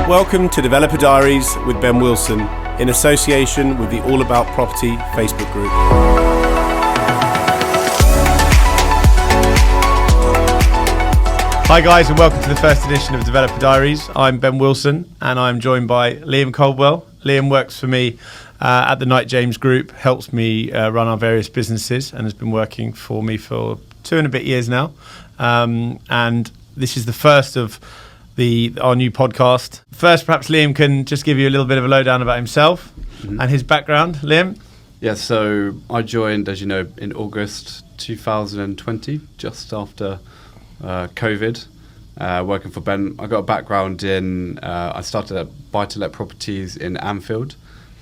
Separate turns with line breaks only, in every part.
Welcome to Developer Diaries with Ben Wilson, in association with the All About Property Facebook group.
Hi guys, and welcome to the first edition of Developer Diaries. I'm Ben Wilson and I'm joined by Liam Caldwell. Liam works for me at the Knight James Group, helps me run our various businesses and has been working for me for 2 and a bit years now. And this is the first of our new podcast. First, perhaps Liam can just give you a little bit of a lowdown about himself and his background. Liam?
Yeah, so I joined, as you know, in August 2020, just after COVID, working for Ben. I got a background in, I started at buy-to-let properties in Anfield.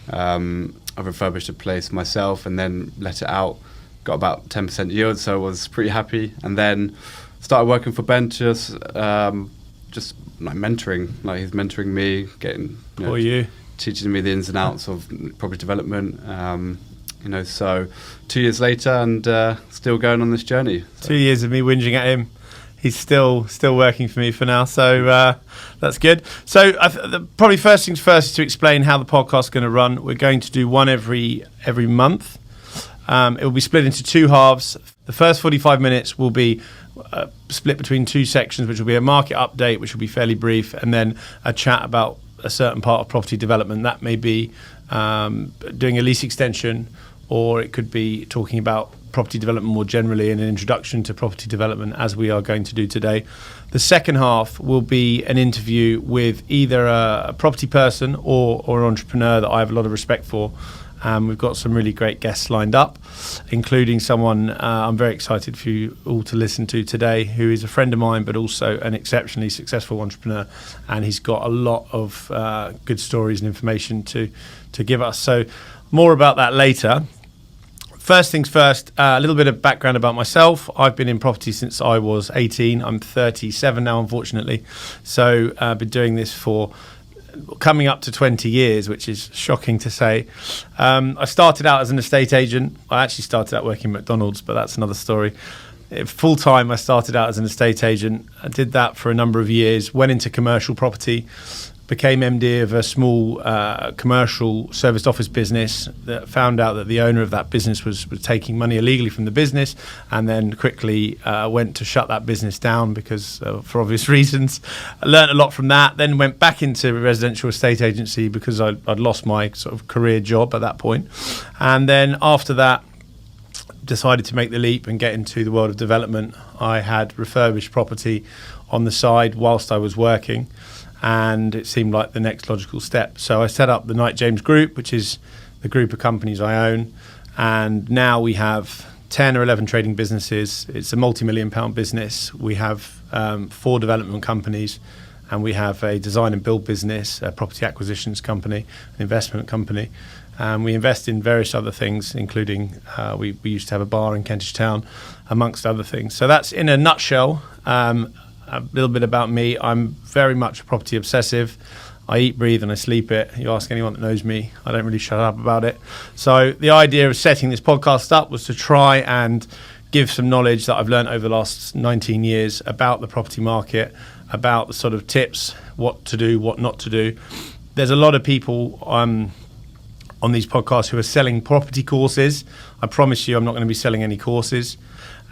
I refurbished a place myself and then let it out, got about 10% yield, so I was pretty happy. And then started working for Ben, just like mentoring, like he's mentoring me, getting, teaching me the ins and outs of property development. So 2 years later and still going on this journey. So.
2 years of me whinging at him. He's still working for me for now, so that's good. So probably first things first is to explain how the podcast is going to run. We're going to do one every month. It will be split into two halves. The first 45 minutes will be split between two sections, which will be a market update, which will be fairly brief, and then a chat about a certain part of property development. That may be doing a lease extension, or it could be talking about property development more generally and an introduction to property development, as we are going to do today. The second half will be an interview with either a property person or an entrepreneur that I have a lot of respect for. We've got some really great guests lined up, including someone I'm very excited for you all to listen to today, who is a friend of mine, but also an exceptionally successful entrepreneur. And he's got a lot of good stories and information to give us. So more about that later. First things first, a little bit of background about myself. I've been in property since I was 18. I'm 37 now, unfortunately. So I've been doing this for coming up to 20 years, which is shocking to say. I started out as an estate agent. I actually started out working at McDonald's, but that's another story. Full time, I started out as an estate agent. I did that for a number of years, went into commercial property, became MD of a small commercial serviced office business, that found out that the owner of that business was taking money illegally from the business, and then quickly went to shut that business down because for obvious reasons. I learned a lot from that, then went back into residential estate agency because I'd lost my sort of career job at that point. And then after that, decided to make the leap and get into the world of development. I had refurbished property on the side whilst I was working, and it seemed like the next logical step. So I set up the Knight James Group, which is the group of companies I own, and now we have 10 or 11 trading businesses. It's a multi-million-pound business. We have 4 development companies, and we have a design and build business, a property acquisitions company, an investment company. We invest in various other things, including we used to have a bar in Kentish Town, amongst other things. So that's in a nutshell. A little bit about me. I'm very much a property obsessive. I eat, breathe, and I sleep it. You ask anyone that knows me, I don't really shut up about it. So the idea of setting this podcast up was to try and give some knowledge that I've learned over the last 19 years about the property market, about the sort of tips, what to do, what not to do. There's a lot of people on these podcasts who are selling property courses. I promise you I'm not going to be selling any courses,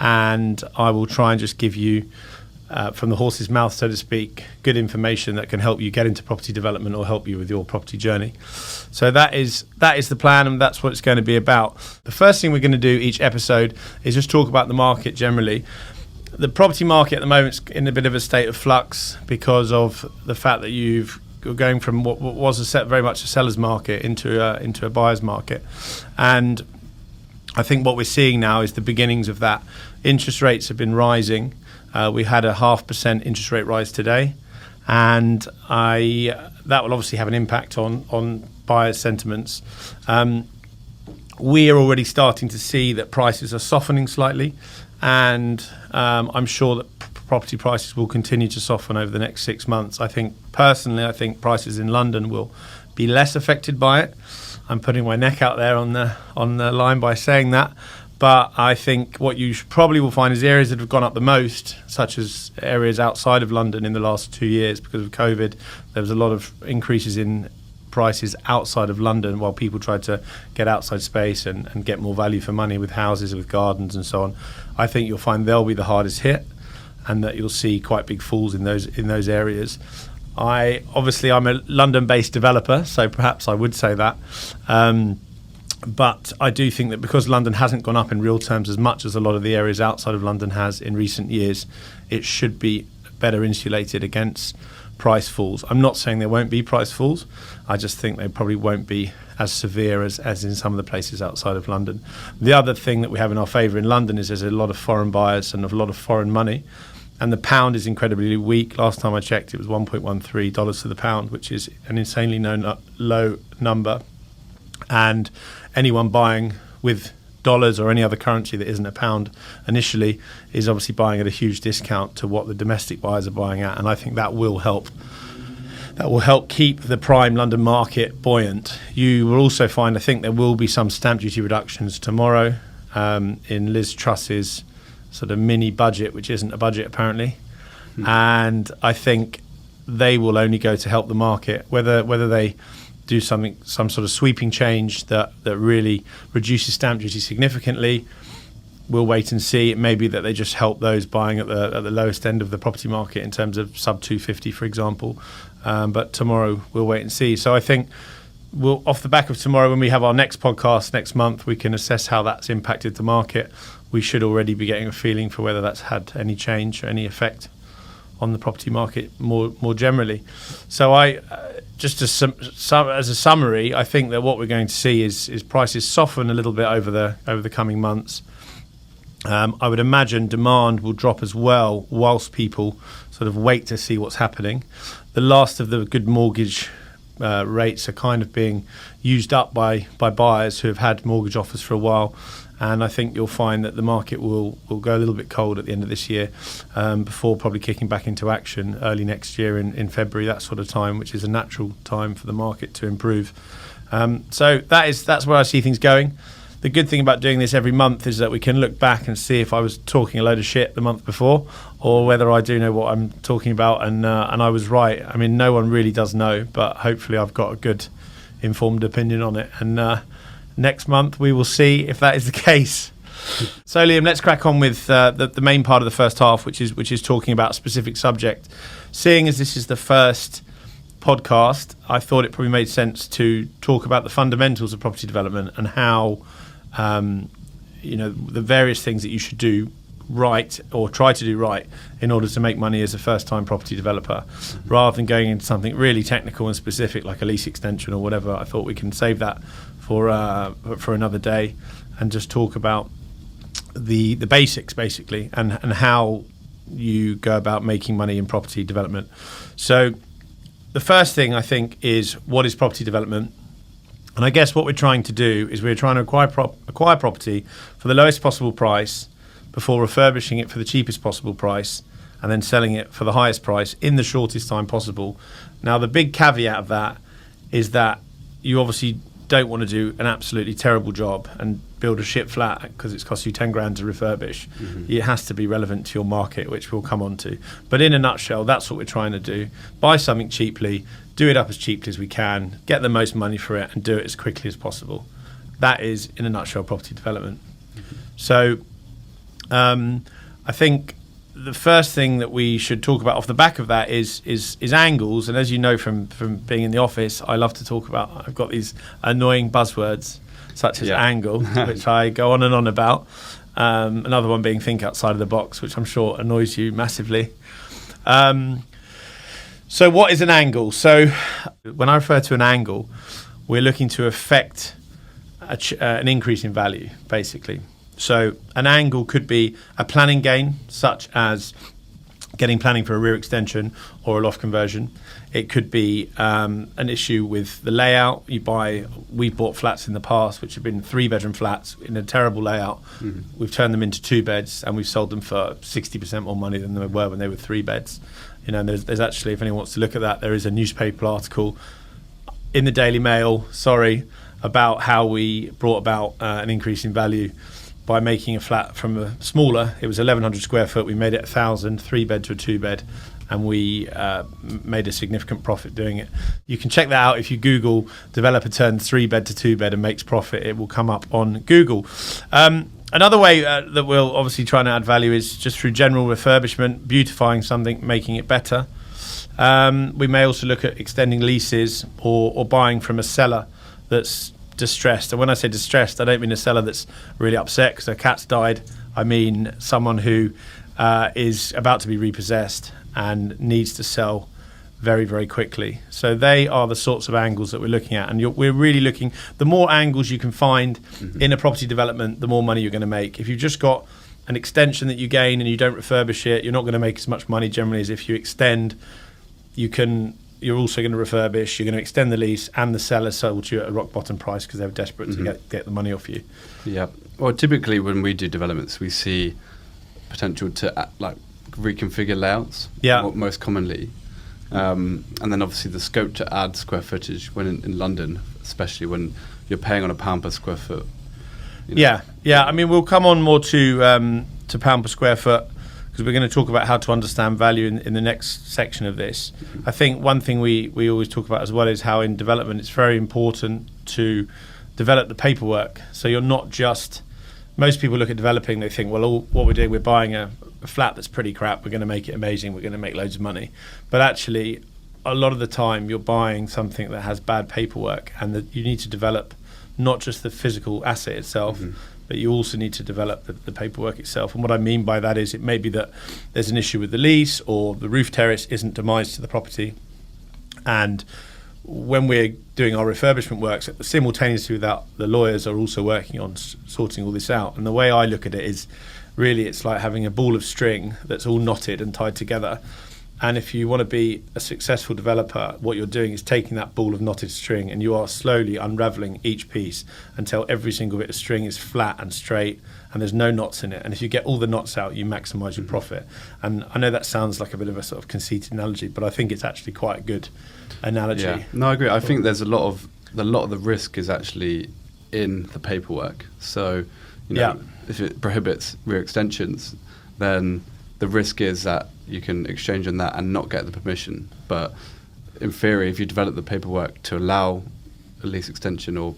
and I will try and just give you from the horse's mouth, so to speak, good information that can help you get into property development or help you with your property journey. So that is the plan, and that's what it's going to be about. The first thing we're going to do each episode is just talk about the market generally. The property market at the moment is in a bit of a state of flux because of the fact that you're going from what was very much a seller's market into a buyer's market. And I think what we're seeing now is the beginnings of that. Interest rates have been rising. We had a 0.5% interest rate rise today, and that will obviously have an impact on buyers' sentiments. We are already starting to see that prices are softening slightly, and I'm sure that property prices will continue to soften over the next 6 months. I think prices in London will be less affected by it. I'm putting my neck out there on the line by saying that. But I think what you probably will find is the areas that have gone up the most, such as areas outside of London in the last 2 years because of COVID, there was a lot of increases in prices outside of London while people tried to get outside space and get more value for money with houses, with gardens and so on. I think you'll find they'll be the hardest hit, and that you'll see quite big falls in those areas. I'm a London-based developer, so perhaps I would say that. But I do think that because London hasn't gone up in real terms as much as a lot of the areas outside of London has in recent years, it should be better insulated against price falls. I'm not saying there won't be price falls. I just think they probably won't be as severe as in some of the places outside of London. The other thing that we have in our favour in London is there's a lot of foreign buyers and a lot of foreign money. And the pound is incredibly weak. Last time I checked, it was $1.13 to the pound, which is an insanely low number. And anyone buying with dollars or any other currency that isn't a pound initially is obviously buying at a huge discount to what the domestic buyers are buying at. And I think that will help. That will help keep the prime London market buoyant. You will also find, I think there will be some stamp duty reductions tomorrow in Liz Truss's sort of mini budget, which isn't a budget apparently. And I think they will only go to help the market. Whether they do some sort of sweeping change that really reduces stamp duty significantly, we'll wait and see. It may be that they just help those buying at the lowest end of the property market in terms of sub 250, for example. But tomorrow we'll wait and see. So I think we'll, off the back of tomorrow, when we have our next podcast next month, we can assess how that's impacted the market. We should already be getting a feeling for whether that's had any change or any effect on the property market more generally. So I just as a summary, I think that what we're going to see is prices soften a little bit over the coming months. I would imagine demand will drop as well whilst people sort of wait to see what's happening. The last of the good mortgage rates are kind of being used up by buyers who have had mortgage offers for a while. And I think you'll find that the market will go a little bit cold at the end of this year before probably kicking back into action early next year in February, that sort of time, which is a natural time for the market to improve. So that's where I see things going. The good thing about doing this every month is that we can look back and see if I was talking a load of shit the month before or whether I do know what I'm talking about and I was right. I mean, no one really does know, but hopefully I've got a good informed opinion on it. And next month we will see if that is the case. So Liam, let's crack on with the main part of the first half, which is talking about a specific subject. Seeing as this is the first podcast, I thought it probably made sense to talk about the fundamentals of property development and how the various things that you should do right or try to do right in order to make money as a first-time property developer, rather than going into something really technical and specific like a lease extension or whatever. I thought we can save that for another day and just talk about the basics basically and how you go about making money in property development. So the first thing I think is, what is property development? And I guess what we're trying to do is we're trying to acquire property for the lowest possible price before refurbishing it for the cheapest possible price and then selling it for the highest price in the shortest time possible. Now, the big caveat of that is that you obviously don't want to do an absolutely terrible job and build a shit flat because it's cost you 10 grand to refurbish. Mm-hmm. It has to be relevant to your market, which we'll come on to. But in a nutshell, that's what we're trying to do. Buy something cheaply, do it up as cheaply as we can, get the most money for it and do it as quickly as possible. That is, in a nutshell, property development. Mm-hmm. So I think the first thing that we should talk about off the back of that is angles. And as you know from being in the office, I love to talk about, I've got these annoying buzzwords such as angle, which I go on and on about. Another one being think outside of the box, which I'm sure annoys you massively. So what is an angle? So when I refer to an angle, we're looking to affect an increase in value, basically. So an angle could be a planning gain, such as getting planning for a rear extension or a loft conversion. It could be an issue with the layout. We've bought flats in the past which have been 3-bedroom flats in a terrible layout. Mm-hmm. We've turned them into 2 beds and we've sold them for 60% more money than they were when they were 3 beds. You know, there's actually, if anyone wants to look at that, there is a newspaper article in the Daily Mail, about how we brought about an increase in value by making a flat from a smaller, it was 1,100 square foot, we made it 1,000, 3-bed to a 2-bed, and we made a significant profit doing it. You can check that out if you Google developer turns 3-bed to 2-bed and makes profit. It will come up on Google. Another way that we'll obviously try and add value is just through general refurbishment, beautifying something, making it better. We may also look at extending leases or buying from a seller that's distressed. And when I say distressed, I don't mean a seller that's really upset because their cat's died. I mean someone who is about to be repossessed and needs to sell very, very quickly. So they are the sorts of angles that we're looking at. And we're really looking, the more angles you can find in a property development, the more money you're going to make. If you've just got an extension that you gain and you don't refurbish it, you're not going to make as much money generally as if you extend. You're also going to refurbish, you're going to extend the lease, and the seller sold you at a rock bottom price because they were desperate to get the money off you.
Yeah. Well, typically when we do developments, we see potential to reconfigure layouts.
Yeah.
Most commonly. And then obviously the scope to add square footage when in London, especially when you're paying on a pound per square foot.
Yeah. I mean, we'll come on more to pound per square foot because we're going to talk about how to understand value in the next section of this. I think one thing we always talk about as well is how in development it's very important to develop the paperwork. So you're not just, most people look at developing, they think, well, what we're doing, we're buying a flat that's pretty crap, we're going to make it amazing, we're going to make loads of money. But actually, a lot of the time you're buying something that has bad paperwork, and that you need to develop not just the physical asset itself, but you also need to develop the paperwork itself. And what I mean by that is it may be that there's an issue with the lease or the roof terrace isn't demised to the property. And when we're doing our refurbishment works, simultaneously with that, the lawyers are also working on sorting all this out. And the way I look at it is really it's like having a ball of string that's all knotted and tied together. And if you want to be a successful developer, what you're doing is taking that ball of knotted string and you are slowly unraveling each piece until every single bit of string is flat and straight and there's no knots in it. And if you get all the knots out, you maximize your profit. And I know that sounds like a bit of a sort of conceited analogy, but I think it's actually quite a good analogy.
Yeah. No, I agree. I think there's a lot of the risk is actually in the paperwork. So, if it prohibits rear extensions, then the risk is that you can exchange on that and not get the permission. But in theory, if you develop the paperwork to allow a lease extension or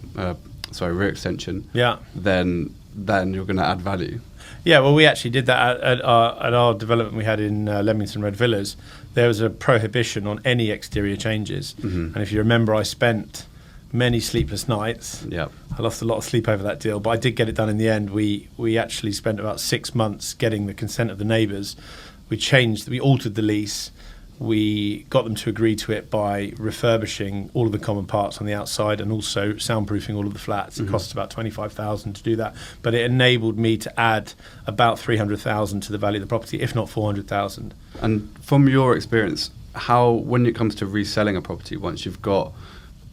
rear extension, then you're going to add value.
Yeah, well, we actually did that at our development we had in Leamington Red Villas. There was a prohibition on any exterior changes, and if you remember, I spent many sleepless nights.
Yeah,
I lost a lot of sleep over that deal, but I did get it done in the end. We actually spent about 6 months getting the consent of the neighbours. We altered the lease. We got them to agree to it by refurbishing all of the common parts on the outside and also soundproofing all of the flats. It cost about $25,000 to do that, but it enabled me to add about $300,000 to the value of the property, if not $400,000.
And from your experience, how, when it comes to reselling a property, once you've got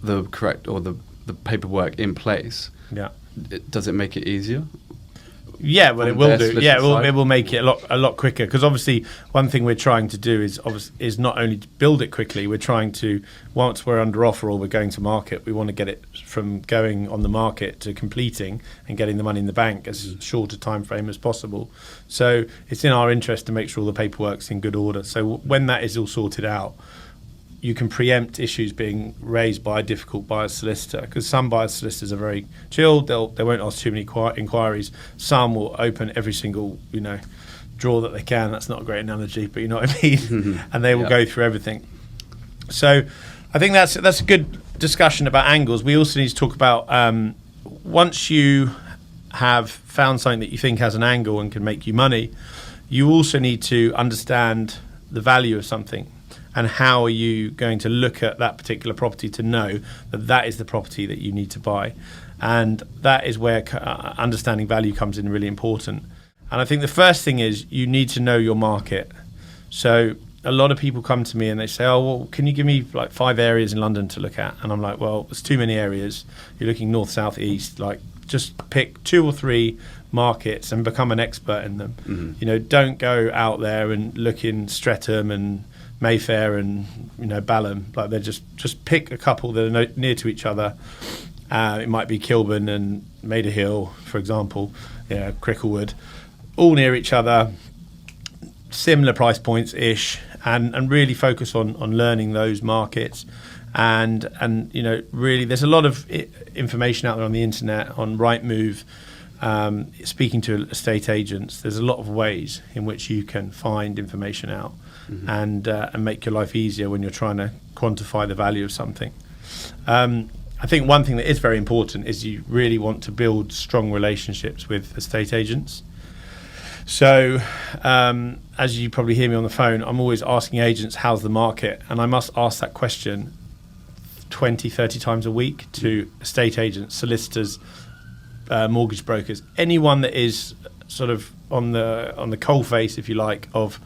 the correct or the paperwork in place, does it make it easier?
Yeah, well, it will do. Yeah, it will make it a lot quicker, because obviously one thing we're trying to do is not only to build it quickly. We're trying to, once we're under offer or we're going to market, we want to get it from going on the market to completing and getting the money in the bank as short a time frame as possible. So it's in our interest to make sure all the paperwork's in good order. So when that is all sorted out, you can preempt issues being raised by a difficult buyer's solicitor, because some buyer's solicitors are very chilled. They won't ask too many inquiries. Some will open every single drawer that they can. That's not a great analogy, but you know what I mean. And they will go through everything. So I think that's a good discussion about angles. We also need to talk about once you have found something that you think has an angle and can make you money, you also need to understand the value of something. And how are you going to look at that particular property to know that that is the property that you need to buy? And that is where understanding value comes in really important. And I think the first thing is you need to know your market. So a lot of people come to me and they say, oh, well, can you give me like 5 areas in London to look at? And I'm like, well, there's too many areas. You're looking north, south, east. Like, just pick 2 or 3 markets and become an expert in them. Don't go out there and look in Streatham and Mayfair and Balham. Like, they're just pick a couple that are near to each other. It might be Kilburn and Maida Hill, for example, Cricklewood, all near each other, similar price points ish, and really focus on learning those markets. And really, there's a lot of information out there on the internet, on Rightmove, speaking to estate agents. There's a lot of ways in which you can find information out and make your life easier when you're trying to quantify the value of something. I think one thing that is very important is you really want to build strong relationships with estate agents. So, as you probably hear me on the phone, I'm always asking agents, how's the market? And I must ask that question 20, 30 times a week to estate agents, solicitors, mortgage brokers, anyone that is sort of on the coalface, if you like, of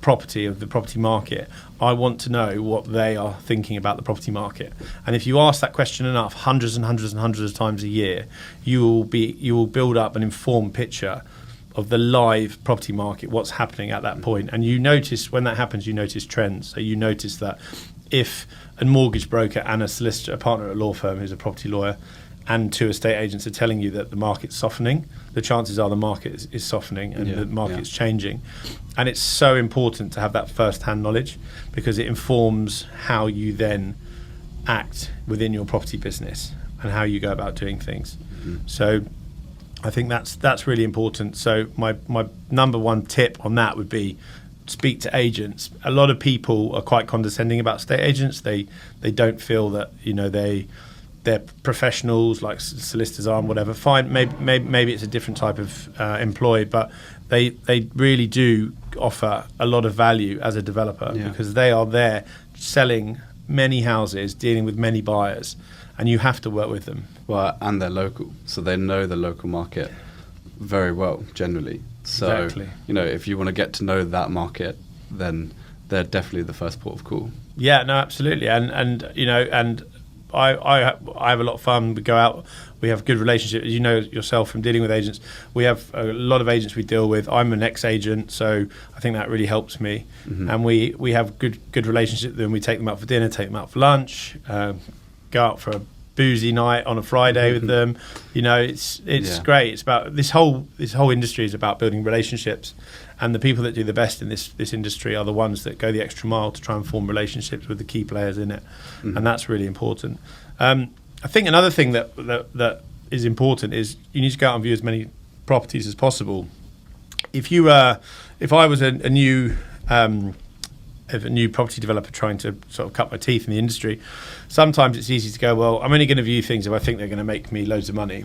property, of the property market. I want to know what they are thinking about the property market. And if you ask that question enough, hundreds and hundreds and hundreds of times a year, you will build up an informed picture of the live property market, what's happening at that point. And you notice, when that happens, you notice trends. So you notice that if a mortgage broker and a solicitor, a partner at a law firm who's a property lawyer, and two estate agents are telling you that the market's softening, the chances are the market is softening and the market's changing. And it's so important to have that first-hand knowledge, because it informs how you then act within your property business and how you go about doing things. So I think that's really important. So my number one tip on that would be speak to agents. A lot of people are quite condescending about estate agents. They don't feel that they're professionals like solicitors are and whatever. Fine, maybe it's a different type of employee, but they really do offer a lot of value as a developer because they are there selling many houses, dealing with many buyers, and you have to work with them.
Well, and they're local, so they know the local market very well generally. So,
Exactly.
If you want to get to know that market, then they're definitely the first port of call.
Yeah, no, absolutely, and I have a lot of fun. We go out, we have good relationships. As you know yourself from dealing with agents, we have a lot of agents we deal with. I'm an ex-agent, so I think that really helps me. And we have good relationship with them. We take them out for dinner, take them out for lunch, go out for a boozy night on a Friday with them. It's great. It's about this whole industry is about building relationships, and the people that do the best in this industry are the ones that go the extra mile to try and form relationships with the key players in it, and that's really important. I think another thing that is important is you need to go out and view as many properties as possible. If I was a new property developer trying to sort of cut my teeth in the industry, sometimes it's easy to go, well, I'm only going to view things if I think they're going to make me loads of money.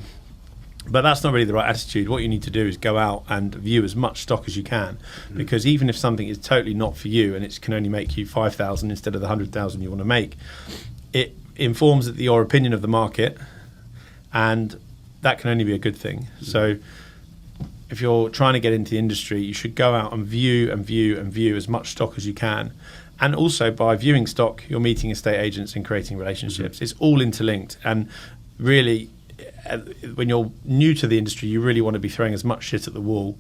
But that's not really the right attitude. What you need to do is go out and view as much stock as you can, because even if something is totally not for you and it can only make you 5,000 instead of the 100,000 you want to make, it informs your opinion of the market, and that can only be a good thing. So if you're trying to get into the industry, you should go out and view as much stock as you can. And also, by viewing stock, you're meeting estate agents and creating relationships. It's all interlinked. And really, when you're new to the industry, you really want to be throwing as much shit at the wall.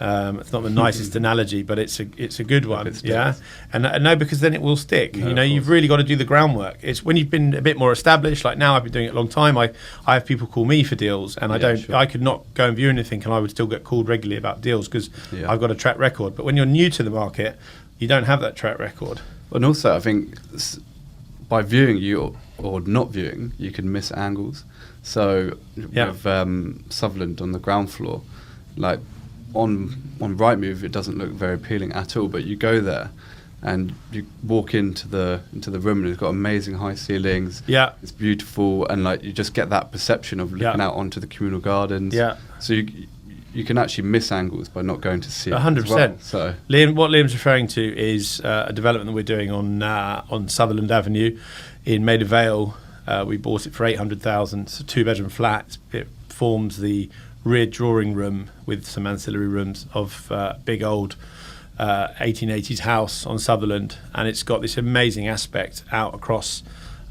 It's not the nicest analogy, but it's a good one. Yeah, and no, because then it will stick.
No,
you've really got to do the groundwork. It's when you've been a bit more established. Like now, I've been doing it a long time. I have people call me for deals, and I could not go and view anything, and I would still get called regularly about deals because I've got a track record. But when you're new to the market, you don't have that track record.
And also, I think by viewing or not viewing, you can miss angles. So with Sutherland on the ground floor, like on Rightmove, it doesn't look very appealing at all. But you go there, and you walk into the room, and it's got amazing high ceilings. Yeah, it's beautiful, and like you just get that perception of looking out onto the communal gardens. Yeah, so you can actually miss angles by not going to see it.
100%.
So
what Liam's referring to is a development that we're doing on Sutherland Avenue in Maida Vale. We bought it for 800,000. It's a 2-bedroom flat. It forms the rear drawing room with some ancillary rooms of big old 1880s house on Sutherland, and it's got this amazing aspect out across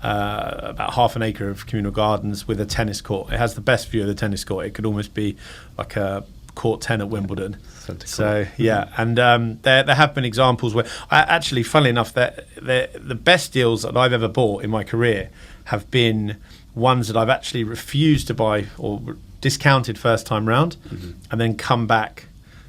about half an acre of communal gardens with a tennis court. It has the best view of the tennis court. It could almost be like a court 10 at Wimbledon. So and there have been examples where actually, funnily enough, the best deals that I've ever bought in my career have been ones that I've actually refused to buy or discounted first time round, and then come back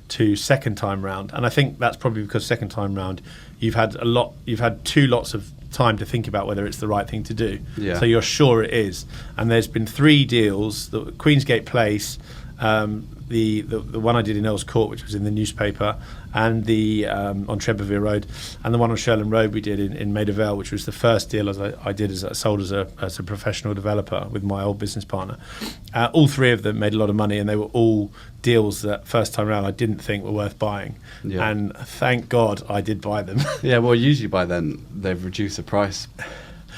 to second time round. And I think that's probably because second time round you've had two lots of time to think about whether it's the right thing to do.
Yeah.
So you're sure it is. And there's been 3 deals: the Queensgate Place, the one I did in Earls Court, which was in the newspaper, and the on Trevberville Road, and the one on Sherland Road we did in Maida Vale, which was the first deal I did sold as a professional developer with my old business partner. All 3 of them made a lot of money, and they were all deals that first time around I didn't think were worth buying.
Yeah.
And thank God I did buy them.
Yeah, well, usually by then they've reduced the price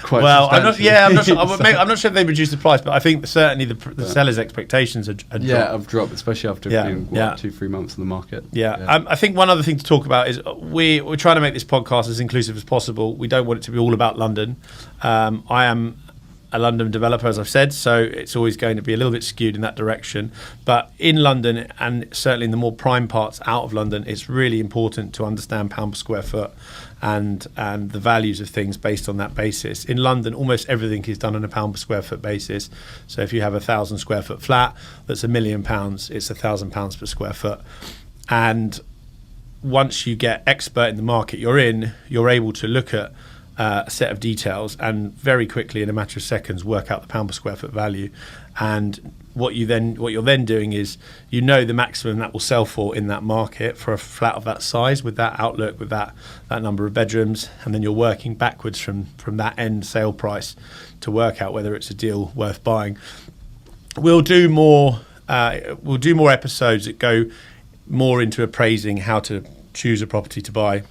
quite
well, I'm not sure.
substantially.
I'm not sure if they reduced the price, but I think certainly the seller's expectations had dropped.
Have dropped, especially after being 2-3 months on the market.
I think one other thing to talk about is we're trying to make this podcast as inclusive as possible. We don't want it to be all about London. I am a London developer, as I've said, so it's always going to be a little bit skewed in that direction. But in London, and certainly in the more prime parts out of London, it's really important to understand pound per square foot and the values of things based on that basis. In London, almost everything is done on a pound per square foot basis. So if you have a 1,000 square foot flat that's £1 million, it's £1,000 per square foot. And once you get expert in the market you're in, you're able to look at a set of details and very quickly, in a matter of seconds, work out the pound per square foot value. And what you're then doing is, the maximum that will sell for in that market for a flat of that size, with that outlook, with that number of bedrooms, and then you're working backwards from that end sale price to work out whether it's a deal worth buying. We'll do more episodes that go more into appraising how to choose a property to buy.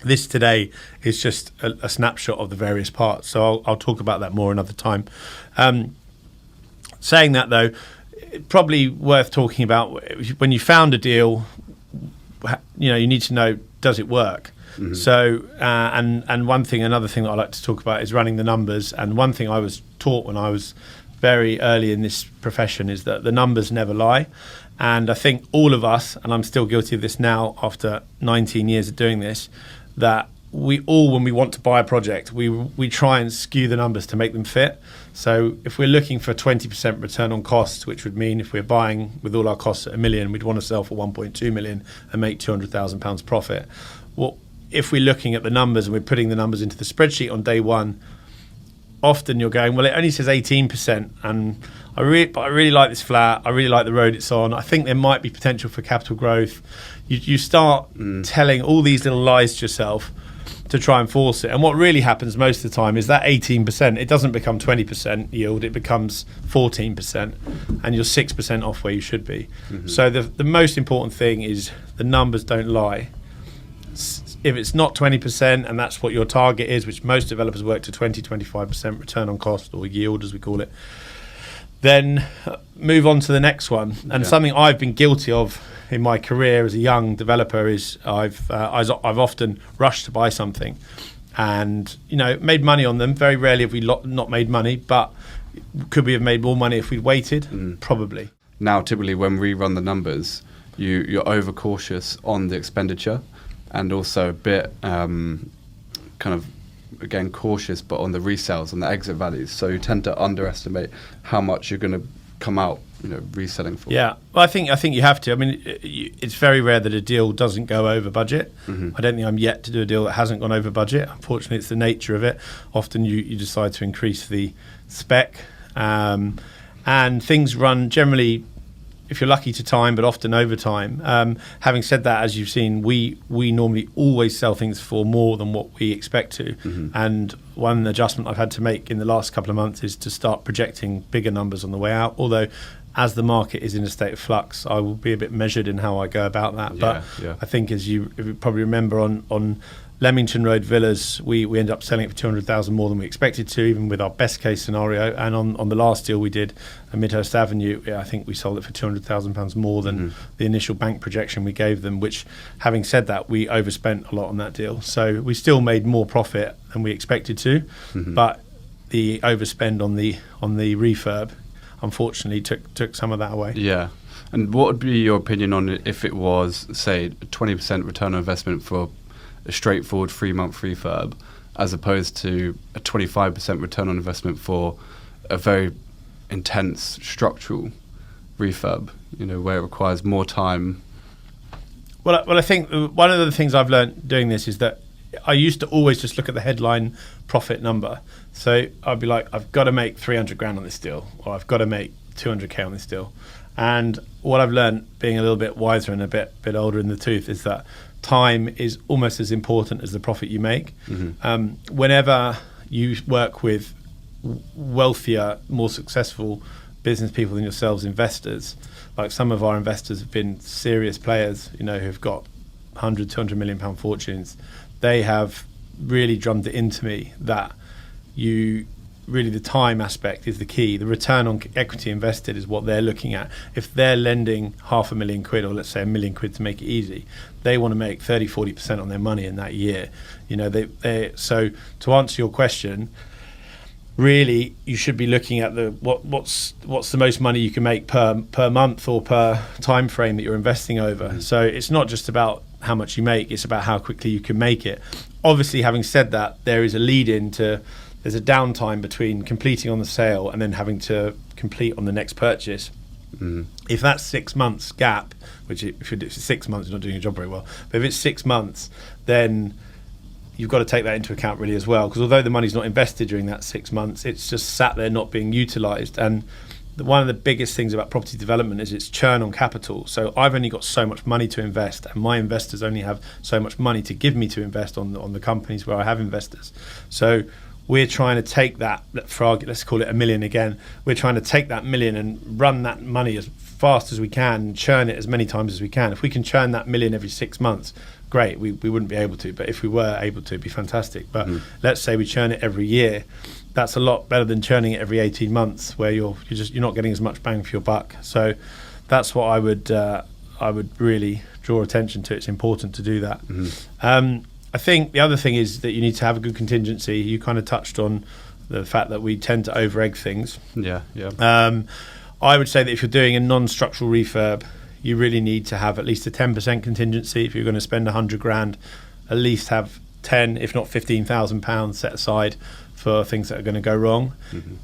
This today is just a snapshot of the various parts, so I'll talk about that more another time. Saying that, though, probably worth talking about when you found a deal. You need to know, does it work? Mm-hmm. So, and another thing that I like to talk about is running the numbers. And one thing I was taught when I was very early in this profession is that the numbers never lie. And I think all of us, and I'm still guilty of this now after 19 years of doing this, that we all, when we want to buy a project, we try and skew the numbers to make them fit. So if we're looking for 20% return on costs, which would mean if we're buying with all our costs at $1 million, we'd want to sell for 1.2 million and make £200,000 profit. Well, if we're looking at the numbers and we're putting the numbers into the spreadsheet on day one, often you're going, well, it only says 18%, and I really like this flat. I really like the road it's on. I think there might be potential for capital growth. You start telling all these little lies to yourself to try and force it. And what really happens most of the time is that 18%, it doesn't become 20% yield, it becomes 14%, and you're 6% off where you should be. Mm-hmm. So the most important thing is the numbers don't lie. If it's not 20%, and that's what your target is, which most developers work to 20-25% return on cost, or yield as we call it, then move on to the next one. And something I've been guilty of in my career as a young developer is I've often rushed to buy something, and made money on them. Very rarely have we not made money, but could we have made more money if we'd waited? Probably.
Now, typically when we run the numbers, you're over cautious on the expenditure, and also a bit kind of, again, cautious, but on the resales, on the exit values. So you tend to underestimate how much you're going to come out, reselling for.
Yeah, well, I think you have to. I mean, it's very rare that a deal doesn't go over budget. Mm-hmm. I don't think I'm yet to do a deal that hasn't gone over budget. Unfortunately, it's the nature of it. Often you decide to increase the spec, and things run generally, if you're lucky, to time, but often over time. Having said that, as you've seen, we normally always sell things for more than what we expect to. Mm-hmm. And one adjustment I've had to make in the last couple of months is to start projecting bigger numbers on the way out. Although, as the market is in a state of flux, I will be a bit measured in how I go about that. But I think, if you probably remember, on Leamington Road Villas, we ended up selling it for 200,000 more than we expected to, even with our best case scenario. And on the last deal we did at Midhurst Avenue, I think we sold it for £200,000 more than the initial bank projection we gave them, which, having said that, we overspent a lot on that deal. So we still made more profit than we expected to, but the overspend on the refurb, unfortunately, took some of that away.
Yeah. And what would be your opinion on it if it was, say, 20% return on investment for a straightforward 3-month refurb, as opposed to a 25% return on investment for a very intense structural refurb, where it requires more time?
Well, I think one of the things I've learned doing this is that I used to always just look at the headline profit number. So I'd be like, I've got to make 300 grand on this deal, or I've got to make 200k on this deal. And what I've learned, being a little bit wiser and a bit older in the tooth, is that time is almost as important as the profit you make. Whenever you work with wealthier, more successful business people than yourselves, investors, like some of our investors have been serious players, who've got 100, 200 million pound fortunes. They have really drummed it into me that the time aspect is the key. The return on equity invested is what they're looking at. If they're lending £500,000 or let's say £1 million to make it easy, they want to make 30-40% on their money in that year. So to answer your question, really you should be looking at what's the most money you can make per month or per time frame that you're investing over. So it's not just about how much you make, it's about how quickly you can make it. Obviously, having said that, there's a downtime between completing on the sale and then having to complete on the next purchase. If that's 6 months gap, which if it's 6 months, you're not doing your job very well, but if it's 6 months, then you've got to take that into account really as well, because although the money's not invested during that 6 months, it's just sat there not being utilised. And one of the biggest things about property development is its churn on capital. So I've only got so much money to invest, and my investors only have so much money to give me to invest on the companies where I have investors. So we're trying to take that, let's call it $1 million again, we're trying to take that $1 million and run that money as fast as we can, churn it as many times as we can. If we can churn that $1 million every 6 months, great. We wouldn't be able to, but if we were able to, it'd be fantastic. But let's say we churn it every year. That's a lot better than churning it every 18 months, where you're not getting as much bang for your buck. So that's what I would really draw attention to. It's important to do that. I think the other thing is that you need to have a good contingency. You kind of touched on the fact that we tend to over-egg things.
Yeah.
I would say that if you're doing a non-structural refurb, you really need to have at least a 10% contingency. If you're going to spend 100 grand, at least have 10, if not 15,000 pounds set aside for things that are going to go wrong.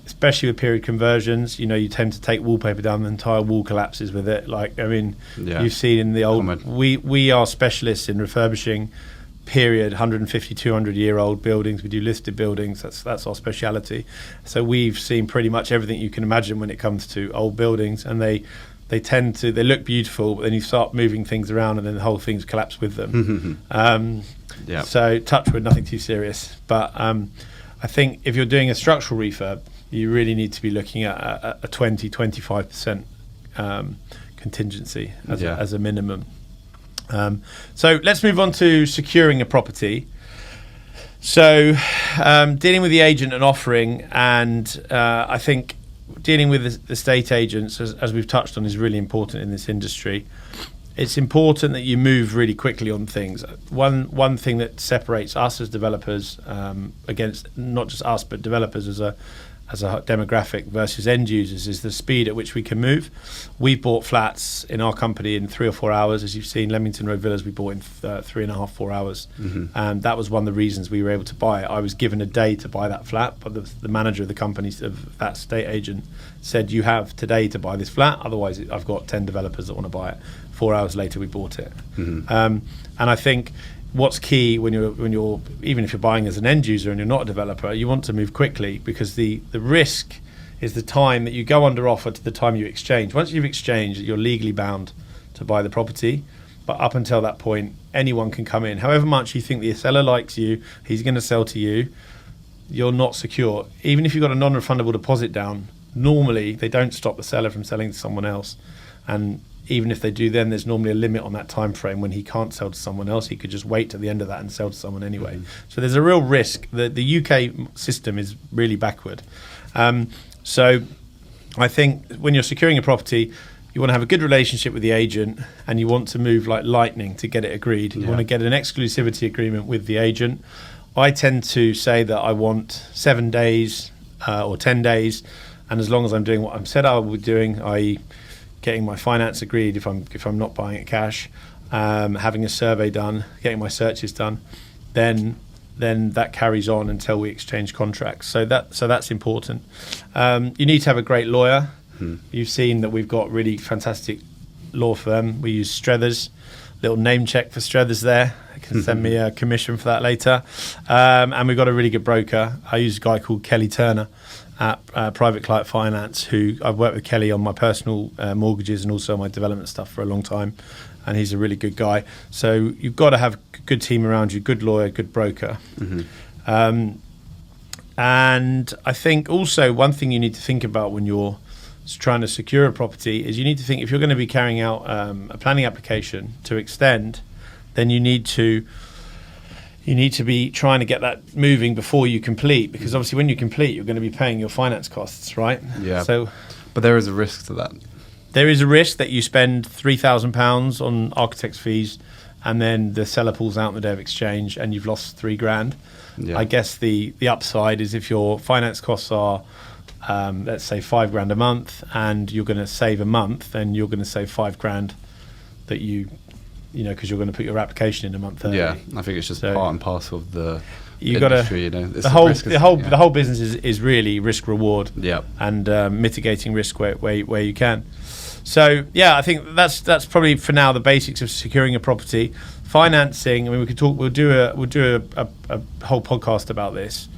Especially with period conversions, you tend to take wallpaper down, the entire wall collapses with it. You've seen in the old, we are specialists in refurbishing period 150, 200 year old buildings. We do listed buildings. That's our speciality. So we've seen pretty much everything you can imagine when it comes to old buildings, and they look beautiful, but then you start moving things around and then the whole thing's collapsed with them. So touch wood, nothing too serious. But I think if you're doing a structural refurb, you really need to be looking at a 20-25% contingency as a minimum. So let's move on to securing a property. So dealing with the agent and offering, and I think dealing with the estate agents, as we've touched on, is really important in this industry. It's important that you move really quickly on things. One thing that separates us as developers against not just us but developers as a demographic versus end users is the speed at which we can move. We bought flats in our company in 3 or 4 hours. As you've seen, Leamington Road Villas we bought in 3.5, 4 hours. And that was one of the reasons we were able to buy it. I was given a day to buy that flat, but the manager of the company, of that estate agent, said, you have today to buy this flat, otherwise I've got 10 developers that want to buy it. 4 hours later we bought it. And I think what's key when you're even if you're buying as an end user and you're not a developer, you want to move quickly, because the risk is the time that you go under offer to the time you exchange. Once you've exchanged, you're legally bound to buy the property, but up until that point anyone can come in. However much you think the seller likes you, he's going to sell to you, you're not secure. Even if you've got a non-refundable deposit down, normally they don't stop the seller from selling to someone else, and even if they do, then there's normally a limit on that time frame when he can't sell to someone else. He could just wait to the end of that and sell to someone anyway. So there's a real risk. The UK system is really backward. So I think when you're securing a property, you want to have a good relationship with the agent, and you want to move like lightning to get it agreed. You want to get an exclusivity agreement with the agent. I tend to say that I want 7 days or 10 days, and as long as I'm doing what I'm said I will be doing, i.e. getting my finance agreed if I'm not buying it cash, having a survey done, getting my searches done, then that carries on until we exchange contracts. So that's important. You need to have a great lawyer. You've seen that we've got really fantastic law firm. We use Struthers. Little name check for Struthers there. You can send me a commission for that later. And we've got a really good broker. I use a guy called Kelly Turner at Private Client Finance, who I've worked with Kelly on my personal mortgages and also my development stuff for a long time. And he's a really good guy. So you've got to have a good team around you, good lawyer, good broker. And I think also one thing you need to think about when you're trying to secure a property is you need to think if you're going to be carrying out a planning application to extend, then you need to be trying to get that moving before you complete, because obviously when you complete you're going to be paying your finance costs, right?
Yeah.
So,
but there is a risk to that.
There is a risk that you spend £3,000 on architect's fees, and then the seller pulls out on the day of exchange, and you've lost £3,000.
Yeah.
I guess the upside is if your finance costs are let's say £5,000 a month, and you're going to save a month, then you're going to save £5,000 that you know, because you're going to put your application in a month early.
Yeah, I think it's just part and parcel of the industry. The
whole business is really risk reward.
Yeah, and
mitigating risk where you can. So yeah, I think that's probably for now the basics of securing a property. Financing. I mean, we'll do a whole podcast about this.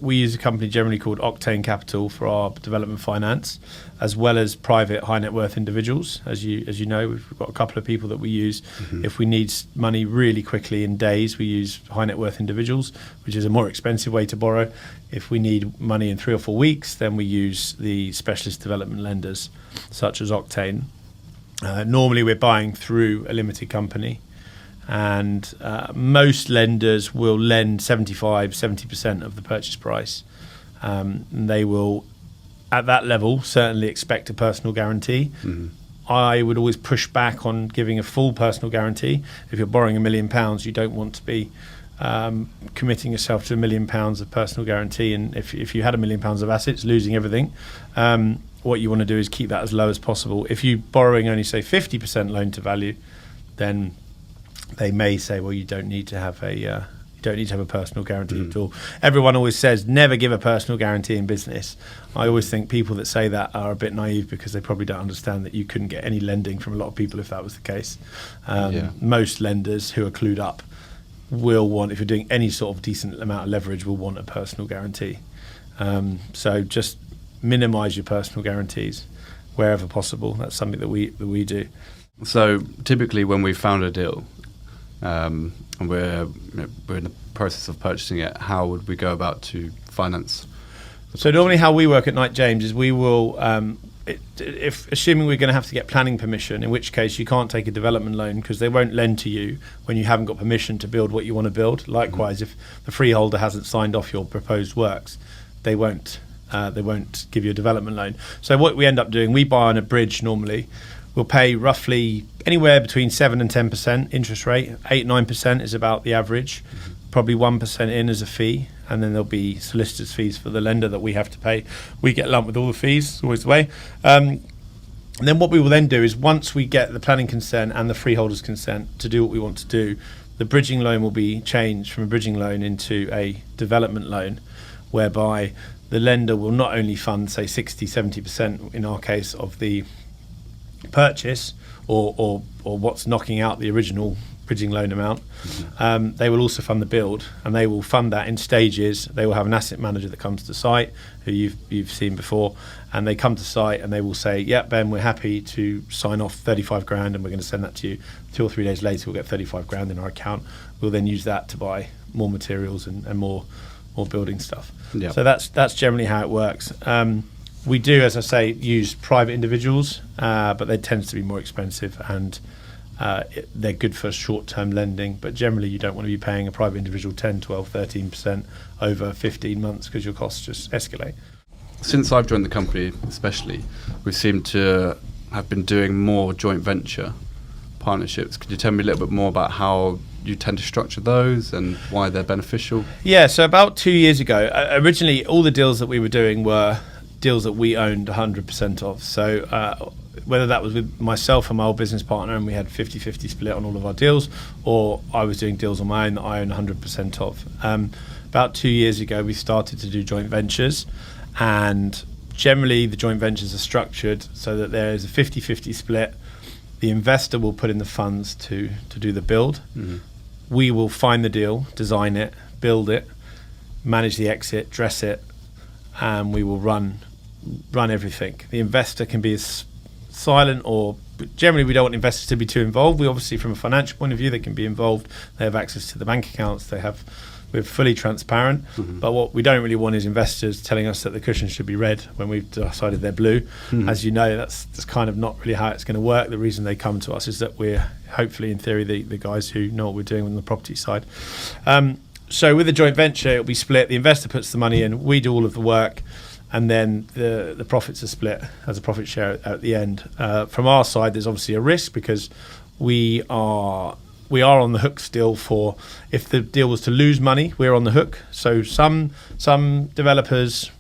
We use a company generally called Octane Capital for our development finance, as well as private high net worth individuals. As you know, we've got a couple of people that we use. If we need money really quickly in days, we use high net worth individuals, which is a more expensive way to borrow. If we need money in 3 or 4 weeks, then we use the specialist development lenders, such as Octane. Normally, we're buying through a limited company. And most lenders will lend 70% of the purchase price. And they will, at that level, certainly expect a personal guarantee. I would always push back on giving a full personal guarantee. If you're borrowing £1 million, you don't want to be committing yourself to £1 million of personal guarantee. And if you had £1 million of assets, losing everything, what you want to do is keep that as low as possible. If you're borrowing only, say, 50% loan to value, then they may say, well, you don't need to have a personal guarantee at all. Everyone always says never give a personal guarantee in business. I always think people that say that are a bit naive, because they probably don't understand that you couldn't get any lending from a lot of people if that was the case. Most lenders who are clued up will want, if you're doing any sort of decent amount of leverage, will want a personal guarantee. So just minimise your personal guarantees wherever possible. That's something that we do.
So typically when we found a deal, and we're in the process of purchasing it, how would we go about to finance?
So normally how we work at Knight James is we will, if assuming we're going to have to get planning permission, in which case you can't take a development loan because they won't lend to you when you haven't got permission to build what you want to build. Likewise, if the freeholder hasn't signed off your proposed works, they won't give you a development loan. So what we end up doing, we buy on a bridge normally. We'll pay roughly anywhere between 7 and 10% interest rate. 8-9% is about the average. Probably 1% in as a fee, and then there'll be solicitors' fees for the lender that we have to pay. We get lumped with all the fees. It's always the way. And then what we will then do is, once we get the planning consent and the freeholder's consent to do what we want to do, the bridging loan will be changed from a bridging loan into a development loan, whereby the lender will not only fund, say, 60-70% in our case of the purchase or what's knocking out the original bridging loan amount, they will also fund the build, and they will fund that in stages. They will have an asset manager that comes to site, who you've seen before, and they come to site and they will say, yeah, Ben, we're happy to sign off 35 grand and we're going to send that to you. 2 or 3 days later we'll get 35 grand in our account. We'll then use that to buy more materials and more building stuff.
Yep.
So that's generally how it works. We do, as I say, use private individuals, but they tend to be more expensive, and they're good for short-term lending. But generally, you don't want to be paying a private individual 10, 12, 13% over 15 months because your costs just escalate.
Since I've joined the company, especially, we seem to have been doing more joint venture partnerships. Could you tell me a little bit more about how you tend to structure those and why they're beneficial? Yeah,
so about 2 years ago, originally all the deals that we were doing were deals that we owned 100% of. So whether that was with myself and my old business partner, and we had 50-50 split on all of our deals, or I was doing deals on my own that I owned 100% of. About 2 years ago, we started to do joint ventures, and generally the joint ventures are structured so that there is a 50-50 split. The investor will put in the funds to do the build. We will find the deal, design it, build it, manage the exit, dress it, and we will run everything. The investor can be as silent, or generally we don't want investors to be too involved. We obviously, from a financial point of view, they can be involved. They have access to the bank accounts. We're fully transparent. But what we don't really want is investors telling us that the cushions should be red when we've decided they're blue. As you know, that's kind of not really how it's going to work. The reason they come to us is that we're hopefully, in theory, the guys who know what we're doing on the property side. So with the joint venture, it'll be split. The investor puts the money in, we do all of the work, and then the profits are split as a profit share at the end. From our side, there's obviously a risk because we are on the hook still for, if the deal was to lose money, we're on the hook. So some developers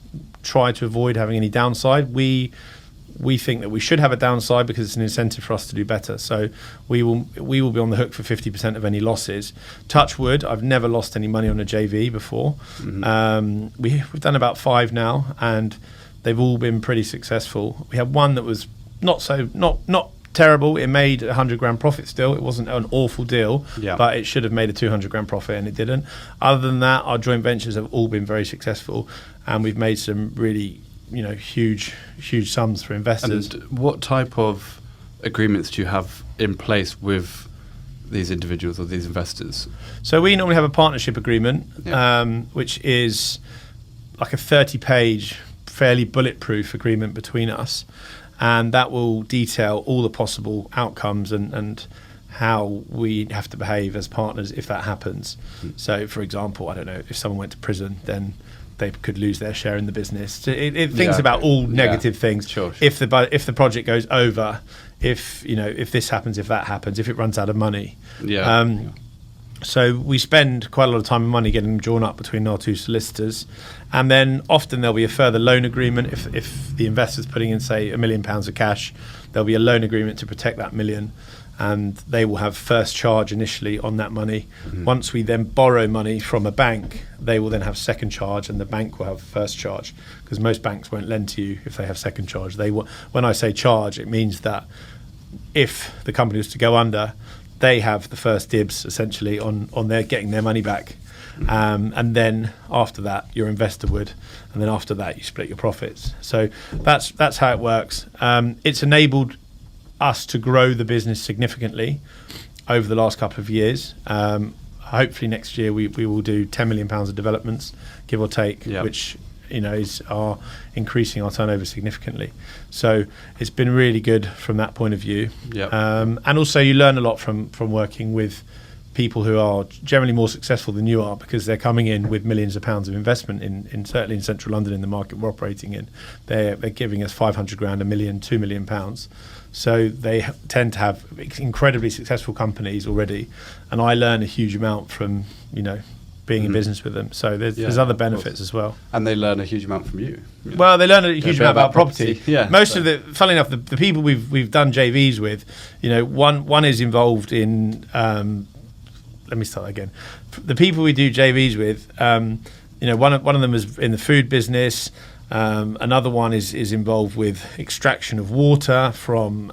try to avoid having any downside. We think that we should have a downside because it's an incentive for us to do better. So we will be on the hook for 50% of any losses. Touch wood, I've never lost any money on a JV before. We've done about 5 now, and they've all been pretty successful. We had one that was not terrible. It made 100 grand profit still. It wasn't an awful deal, but it should have made a 200 grand profit, and it didn't. Other than that, our joint ventures have all been very successful, and we've made some really huge sums for investors.
And what type of agreements do you have in place with these individuals or these investors?
So we normally have a partnership agreement, which is like a 30-page, fairly bulletproof agreement between us, and that will detail all the possible outcomes and how we have to behave as partners if that happens. So, for example, I don't know, if someone went to prison, then they could lose their share in the business. It thinks about all negative things.
Sure.
If the project goes over, if this happens, if that happens, if it runs out of money. So we spend quite a lot of time and money getting them drawn up between our 2 solicitors, and then often there'll be a further loan agreement. If the investor's putting in, say, £1 million of cash, there'll be a loan agreement to protect that million, and they will have first charge initially on that money. Once we then borrow money from a bank, they will then have second charge, and the bank will have first charge, because most banks won't lend to you if they have second charge. When I say charge, it means that if the company was to go under, they have the first dibs essentially on their getting their money back, and then after that your investor would, and then after that you split your profits. So that's how it works. It's enabled us to grow the business significantly over the last couple of years. Hopefully next year we will do £10 million of developments, give or take, which are increasing our turnover significantly. So it's been really good from that point of view. And also you learn a lot from working with people who are generally more successful than you are, because they're coming in with millions of pounds of investment in certainly in central London, in the market we're operating in. They're giving us 500 grand, £1 million, £2 million. So they tend to have incredibly successful companies already, and I learn a huge amount from being in business with them. So there's other benefits as well.
And they learn a huge amount from you.
Well, they learn a huge amount about property. Funnily enough, the people we've done JVs with, one is involved in. Let me start again. The people we do JVs with, one of them is in the food business. Another one is involved with extraction of water from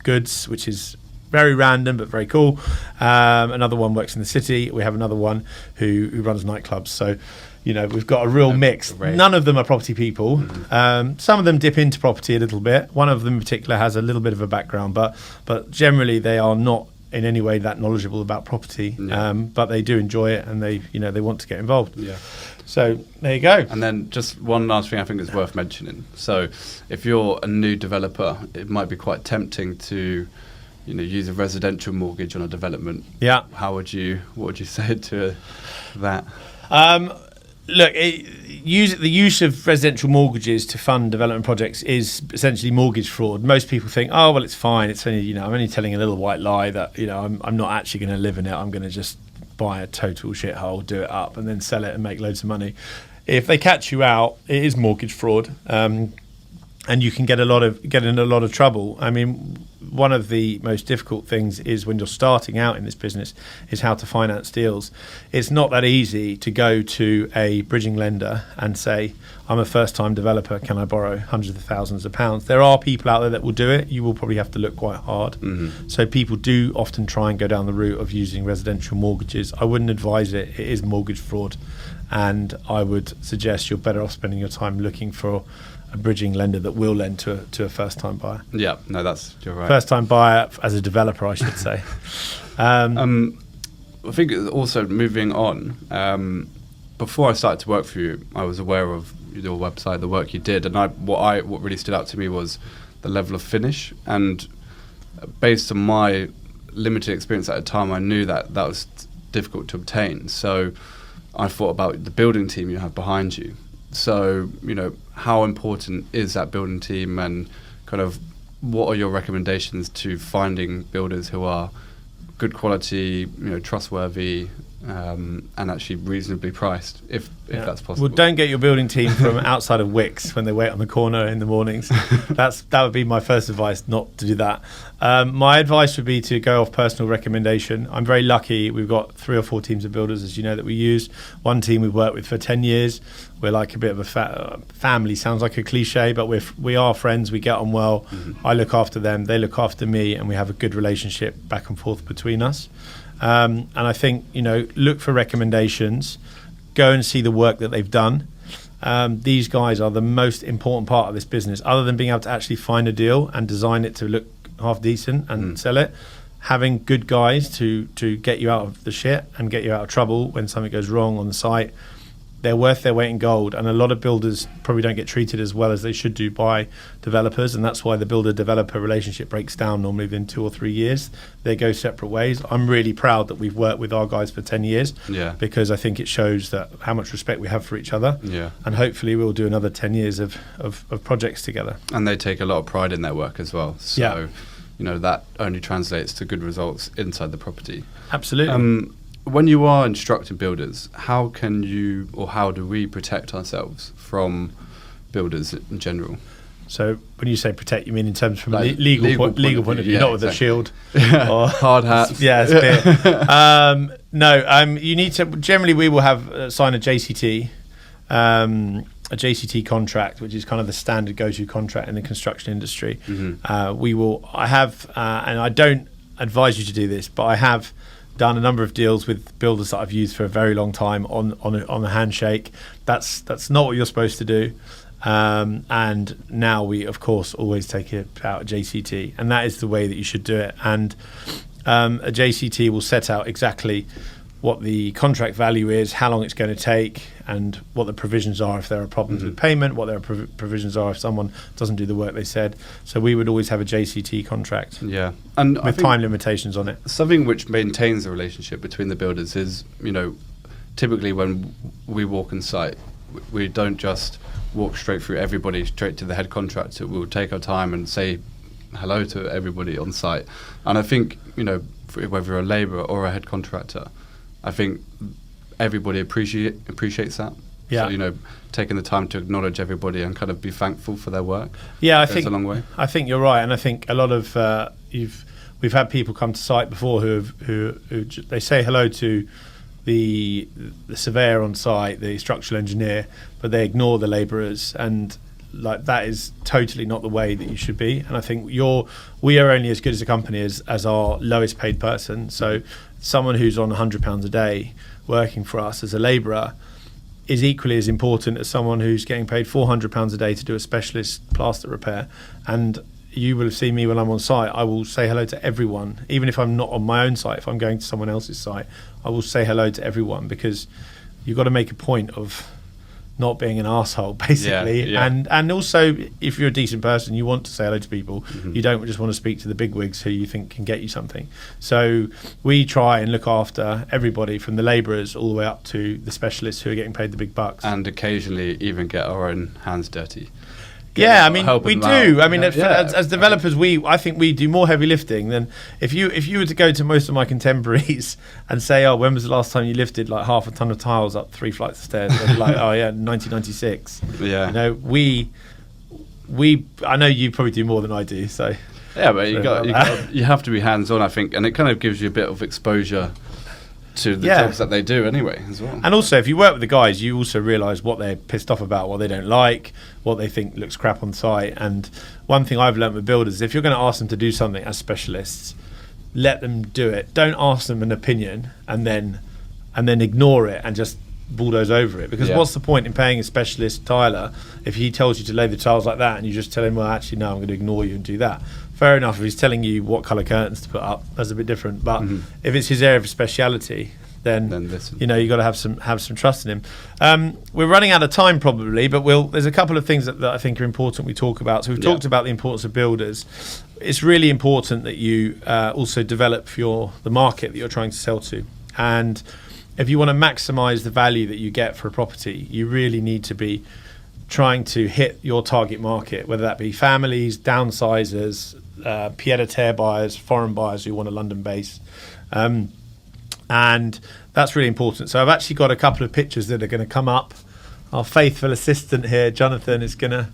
goods, which is very random but very cool. Another one works in the city. We have another one who runs nightclubs. So, we've got a real mix. None of them are property people. Some of them dip into property a little bit. One of them in particular has a little bit of a background, but generally they are not in any way that knowledgeable about property. But they do enjoy it, and they want to get involved. So there you go.
And then just one last thing I think is worth mentioning. So if you're a new developer, it might be quite tempting to use a residential mortgage on a development. What would you say to that?
Look, the use of residential mortgages to fund development projects is essentially mortgage fraud. Most people think, oh well, it's fine. It's only I'm only telling a little white lie that I'm not actually going to live in it. I'm going to just buy a total shithole, do it up, and then sell it and make loads of money. If they catch you out, it is mortgage fraud. and you can get in a lot of trouble. I mean, one of the most difficult things is when you're starting out in this business is how to finance deals. It's not that easy to go to a bridging lender and say, I'm a first-time developer, can I borrow hundreds of thousands of pounds? There are people out there that will do it. You will probably have to look quite hard. So people do often try and go down the route of using residential mortgages. I wouldn't advise it. It is mortgage fraud. And I would suggest you're better off spending your time looking for a bridging lender that will lend to a first-time buyer.
Yeah, no, you're right.
First-time buyer as a developer, I should say.
I think also moving on, before I started to work for you, I was aware of your website, the work you did, and what really stood out to me was the level of finish. And based on my limited experience at the time, I knew that was difficult to obtain. So I thought about the building team you have behind you. So, how important is that building team, and kind of what are your recommendations to finding builders who are good quality, trustworthy, and actually reasonably priced, if that's possible?
Well, don't get your building team from outside of Wickes when they wait on the corner in the mornings. That would be my first advice, not to do that. My advice would be to go off personal recommendation. I'm very lucky. We've got 3 or 4 teams of builders, as you know, that we use. One team we've worked with for 10 years. We're like a bit of a family. Sounds like a cliche, but we are friends. We get on well. I look after them. They look after me, and we have a good relationship back and forth between us. And I think, look for recommendations. Go and see the work that they've done. These guys are the most important part of this business, other than being able to actually find a deal and design it to look half decent and sell it. Having good guys to get you out of the shit and get you out of trouble when something goes wrong on the site. They're worth their weight in gold, and a lot of builders probably don't get treated as well as they should do by developers, and that's why the builder-developer relationship breaks down normally within 2 or 3 years. They go separate ways. I'm really proud that we've worked with our guys for 10 years because I think it shows that how much respect we have for each other, and hopefully we'll do another 10 years of projects together.
And they take a lot of pride in their work as well. So, that only translates to good results inside the property.
Absolutely.
When you are instructing builders, how can you, or how do we protect ourselves from builders in general?
So when you say protect, you mean in terms from legal point of view, not with a shield
or hard hats.
Yeah, it's clear. No, you need to. Generally, we will have sign a JCT. A JCT contract, which is kind of the standard go-to contract in the construction industry. I have, and I don't advise you to do this, but I have done a number of deals with builders that I've used for a very long time on a handshake. That's not what you're supposed to do. And now we, of course, always take it out a JCT, and that is the way that you should do it. And a JCT will set out exactly what the contract value is, how long it's going to take, and what the provisions are if there are problems with payment, what their provisions are if someone doesn't do the work they said. So we would always have a JCT contract,
and
with time limitations on it.
Something which maintains the relationship between the builders is, typically when we walk on site, we don't just walk straight through everybody straight to the head contractor. We'll take our time and say hello to everybody on site. And I think, whether you're a labourer or a head contractor, I think everybody appreciates that.
Yeah.
So, taking the time to acknowledge everybody and kind of be thankful for their work.
Yeah,
goes a long way.
I think you're right, and I think a lot of we've had people come to site before who they say hello to the surveyor on site, the structural engineer, but they ignore the labourers, and like that is totally not the way that you should be. And I think we are only as good as a company as our lowest paid person. So someone who's on £100 a day working for us as a labourer is equally as important as someone who's getting paid £400 a day to do a specialist plaster repair. And you will have seen me when I'm on site. I will say hello to everyone, even if I'm not on my own site. If I'm going to someone else's site, I will say hello to everyone, because you've got to make a point of not being an arsehole, basically. And also, if you're a decent person, you want to say hello to people. You don't just want to speak to the bigwigs who you think can get you something. So we try and look after everybody, from the labourers all the way up to the specialists who are getting paid the big bucks.
And occasionally even get our own hands dirty.
Yeah, I mean, we do. I mean, as developers, I think we do more heavy lifting than if you were to go to most of my contemporaries and say, "Oh, when was the last time you lifted like half a ton of tiles up 3 flights of stairs?" They'd be like, "Oh yeah, 1996."
Yeah.
I know you probably do more than I do, so.
Yeah, but you have to be hands-on, I think, and it kind of gives you a bit of exposure to the jobs that they do anyway as well.
And also, if you work with the guys, you also realise what they're pissed off about, what they don't like, what they think looks crap on site. And one thing I've learned with builders is if you're going to ask them to do something as specialists, let them do it. Don't ask them an opinion and then ignore it and just bulldoze over it, because what's the point in paying a specialist tiler if he tells you to lay the tiles like that and you just tell him, well, actually no, I'm going to ignore you and do that. Fair enough, if he's telling you what colour curtains to put up, that's a bit different, but if it's his area of speciality, then
listen.
you've got to have some trust in him. We're running out of time probably, but there's a couple of things that I think are important we talk about. So we've talked about the importance of builders. It's really important that you also develop the market that you're trying to sell to, and if you want to maximise the value that you get for a property, you really need to be trying to hit your target market, whether that be families, downsizers, pied-à-terre buyers, foreign buyers who want a London base. And that's really important. So I've actually got a couple of pictures that are going to come up. Our faithful assistant here, Jonathan, is going to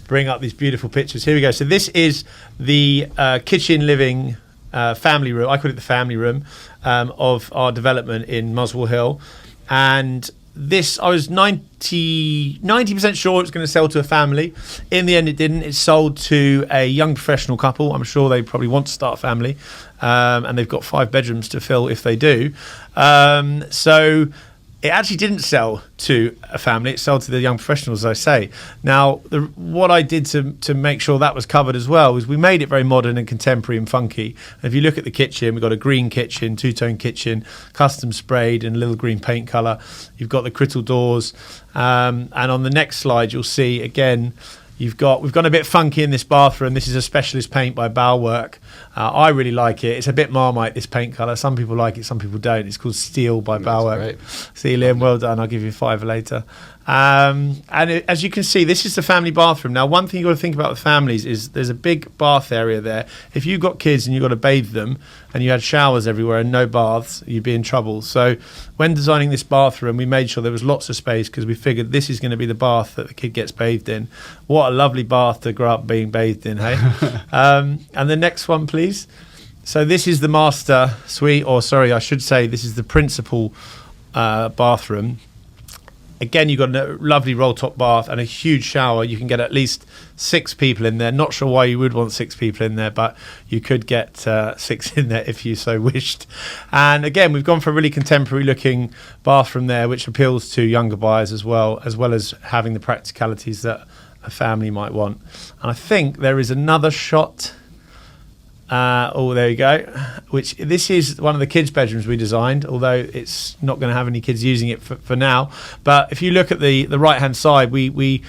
bring up these beautiful pictures. Here we go. So this is the kitchen living family room. I call it the family room of our development in Muswell Hill. And this, I was 90% sure it was going to sell to a family. In the end, it didn't. It sold to a young professional couple. I'm sure they probably want to start a family. And they've got 5 bedrooms to fill if they do. So it actually didn't sell to a family. It sold to the young professionals, as I say. Now, what I did to make sure that was covered as well is we made it very modern and contemporary and funky. And if you look at the kitchen, we've got a green kitchen, two-tone kitchen, custom sprayed in a little green paint colour. You've got the crittle doors. And on the next slide, you'll see, again, we've gone a bit funky in this bathroom. This is a specialist paint by Bowwork. I really like it. It's a bit Marmite, this paint colour. Some people like it, some people don't. It's called Steel by Bowwork. See, Liam, well done. I'll give you a $5 later. As you can see, this is the family bathroom. Now, one thing you've got to think about with families is there's a big bath area there. If you've got kids and you've got to bathe them and you had showers everywhere and no baths, you'd be in trouble. So when designing this bathroom, we made sure there was lots of space because we figured this is going to be the bath that the kid gets bathed in. What a lovely bath to grow up being bathed in, hey? And the next one, please. So this is the master suite, or sorry, I should say this is the principal bathroom. Again, you've got a lovely roll-top bath and a huge shower. You can get at least 6 people in there. Not sure why you would want 6 people in there, but you could get 6 in there if you so wished. And again, we've gone for a really contemporary-looking bathroom there, which appeals to younger buyers as well as having the practicalities that a family might want. And I think there is another shot. There you go. This is one of the kids' bedrooms we designed, although it's not going to have any kids using it for now. But if you look at the right-hand side, we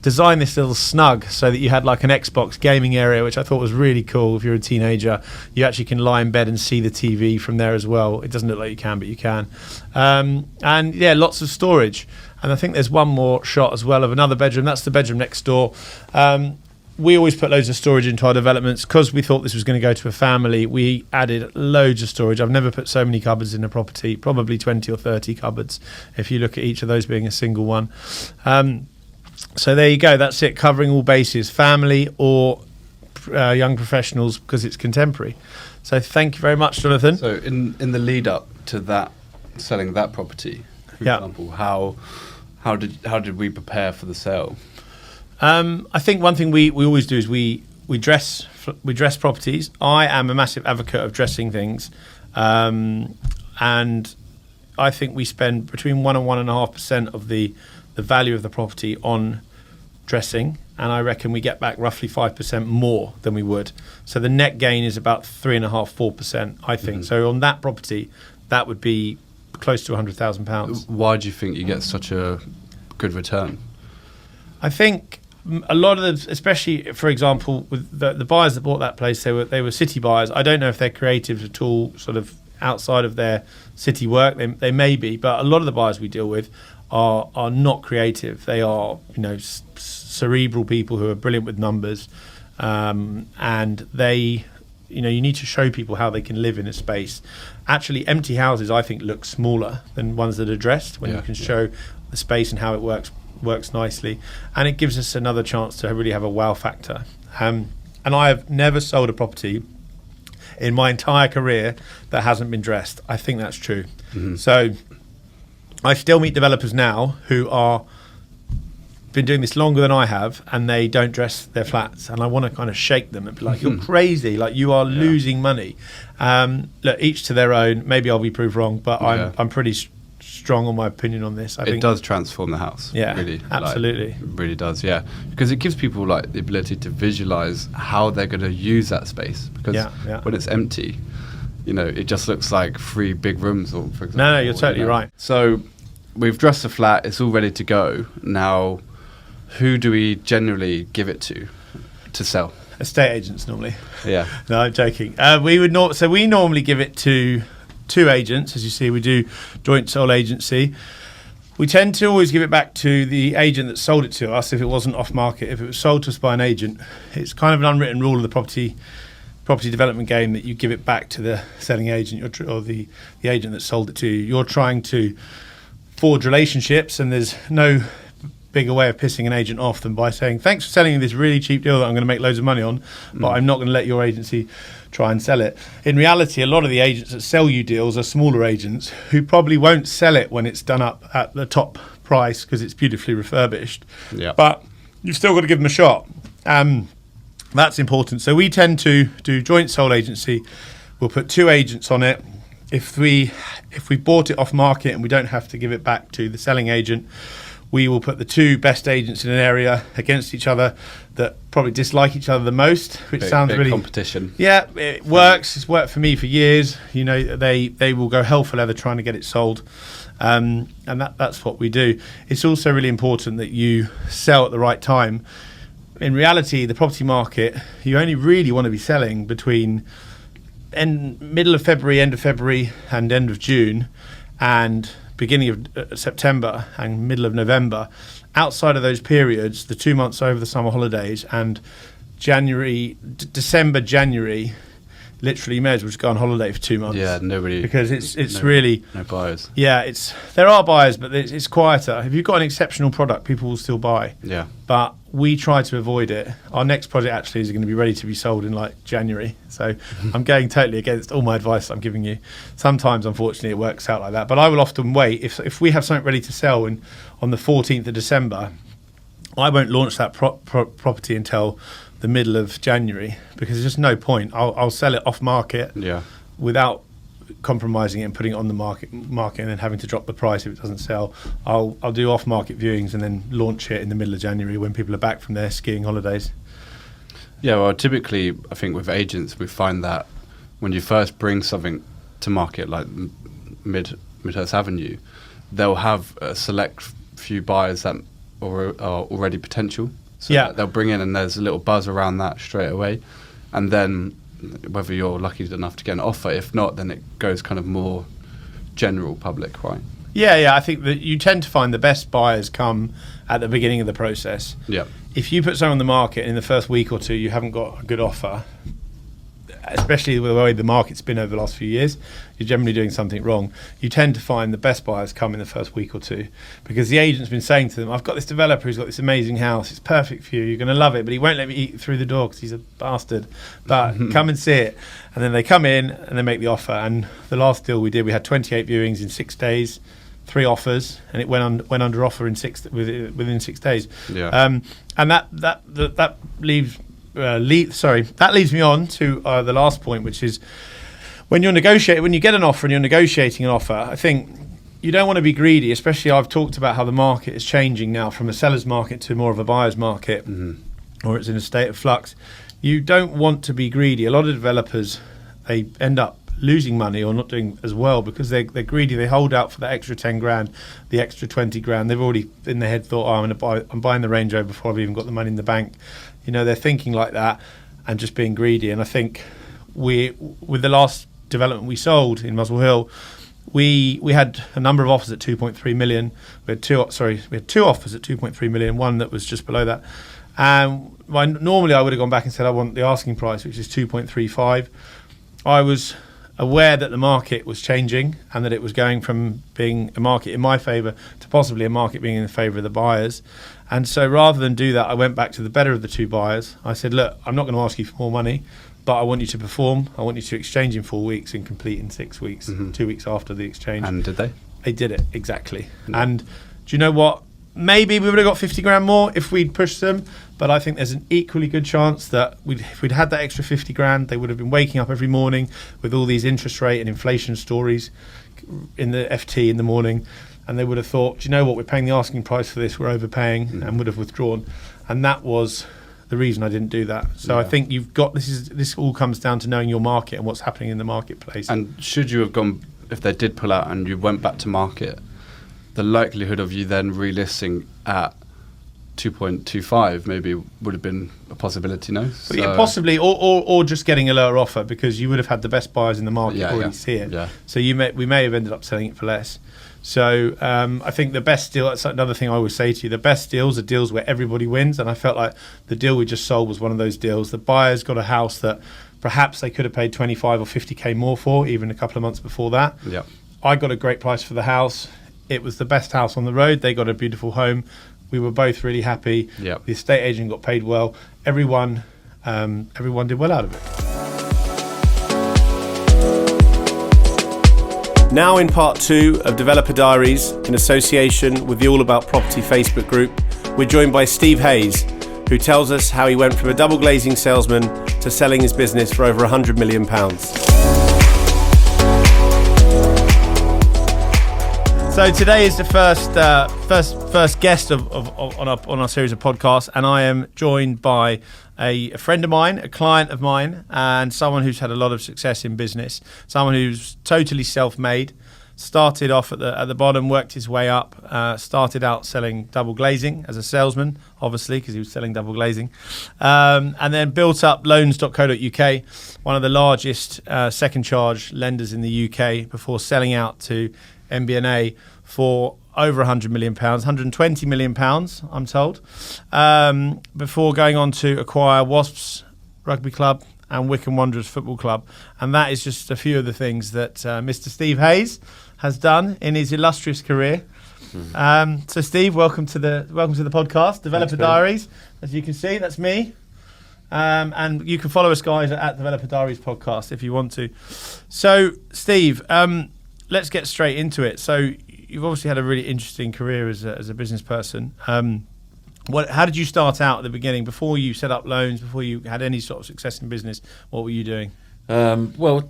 designed this little snug so that you had like an Xbox gaming area, which I thought was really cool. If you're a teenager, you actually can lie in bed and see the TV from there as well. It doesn't look like you can, but you can. And yeah, lots of storage. And I think there's one more shot as well of another bedroom. That's the bedroom next door. We always put loads of storage into our developments because we thought this was going to go to a family. We added loads of storage. I've never put so many cupboards in a property, probably 20 or 30 cupboards if you look at each of those being a single one. So there you go. That's it, covering all bases, family or young professionals, because it's contemporary. So thank you very much, Jonathan.
So in the lead up to that, selling that property, for example, how did we prepare for the sale?
I think one thing we always do is we dress properties. I am a massive advocate of dressing things, and I think we spend between 1 and 1.5% of the value of the property on dressing, and I reckon we get back roughly 5% more than we would. So the net gain is about 3.5-4%, I think. So on that property, that would be close to £100,000.
Why do you think you get such a good return?
I think a lot of them, especially for example with the buyers that bought that place, they were city buyers. I don't know if they're creative at all, sort of outside of their city work. They may be, but a lot of the buyers we deal with are not creative. They are cerebral people who are brilliant with numbers, and they you need to show people how they can live in a space. Actually, empty houses I think look smaller than ones that are dressed when you can show the space and how it works works nicely, and it gives us another chance to really have a wow factor. And I have never sold a property in my entire career that hasn't been dressed. I think that's true. So I still meet developers now who are been doing this longer than I have, and they don't dress their flats, and I want to kind of shake them and be like, you're crazy, like you are losing money. Look, each to their own. Maybe I'll be proved wrong, but I'm pretty strong on my opinion on this. I think
it does transform the house.
Yeah,
really,
absolutely.
It really does, yeah. Because it gives people like the ability to visualize how they're going to use that space. Because when it's empty, you know, it just looks like 3 big rooms, or for example.
No, you're totally right.
So we've dressed the flat, it's all ready to go. Now, who do we generally give it to sell?
Estate agents normally.
Yeah.
No, I'm joking. We normally give it to 2 agents. As you see, we do joint sole agency. We tend to always give it back to the agent that sold it to us if it wasn't off market. If it was sold to us by an agent, it's kind of an unwritten rule of the property development game that you give it back to the selling agent or the agent that sold it to you. You're trying to forge relationships, and there's no bigger way of pissing an agent off than by saying, thanks for selling me this really cheap deal that I'm going to make loads of money on, but I'm not going to let your agency try and sell it. In reality, a lot of the agents that sell you deals are smaller agents who probably won't sell it when it's done up at the top price because it's beautifully refurbished. Yeah. But you've still got to give them a shot. That's important. So we tend to do joint sole agency. We'll put 2 agents on it. If we bought it off market and we don't have to give it back to the selling agent, we will put the 2 best agents in an area against each other that probably dislike each other the most, which sounds really
competition. Yeah,
it works. It's worked for me for years. You know, they will go hell for leather trying to get it sold, and that's what we do. It's also really important that you sell at the right time. In reality, the property market, you only really want to be selling between middle of February, end of February, and end of June, and beginning of September and middle of November. Outside of those periods, the 2 months over the summer holidays and December, January, literally you may as well just go on holiday for 2 months.
Yeah, nobody.
Because it's really
no buyers.
Yeah, there are buyers, but it's quieter. If you've got an exceptional product, people will still buy.
Yeah.
But we try to avoid it. Our next project actually is going to be ready to be sold in like January. So I'm going totally against all my advice I'm giving you. Sometimes, unfortunately, it works out like that. But I will often wait. If we have something ready to sell on the 14th of December, I won't launch that property until the middle of January because there's just no point. I'll sell it off market without compromising it and putting it on the market and then having to drop the price if it doesn't sell. I'll do off market viewings and then launch it in the middle of January when people are back from their skiing holidays.
Yeah, well, typically I think with agents we find that when you first bring something to market like Midhurst Avenue, they'll have a select few buyers that are already potential. So they'll bring in and there's a little buzz around that straight away, and then whether you're lucky enough to get an offer, if not, then it goes kind of more general public, right? Yeah,
I think that you tend to find the best buyers come at the beginning of the process.
Yeah.
If you put something on the market and in the first week or 2 you haven't got a good offer, especially with the way the market's been over the last few years, you're generally doing something wrong. You tend to find the best buyers come in the first week or 2 because the agent's been saying to them, I've got this developer who's got this amazing house, it's perfect for you, you're going to love it, but he won't let me eat through the door because he's a bastard, but come and see it. And then they come in and they make the offer. And the last deal we did, we had 28 viewings in 6 days, 3 offers, and it went under offer within 6 days.
Yeah.
And that leaves that leads me on to the last point, which is when you get an offer and you're negotiating an offer, I think you don't want to be greedy, especially I've talked about how the market is changing now from a seller's market to more of a buyer's market, or it's in a state of flux. You don't want to be greedy. A lot of developers, they end up losing money or not doing as well because they're greedy. They hold out for the extra 10 grand, the extra 20 grand. They've already in their head thought, I'm buying the Range Rover before I've even got the money in the bank. You know, they're thinking like that and just being greedy. And I think with the last development we sold in Muswell Hill, we had a number of offers at 2.3 million. We had two offers at 2.3 million, one that was just below that. Normally I would have gone back and said I want the asking price, which is 2.35. I was aware that the market was changing and that it was going from being a market in my favour to possibly a market being in the favour of the buyers. And so rather than do that, I went back to the better of the two buyers. I said, look, I'm not going to ask you for more money, but I want you to perform. I want you to exchange in 4 weeks and complete in 6 weeks, 2 weeks after the exchange.
And did they?
They did it, exactly. And do you know what? Maybe we would have got 50 grand more if we'd pushed them, but I think there's an equally good chance that if we'd had that extra 50 grand, they would have been waking up every morning with all these interest rate and inflation stories in the FT in the morning, and they would have thought, do you know what, we're paying the asking price for this, we're overpaying, and would have withdrawn. And that was the reason I didn't do that. So I think you've got, this all comes down to knowing your market and what's happening in the marketplace.
And should you have gone, if they did pull out and you went back to market, the likelihood of you then relisting at 2.25 maybe would have been a possibility, no?
So, yeah, possibly, or just getting a lower offer, because you would have had the best buyers in the market already here.
Yeah.
So we may have ended up selling it for less. So I think the best deal, that's another thing I always say to you, the best deals are deals where everybody wins, and I felt like the deal we just sold was one of those deals. The buyers got a house that perhaps they could have paid 25 or 50k more for, even a couple of months before that.
Yeah.
I got a great price for the house. It was the best house on the road. They got a beautiful home. We were both really happy.
Yep.
The estate agent got paid well. Everyone did well out of it.
Now in part 2 of Developer Diaries, in association with the All About Property Facebook group, we're joined by Steve Hayes, who tells us how he went from a double glazing salesman to selling his business for over £100 million.
So today is the first guest on our series of podcasts, and I am joined by a friend of mine, a client of mine, and someone who's had a lot of success in business. Someone who's totally self-made. Started off at the bottom, worked his way up. Started out selling double glazing as a salesman, obviously, because he was selling double glazing, and then built up loans.co.uk, one of the largest second charge lenders in the UK, before selling out to MBNA for over £100 million, £120 million, I'm told, before going on to acquire Wasps Rugby Club and Wycombe Wanderers Football Club. And that is just a few of the things that Mr. Steve Hayes has done in his illustrious career. So Steve, welcome to the podcast, Developer Diaries. As you can see, that's me. And you can follow us, guys, at Developer Diaries Podcast if you want to. So, Steve, let's get straight into it. So you've obviously had a really interesting career as a business person. How did you start out at the beginning, before you set up loans, before you had any sort of success in business? What were you doing?
Well,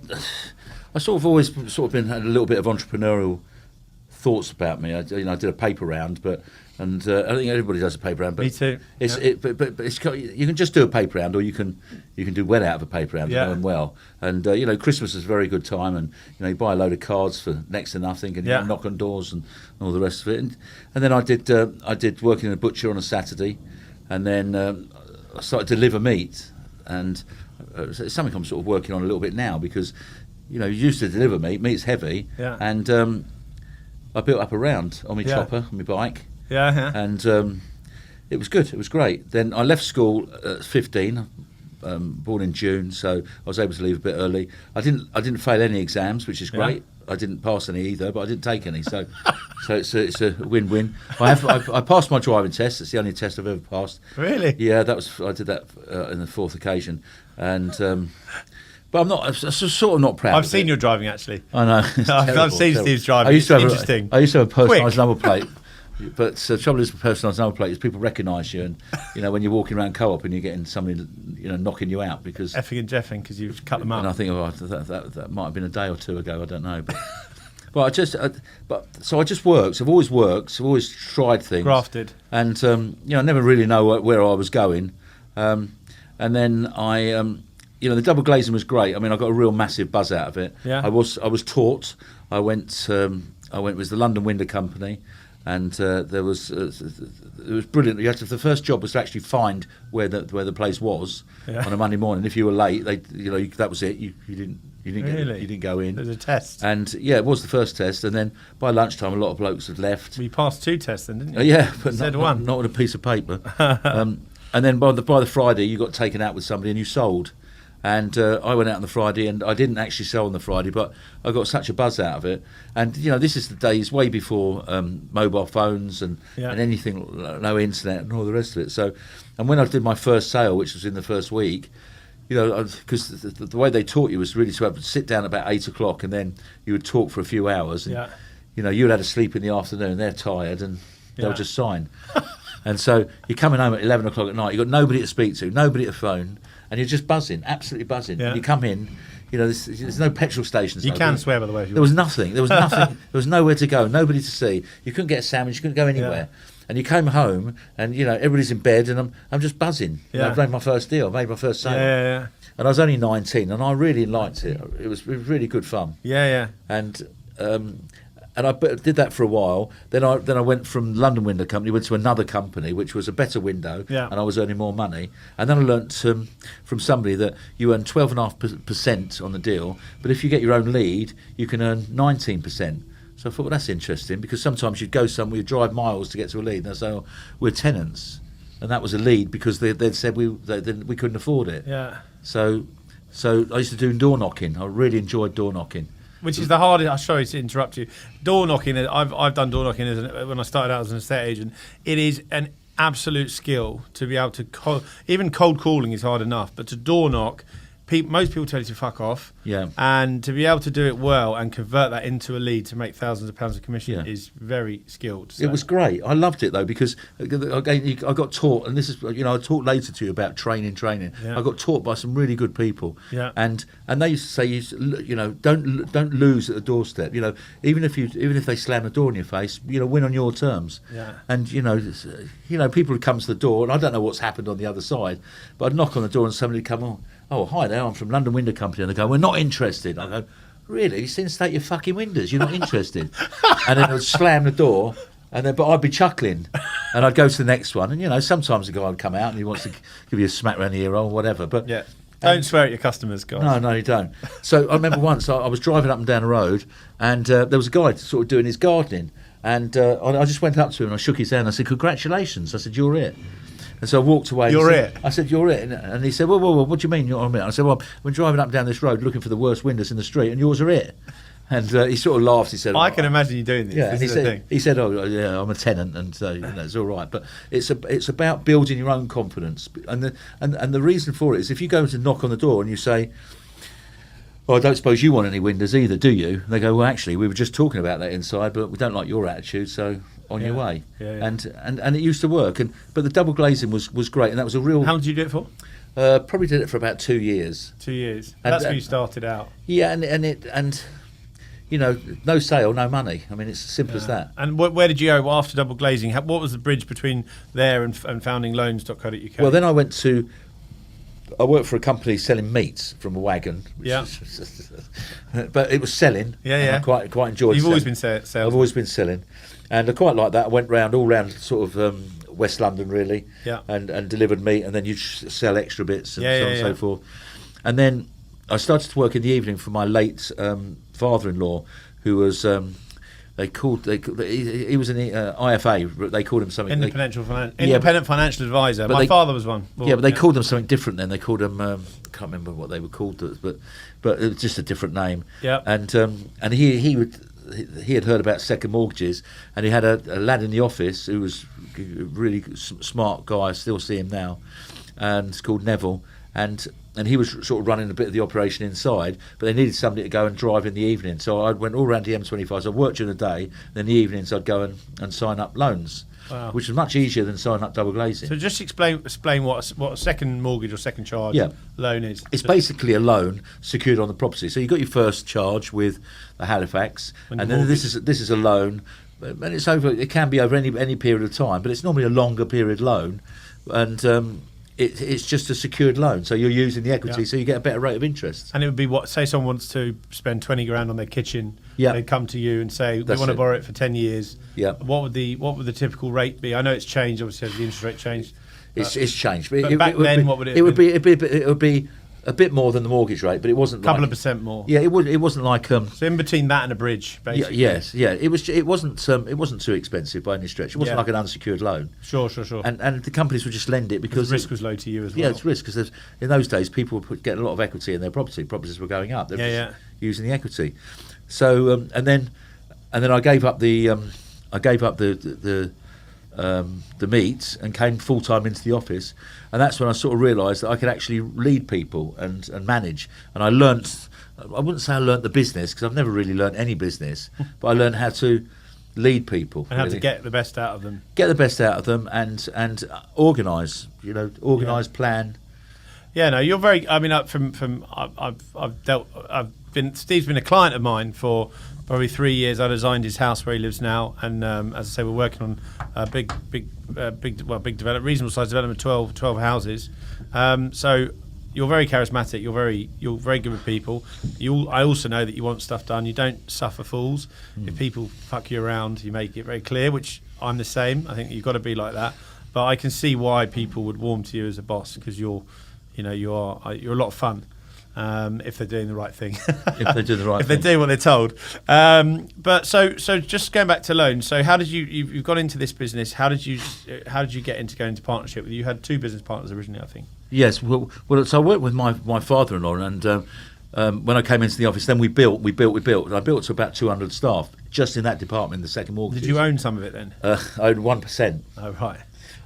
I sort of always had a little bit of entrepreneurial thoughts about me. I did a paper round, I think everybody does a paper round. But
me too.
But you can just do a paper round, or you can do well out of a paper round, going well. And Christmas is a very good time, and you buy a load of cards for next to nothing, and you knock on doors and all the rest of it. And then I did working in a butcher on a Saturday, and then I started to deliver meat, and it's something I'm sort of working on a little bit now, because you used to deliver meat. Meat's heavy, and I built up a round on my chopper, on my bike. And it was good. It was great. Then I left school at 15, born in June, so I was able to leave a bit early. I didn't fail any exams, which is great. I didn't pass any either, but I didn't take any. So it's a win-win. I passed my driving test. It's the only test I've ever passed.
Really?
Yeah, I did that in the fourth occasion, and. But I'm sort of not proud.
I've seen your driving, actually.
I know.
I've seen Steve's driving.
I used to have
interesting.
I used to have a personalised number plate. But the trouble is with personalised number plate is people recognise you, and when you're walking around Co-op and you're getting somebody knocking you out because
effing and jeffing because you've cut them up.
And I think that might have been a day or two ago. I don't know, but I just worked. I've always worked. I've always tried things.
Grafted.
And I never really know where I was going. And then the double glazing was great. I mean, I got a real massive buzz out of it.
Yeah.
I was taught. I went with the London Window Company, and it was brilliant. The first job was to actually find where the place was on a Monday morning. If you were late, that was it. You didn't go in.
There's a test.
And it was the first test. And then by lunchtime, a lot of blokes had left.
Well, you passed 2 tests then, didn't you?
Yeah, but
one.
Not with a piece of paper. And then by the Friday, you got taken out with somebody and you sold. And I went out on the Friday, and I didn't actually sell on the Friday, but I got such a buzz out of it. And this is the days way before mobile phones and anything, no internet and all the rest of it. So, and when I did my first sale, which was in the first week, because the way they taught you was really to sit down about 8 o'clock, and then you would talk for a few hours. And, you'd had to sleep in the afternoon. They're tired, and they'll just sign. And so you're coming home at 11 o'clock at night. You've got nobody to speak to, nobody to phone. And you're just buzzing, absolutely buzzing. Yeah. You come in, there's no petrol stations.
You can swear, by the way.
There was nothing. There was nothing. There was nowhere to go, nobody to see. You couldn't get a sandwich. You couldn't go anywhere. Yeah. And you came home, and everybody's in bed, and I'm just buzzing. Yeah. I've made my first deal. I made my first sale.
Yeah.
And I was only 19, and I really liked it. It was really good fun.
Yeah.
And I did that for a while. Then I went from London Window Company, went to another company, which was a better window, and I was earning more money. And then I learnt from somebody that you earn 12.5% on the deal, but if you get your own lead, you can earn 19%. So I thought, well, that's interesting, because sometimes you'd go somewhere, you'd drive miles to get to a lead, and they'd say, oh, we're tenants. And that was a lead because they'd said we couldn't afford it.
Yeah.
So I used to do door knocking. I really enjoyed door knocking.
Which is the hardest. I'm sorry to interrupt you. Door knocking. I've done door knocking when I started out as an estate agent. It is an absolute skill to be able to even cold calling is hard enough, but to door knock, most people tell you to fuck off.
Yeah.
And to be able to do it well and convert that into a lead to make thousands of pounds of commission is very skilled. So.
It was great. I loved it though, because again, I got taught, and this is, I'll talk later to you about training. Yeah. I got taught by some really good people.
Yeah.
And they used to say, don't lose at the doorstep. Even if they slam the door in your face, win on your terms.
Yeah.
And people would come to the door, and I don't know what's happened on the other side, but I'd knock on the door and somebody would come on. Oh, hi there, I'm from London Window Company. And they go, we're not interested. I go, really? State your fucking windows. You're not interested. And then they'd slam the door, but I'd be chuckling. And I'd go to the next one. And, sometimes the guy would come out and he wants to give you a smack around the ear or whatever. But
yeah. Don't swear at your customers, guys.
No, you don't. So I remember once I was driving up and down the road, and there was a guy sort of doing his gardening. And I just went up to him and I shook his hand. I said, congratulations. I said, you're it. And so I walked away.
You're it?
I said, you're it. And he said, whoa, what do you mean you're it? I said, well, I'm driving up and down this road looking for the worst windows in the street, and yours are it. And he sort of laughed. He said,
I can imagine you doing this.
Yeah,
this
he said, oh, yeah, I'm a tenant, and so it's all right. But it's about building your own confidence. And the reason for it is, if you go to knock on the door and you say, well, I don't suppose you want any windows either, do you? And they go, well, actually, we were just talking about that inside, but we don't like your attitude, so on your way.
Yeah.
And it used to work. But the double glazing was great, and that was a real...
How long did you do it for?
Probably did it for about 2 years.
2 years. That's where you started out.
Yeah, and no sale, no money. I mean, it's as simple as that.
And where did you go after double glazing? What was the bridge between there and founding loans.co.uk?
Well, then I worked for a company selling meats from a wagon.
Yeah.
But it was selling.
Yeah.
I quite enjoyed it.
You've always been sales.
I've always been selling. And I quite like that. I went all round sort of West London, really.
Yeah.
And delivered meat, and then you'd sell extra bits and so on and so forth. And then I started to work in the evening for my late father-in-law, who was... he was an IFA. They called him something.
Independent financial advisor. My father was one.
Well, but they called them something different then. They called them. I can't remember what they were called, but it was just a different name.
Yeah.
And he had heard about second mortgages, and he had a lad in the office who was a really smart guy. I still see him now, and it's called Neville. And he was sort of running a bit of the operation inside, but they needed somebody to go and drive in the evening. So I went all around the M25. So I worked during the day, then in the evenings I'd go and sign up loans, which was much easier than signing up double glazing.
So just explain what a second mortgage or second charge loan is.
It's basically a loan secured on the property. So you've got your first charge with the Halifax, and then this is a loan, and it's over. It can be over any period of time, but it's normally a longer period loan, and it's just a secured loan, so you're using the equity, so you get a better rate of interest.
And it would be say someone wants to spend 20 grand on their kitchen,
Yeah.
They'd come to you and say, we want to borrow it for 10 years.
Yeah.
What would the typical rate be? I know it's changed, obviously, as the interest rate changed.
It's changed.
But back then, what would it be?
It would be a bit more than the mortgage rate, but it wasn't
a couple of percent more.
Yeah, it wasn't like
so in between that and a bridge, basically.
Yeah. It wasn't too expensive by any stretch. It wasn't like an unsecured loan.
Sure.
And the companies would just lend it because
the risk was low to you as well.
Yeah, it's risk because in those days people would get a lot of equity in their property. Properties were going up. They were just using the equity. So and then I gave up the meet and came full time into the office, and that's when I sort of realised that I could actually lead people and manage. And I learnt, I wouldn't say I learnt the business because I've never really learnt any business, but I learned how to lead people
and how to get the best out of them.
Get the best out of them and organise. Plan.
Yeah, no, you're very. I mean, Steve's been a client of mine for probably 3 years. I designed his house where he lives now, and as I say, we're working on a big development, reasonable size development, 12 houses. So you're very charismatic. You're very good with people. I also know that you want stuff done. You don't suffer fools. If people fuck you around, you make it very clear. Which I'm the same. I think you've got to be like that. But I can see why people would warm to you as a boss because you're a lot of fun. If they're doing the right thing.
If they do the right
if
thing.
If they do what they're told. But so just going back to loans. So how did you've got into this business? How did you get into going into partnership? You had 2 business partners originally, I think.
Yes. Well. So I worked with my father-in-law, and when I came into the office, then we built. I built to about 200 staff just in that department, the second mortgage.
Did you own some of it then?
I owned 1%.
Oh right.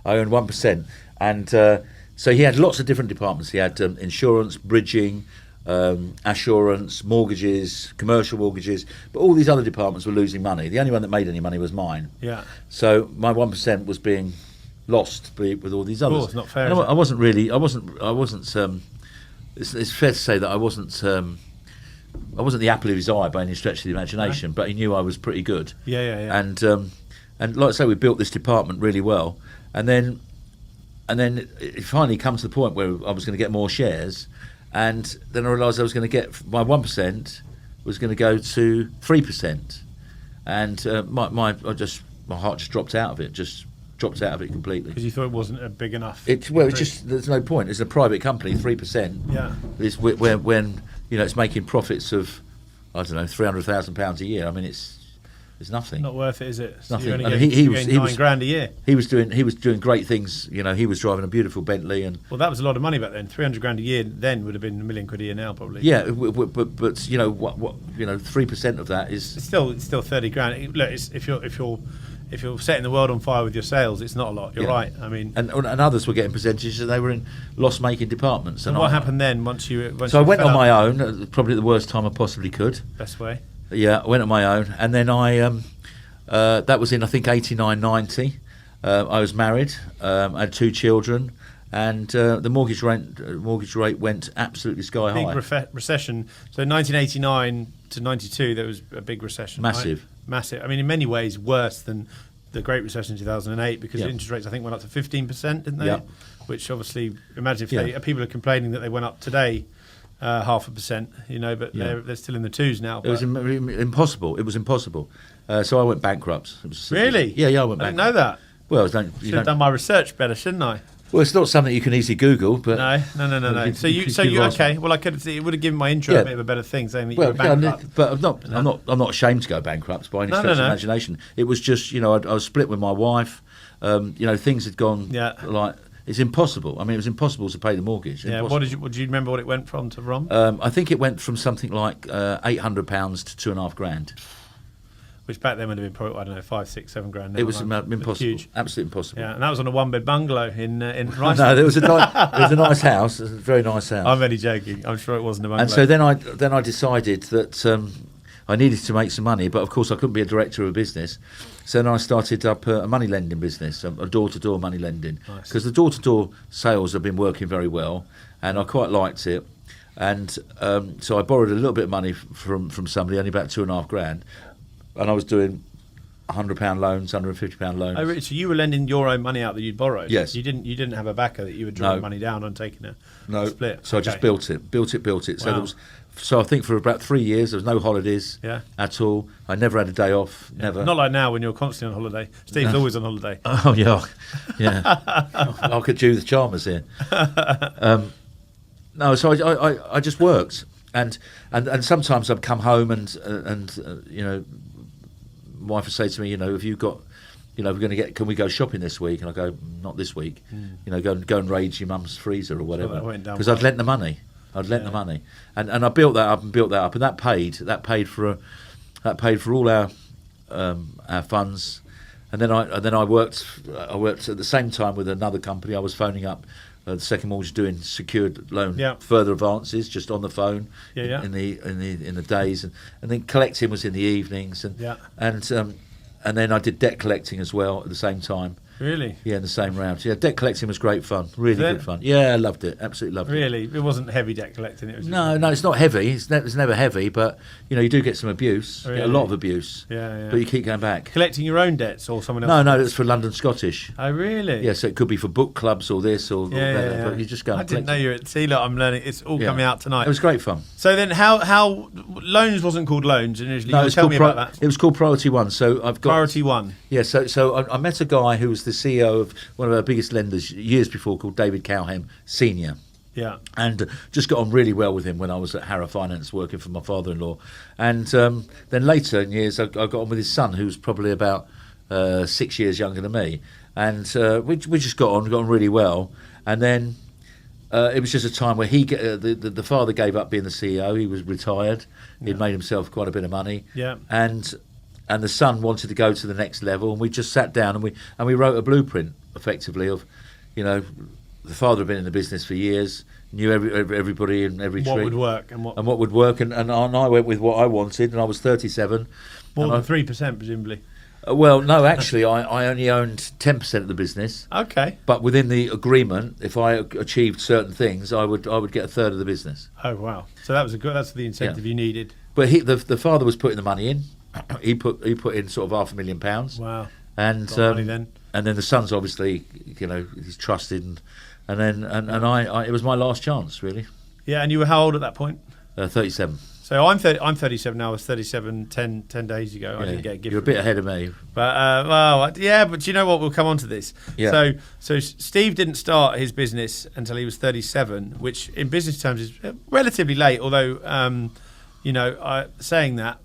I owned 1%, and so he had lots of different departments. He had insurance, bridging, assurance, mortgages, commercial mortgages, but all these other departments were losing money. The only one that made any money was mine.
Yeah.
So my 1% was being lost with all these others.
Of course, not fair.
I wasn't. It's fair to say that I wasn't the apple of his eye by any stretch of the imagination, but he knew I was pretty good.
Yeah.
And like I say, we built this department really well, and then it finally come to the point where I was going to get more shares. And then I realised I was going to get my 1% was going to go to 3%, and my heart just dropped out of it, completely.
Because you thought it wasn't big enough.
It's just there's no point. It's a private company, 3%.
Yeah.
It's when it's making profits of £300,000 a year. I mean it's nothing.
Not worth it, is it?
It's nothing.
So
he was
£9,000 a year.
He was doing great things. He was driving a beautiful Bentley, and
well, that was a lot of money back then. £300,000 a year then would have been £1 million a year now, probably.
Yeah, but what 3% of that is
it's still £30,000. Look, if you're setting the world on fire with your sales, it's not a lot. You're right. I mean,
and others were getting percentages, and they were in loss-making departments.
And what happened then once you?
So I went on my own, probably the worst time I possibly could.
Best way.
Yeah, I went on my own, and then that was in I think 89, 90. I was married. I had 2 children, and the mortgage rate went absolutely sky high.
Big recession. So 1989 to 92, there was a big recession.
Massive.
Right? Massive. I mean, in many ways, worse than the Great Recession in 2008 because interest rates, I think, went up to 15%, didn't they?
Yeah.
Which obviously, imagine if people are complaining that they went up today. 0.5%, but they're still in the 2s now.
It was impossible. It was impossible. So I went bankrupt.
Really?
Yeah, I went bankrupt.
I didn't know that.
Well,
should have done my research better, shouldn't I?
Well, it's not something you can easily Google, but
no. So you okay? Well, I could. It would have given my intro a bit of a better thing, saying that you were bankrupt.
But I'm not ashamed to go bankrupt by any stretch of imagination. It was just, I was split with my wife. Things had gone like. It's impossible. I mean, it was impossible to pay the mortgage.
Yeah.
Impossible.
What do you remember? What it went from to
I think it went from something like £800 to £2,500.
Which back then would have been probably, I don't know, 5, 6, 7 grand.
It was impossible.
Huge.
Absolutely impossible.
Yeah, and that was on a 1-bed bungalow in Rice.
No, there was a nice house. It was a very nice house.
I'm only joking. I'm sure it wasn't a bungalow.
And so then I decided that I needed to make some money, but of course I couldn't be a director of a business. So then I started up a money lending business, a door-to-door money lending, because the door-to-door sales have been working very well, and I quite liked it. And so I borrowed a little bit of money from somebody, only about £2,500, and I was doing £100 loans, £150 loans.
Oh, really? So you were lending your own money out that you'd borrowed?
Yes.
You didn't have a backer that you were drawing money down on taking a split?
So I just built it.
Wow.
So I think for about 3 years there was no holidays at all. I never had a day off, never.
Not like now when you're constantly on holiday. Steve's always on holiday.
Oh yeah. I could do the Chalmers here. No, so I just worked, and sometimes I'd come home and my wife would say to me, have you got, can we go shopping this week? And I go, not this week. Go and raid your mum's freezer or whatever, because I'd lent the money. The money, and I built that up, and that paid for all our funds. And then I worked at the same time with another company. I was phoning up the second mortgage, doing secured loan further advances just on the phone in the days, and then collecting was in the evenings, and then I did debt collecting as well at the same time.
Really?
Yeah, in the same round. Yeah, debt collecting was great fun. Really good fun. Yeah, I loved it. Absolutely loved it.
Really? It wasn't heavy debt collecting? It was
No, it's not heavy. It's never heavy, but you do get some abuse.
Really?
You get a lot of abuse.
Yeah.
But you keep going back.
Collecting your own debts or someone else?
No, it's for London Scottish.
Oh, really?
Yeah, so it could be for book clubs or this or that. But you just go and
I didn't know you were... See, look, I'm learning. It's all coming out tonight.
It was great fun.
So then how... Loans wasn't called Loans initially. No, tell me about that.
It was called Priority One. So I've got...
Priority One.
Yeah, so I met a guy who was the CEO of one of our biggest lenders years before, called David Cowham Senior.
Yeah.
And just got on really well with him when I was at Harrow Finance working for my father-in-law. And then later in years, I got on with his son, who was probably about 6 years younger than me. And we just got on really well. And then it was just a time where the father gave up being the CEO. He was retired. He'd made himself quite a bit of money.
Yeah.
And the son wanted to go to the next level, and we just sat down and we wrote a blueprint, effectively, of, the father had been in the business for years, knew everybody in every
what
tree.
Would work and
what would work, and I went with what I wanted, and I was 37.
More than 3%, presumably.
Well, no, actually, I only owned 10% of the business.
Okay.
But within the agreement, if I achieved certain things, I would get a third of the business.
Oh wow! So that was that's the incentive you needed.
But the father was putting the money in. He put in sort of £500,000.
Wow.
And
money then.
And then the son's obviously, he's trusted, and then I it was my last chance, really.
Yeah, and you were how old at that point?
37.
So I'm 37 now. I was 37 10 days ago.
Yeah,
I didn't get a gift.
You're a bit ahead of me.
But but you know what? We'll come on to this.
Yeah.
So Steve didn't start his business until he was 37, which in business terms is relatively late. Although, saying that,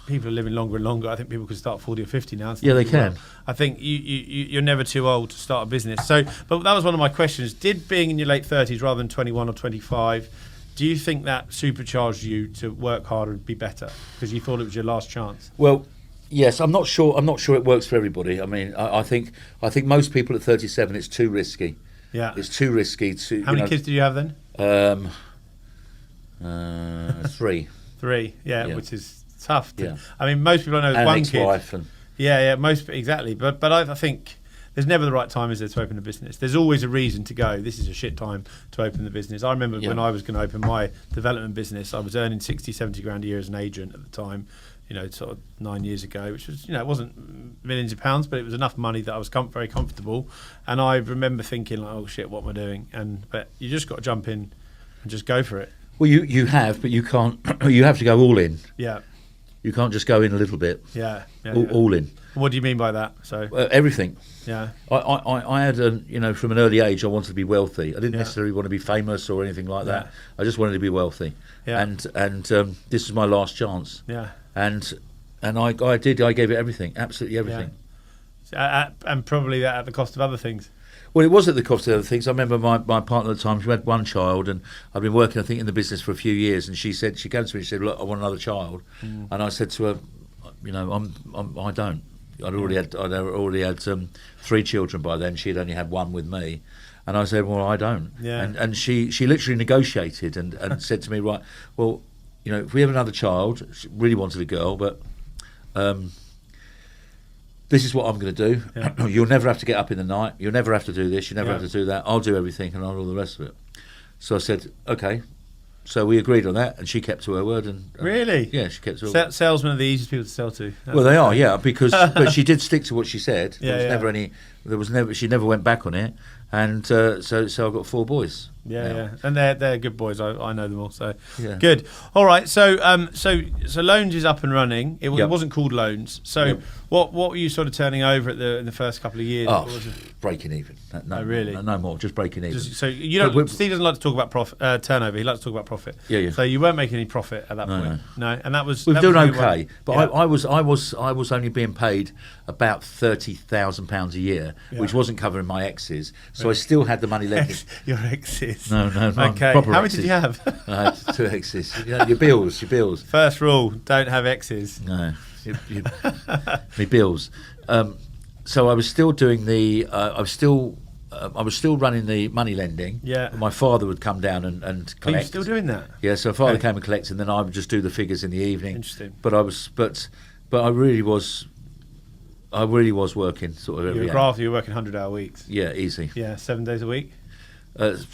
people are living longer and longer. I think people can start 40 or 50 now.
Yeah, they can.
I think you're never too old to start a business. So, but that was one of my questions. Did being in your late 30s rather than 21 or 25, do you think that supercharged you to work harder and be better because you thought it was your last chance?
Well, yes. I'm not sure it works for everybody. I mean, I think most people at 37, it's too risky.
Yeah,
it's too risky to.
How many kids did you have then?
3.
3. Yeah, which is tough.
Yeah.
I mean, most people I know
and
one
ex-wife
kid. Most exactly. But I think there's never the right time, is there, to open a business? There's always a reason to go, this is a shit time to open the business. I remember when I was going to open my development business, I was earning 60, 70 grand a year as an agent at the time, sort of 9 years ago, which was, it wasn't millions of pounds, but it was enough money that I was very comfortable. And I remember thinking, like, oh shit, what am I doing? But you just got to jump in and just go for it.
Well, you have, but you can't. You have to go all in.
Yeah.
You can't just go in a little bit.
Yeah.
All in.
What do you mean by that? So
everything.
Yeah.
I had from an early age I wanted to be wealthy. I didn't necessarily want to be famous or anything like that. I just wanted to be wealthy. Yeah. And this was my last chance.
Yeah.
And I gave it everything, absolutely everything.
Yeah. And probably at the cost of other things.
Well, it was at the cost of other things. I remember my partner at the time, she had one child, and I'd been working, I think, in the business for a few years, and she came to me and she said, look, I want another child. And I said to her, I don't. I'd already had 3 children by then. She'd only had 1 with me. And I said, well, I don't. Yeah. And she literally negotiated and said to me, right, well, if we have another child, she really wanted a girl, but this is what I'm going to do. Yeah. You'll never have to get up in the night. You'll never have to do this. You never have to do that. I'll do everything and I'll do all the rest of it. So I said, okay. So we agreed on that, and she kept to her word. And
really?
Yeah, she kept to her word.
Salesmen are the easiest people to sell to.
Well, they are, yeah, because but she did stick to what she said.
There was
never any. She never went back on it, And so I've got 4 boys.
Yeah, and they're good boys. I know them all. So
Yeah.
good. All right. So Loans is up and running. It wasn't called Loans. So what were you sort of turning over in the first couple of years?
Oh, breaking even. No,
really?
No more. Just breaking even.
So you don't. Steve doesn't like to talk about turnover. He likes to talk about profit.
Yeah.
So you weren't making any profit at that point. No. And that was.
We were doing okay, but
yeah.
I was only being paid about £30,000 a year, which wasn't covering my exes. So I still had the money left.
Your exes.
No.
Okay.
Proper
How many
exes.
did you have?
I had 2 exes. Your bills.
First rule: don't have exes.
No, my bills. So I was still doing I was still running the money lending.
Yeah.
My father would come down and collect.
Are you still doing that?
Yeah. So father came and collected, and then I would just do the figures in the evening.
Interesting.
But I really was working sort of every
You're a graph. You're working 100-hour weeks.
Yeah, easy.
Yeah, 7 days a week.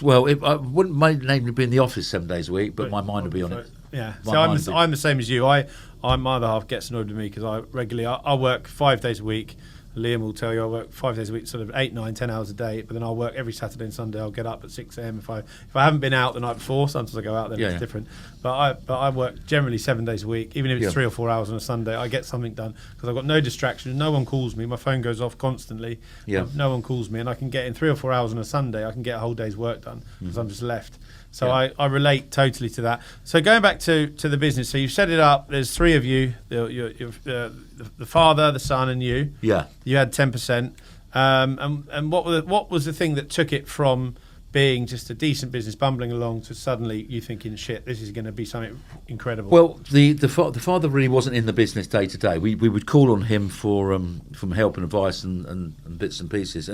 Well, I wouldn't mainly be in the office 7 days a week, but my mind would be on it.
Yeah, so I'm the same as you. My other half gets annoyed with me because I work 5 days a week. Liam will tell you I work 5 days a week, sort of 8, 9, 10 hours a day. But then I'll work every Saturday and Sunday. I'll get up at 6 a.m. if I haven't been out the night before. Sometimes I go out, then it's different. But I work generally 7 days a week, even if it's 3 or 4 hours on a Sunday. I get something done because I've got no distractions. No one calls me. My phone goes off constantly.
Yeah.
No one calls me, and I can get in 3 or 4 hours on a Sunday. I can get a whole day's work done because I'm just left. So I relate totally to that. So going back to the business, so you've set it up. There's 3 of you, the father, the son, and you.
Yeah.
You had 10%. And what was the thing that took it from being just a decent business bumbling along to suddenly you thinking, shit, this is going to be something incredible?
Well, the father really wasn't in the business day to day. We would call on him for from help and advice and bits and pieces.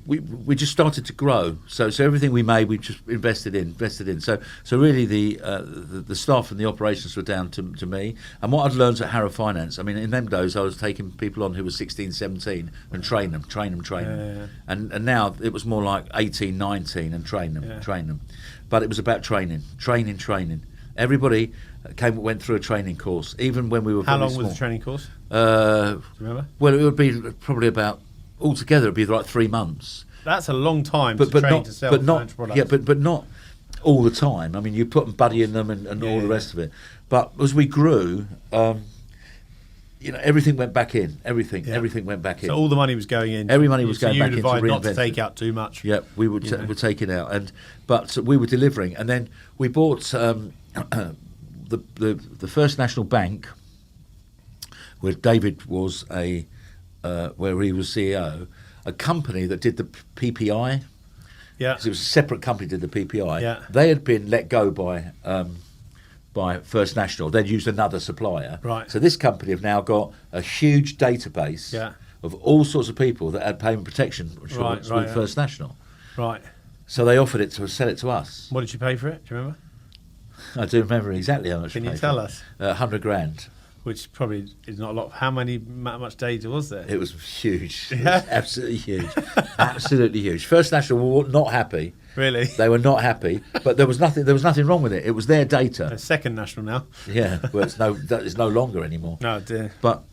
We just started to grow. So everything we made, we just invested in. So really the staff and the operations were down to me. And what I'd learned at Harrow Finance, I mean, in them days, I was taking people on who were 16, 17 and train them.
Yeah.
And now it was more like 18, 19 and train them. But it was about training. Everybody went through a training course, even when we were
How long
small.
was the training course?
Do you
remember?
Well, it would be probably about, altogether, it'd be like 3 months.
That's a long time to train to sell financial products.
Yeah, but not all the time. I mean, you put buddy in them and all the rest of it. But as we grew, everything went back in. Everything went back in.
So all the money was going in.
Every money was going back into reinvention.
Not to take out too much.
Yeah, we would take it out, but we were delivering, and then we bought the First National Bank, where David was where he was CEO, a company that did the PPI.
Yeah,
because it was a separate company that did the PPI.
Yeah.
They had been let go by First National. They'd used another supplier.
Right.
So this company have now got a huge database of all sorts of people that had payment protection insurance with First National.
Right.
So they offered it to sell it to us.
What did you pay for it? Do you remember?
I do remember exactly how much.
Can you tell us?
100 grand.
Which probably is not a lot. How much data was there?
It was huge. It was absolutely huge. Absolutely huge. First National were not happy.
Really?
They were not happy. But there was nothing wrong with it. It was their data.
Second National now.
Yeah. Well, that is no longer anymore.
No dear.
But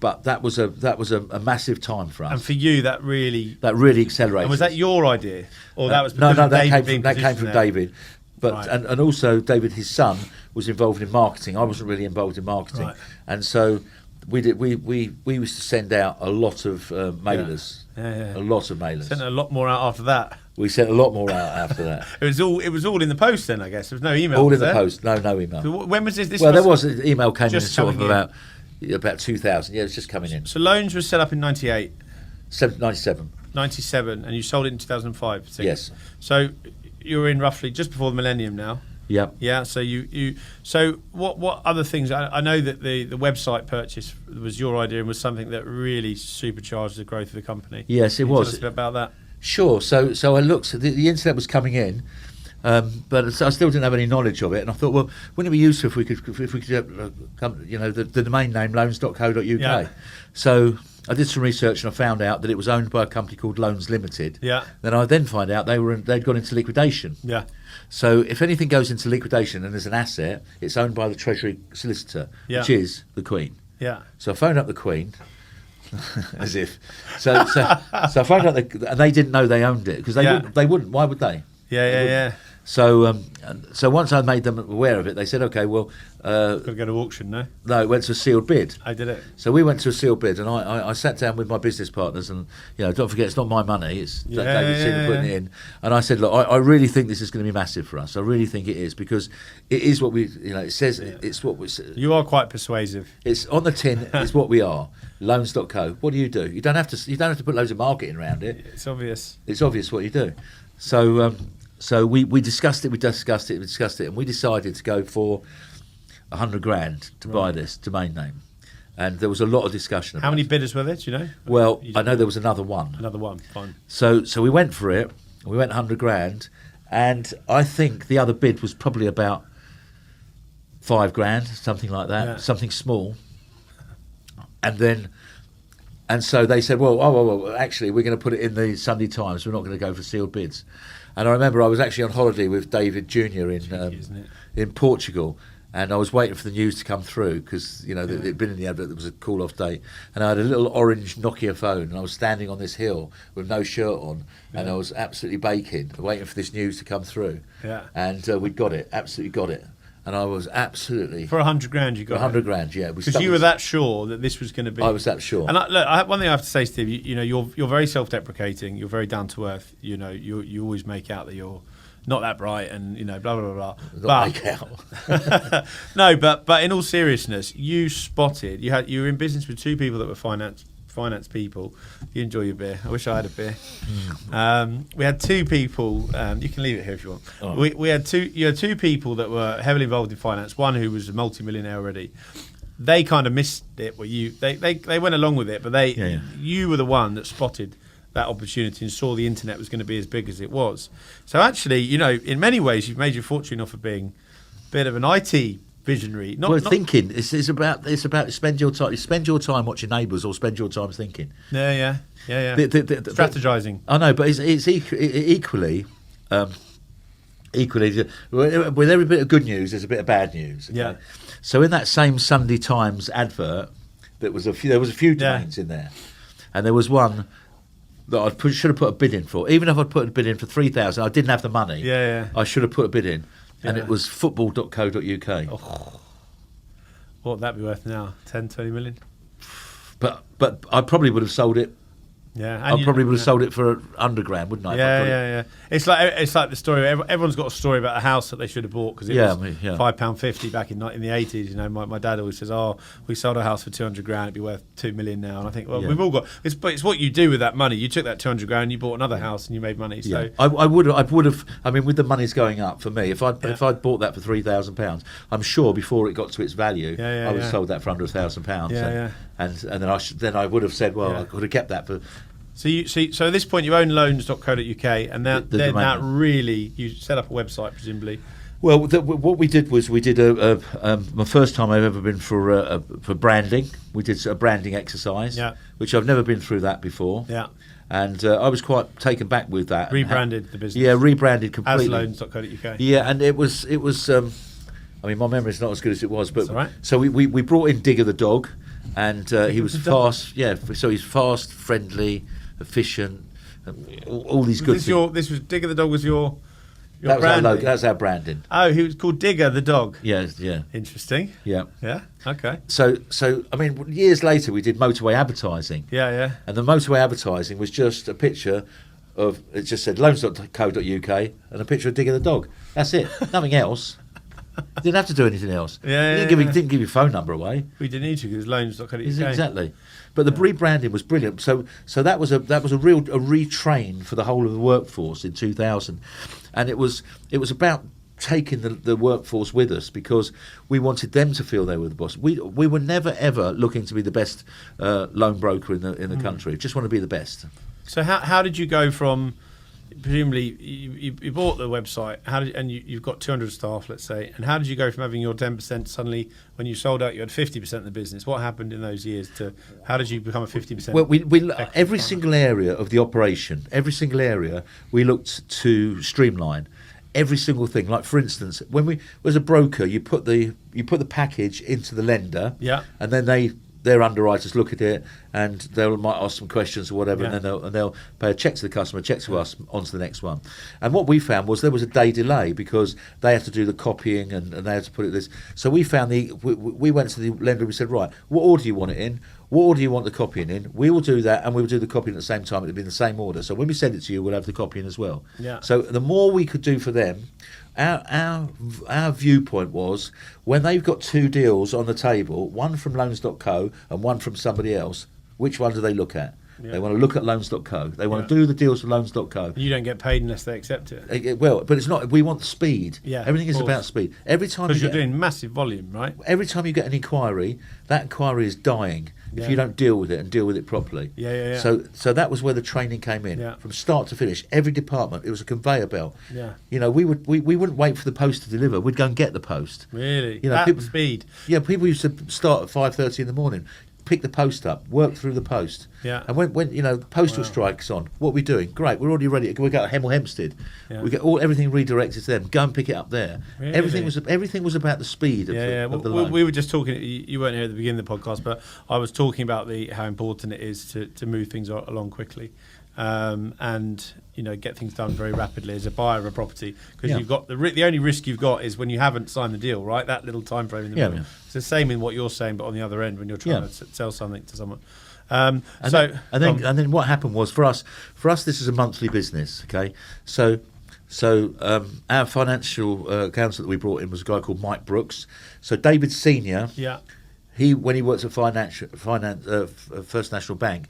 that was a massive time for us.
And for you, that really
accelerated.
And was that your idea, or that was
that came from David. But
right.
and also David, his son, was involved in marketing. I wasn't really involved in marketing,
right.
And so we used to send out a lot of mailers, a lot of mailers.
Sent a lot more out after that.
We sent a lot more out after that.
It was all in the post then, I guess. There was no email.
All in the post. No email.
So when was this?
Well, there was an email came in sort of
in.
about 2000. Yeah, it was just coming in.
So Loans was set up in 98.
97.
97, and you sold it in 2005.
Yes.
So you were in roughly just before the millennium now.
Yep.
Yeah. So So what other things? I know that the website purchase was your idea and was something that really supercharged the growth of the company.
Yes, it was.
Tell us a bit about that.
Sure. So I looked. The internet was coming in, but I still didn't have any knowledge of it, and I thought, well, wouldn't it be useful if we could the domain name loans.co.uk.
Yeah.
So I did some research and I found out that it was owned by a company called Loans Limited.
Yeah.
Then I find out they'd gone into liquidation.
Yeah.
So if anything goes into liquidation and there's an asset, it's owned by the Treasury solicitor, which is the Queen.
Yeah.
So I phoned up the Queen, As if. So I found out and they didn't know they owned it because they wouldn't. Why would they?
Yeah.
So once I made them aware of it, they said, okay, well...
Got to go to auction, no?
No, it went to a sealed bid.
I did it.
So we went to a sealed bid, and I sat down with my business partners, and don't forget, it's not my money, it's David Seaman putting it in. And I said, look, I really think this is going to be massive for us. I really think it is, because it is what we, it says, it's what we...
You are quite persuasive.
It's on the tin, it's what we are. Loans.co. What do? You don't have to put loads of marketing around it.
It's obvious.
It's obvious what you do. So we discussed it, and we decided to go for 100 grand to buy this domain name. And there was a lot of discussion about
How many bidders were there, do you know?
Well, I know there was another one.
Another one, fine.
So we went for it. We went 100 grand. And I think the other bid was probably about 5 grand, something like that, something small. And so they said, well, actually, we're going to put it in the Sunday Times. We're not going to go for sealed bids. And I remember I was actually on holiday with David Jr. in Portugal, and I was waiting for the news to come through because it'd been in the advert. There was a call-off date, and I had a little orange Nokia phone, and I was standing on this hill with no shirt on, and I was absolutely baking, waiting for this news to come through.
Yeah,
and we got it, absolutely got it. And I was absolutely...
For 100 grand you got
100 grand, yeah.
Because you were that sure that this was going to be...
I was that sure.
And one thing I have to say, Steve, you're very self-deprecating, you're very down-to-earth, you always make out that you're not that bright and, blah, blah, blah, blah.
Not make out.
No, but in all seriousness, you spotted... You were in business with two people that were finance people. You enjoy your beer. I wish I had a beer. We had two people. You can leave it here if you want. Oh. We had two. You had two people that were heavily involved in finance. One who was a multi-millionaire already. They kind of missed it. They went along with it, but you were the one that spotted that opportunity and saw the internet was going to be as big as it was. So actually, in many ways, you've made your fortune off of being a bit of an IT visionary.
Thinking. It's about spend your time watching Neighbours or spend your time thinking.
Yeah. Strategizing.
I know, but it's equally with every bit of good news, there's a bit of bad news. Okay?
Yeah.
So in that same Sunday Times advert, there was a few domains in there, and there was one that should have put a bid in for. Even if I'd put a bid in for 3,000, I didn't have the money.
Yeah.
I should have put a bid in. And it was football.co.uk.
Oh. What would that be worth now? 10, 20 million?
But I probably would have sold it.
Yeah,
I probably would have sold it for 100 grand, wouldn't I?
Yeah. It's like the story. Everyone's got a story about a house that they should have bought because it was £5.50 back in the 80s. My dad always says, "Oh, we sold our house for 200 grand. It'd be worth 2 million now." And I think, well, we've all got. It's what you do with that money. You took that 200 grand, you bought another house, and you made money. So
I would have. I mean, with the money's going up for me, if I'd bought that for £3,000, I'm sure before it got to its value, I would have sold that for under £1,000. And then I would have said, well, I could have kept that for.
So at this point you own loans.co.uk, and that really you set up a website presumably.
Well, what we did was my first time I've ever been for branding. We did a branding exercise, which I've never been through that before.
Yeah.
And I was quite taken back with that.
Rebranded the business.
Yeah, rebranded completely.
As loans.co.uk.
Yeah, and it was. I mean, my memory's not as good as it was, but
right.
So we brought in Digger the dog, and he was fast. Yeah, so he's fast, friendly, efficient, all these good things.
This was Digger the dog was your
that
branding?
That's our branding.
Oh, he was called Digger the dog.
Yeah.
Interesting.
Yeah.
Okay.
So I mean, years later we did motorway advertising.
Yeah.
And the motorway advertising was just a picture of, it just said loans.co.uk and a picture of Digger the dog. That's it. Nothing else. Didn't have to do anything else. Didn't give your phone number away.
We didn't need to because loans.co.uk.
Exactly. But the rebranding was brilliant. So that was a retrain for the whole of the workforce in 2000, and it was about taking the workforce with us because we wanted them to feel they were the boss. We were never ever looking to be the best loan broker in the country. Just want to be the best.
So how did you go from? Presumably, you bought the website. You've got 200 staff, let's say. And how did you go from having your 10% suddenly, when you sold out, you had 50% of the business? What happened in those years? How did you become a 50%?
Well, we every single area of the operation, we looked to streamline. Every single thing. Like for instance, when we was a broker, you put the package into the lender,
and
then they their underwriters look at it, and they might ask some questions or whatever, and then they'll pay a check to the customer, check to us, on to the next one. And what we found was there was a day delay because they had to do the copying and they had to put it this. So we found we went to the lender and we said, right, what order do you want it in? What order do you want the copying in? We will do that, and we will do the copying at the same time. It'll be in the same order. So when we send it to you, we'll have the copying as well.
Yeah.
So the more we could do for them, our viewpoint was when they've got two deals on the table, one from loans.co and one from somebody else, which one do they look at? Yeah. They want to look at loans.co. They want to do the deals for loans.co.
You don't get paid unless they accept it.
Well, but it's not. We want speed.
Yeah,
everything is about speed. Every time
because you're doing massive volume, right?
Every time you get an inquiry, that inquiry is dying if you don't deal with it and deal with it properly.
Yeah.
So that was where the training came in, from start to finish. Every department, it was a conveyor belt.
Yeah.
You know, we wouldn't wait for the post to deliver. We'd go and get the post.
Really?
You know,
Speed.
Yeah, people used to start at 5:30 in the morning. Pick the post up, work through the post.
Yeah.
And when you know postal strikes on, what are we doing? Great, we're already ready. We go to Hemel Hempstead.
Yeah.
We get everything redirected to them. Go and pick it up there.
Really?
Everything was about the speed of the loan.
We were just talking. You weren't here at the beginning of the podcast, but I was talking about how important it is to move things along quickly. And get things done very rapidly as a buyer of a property, because you've got the only risk you've got is when you haven't signed the deal, right? That little time frame in the middle. It's the same in what you're saying, but on the other end when you're trying to sell something to someone. And
then what happened was for us this is a monthly business. Okay, so our financial accountant that we brought in was a guy called Mike Brooks. So David Senior, when he worked at First National Bank,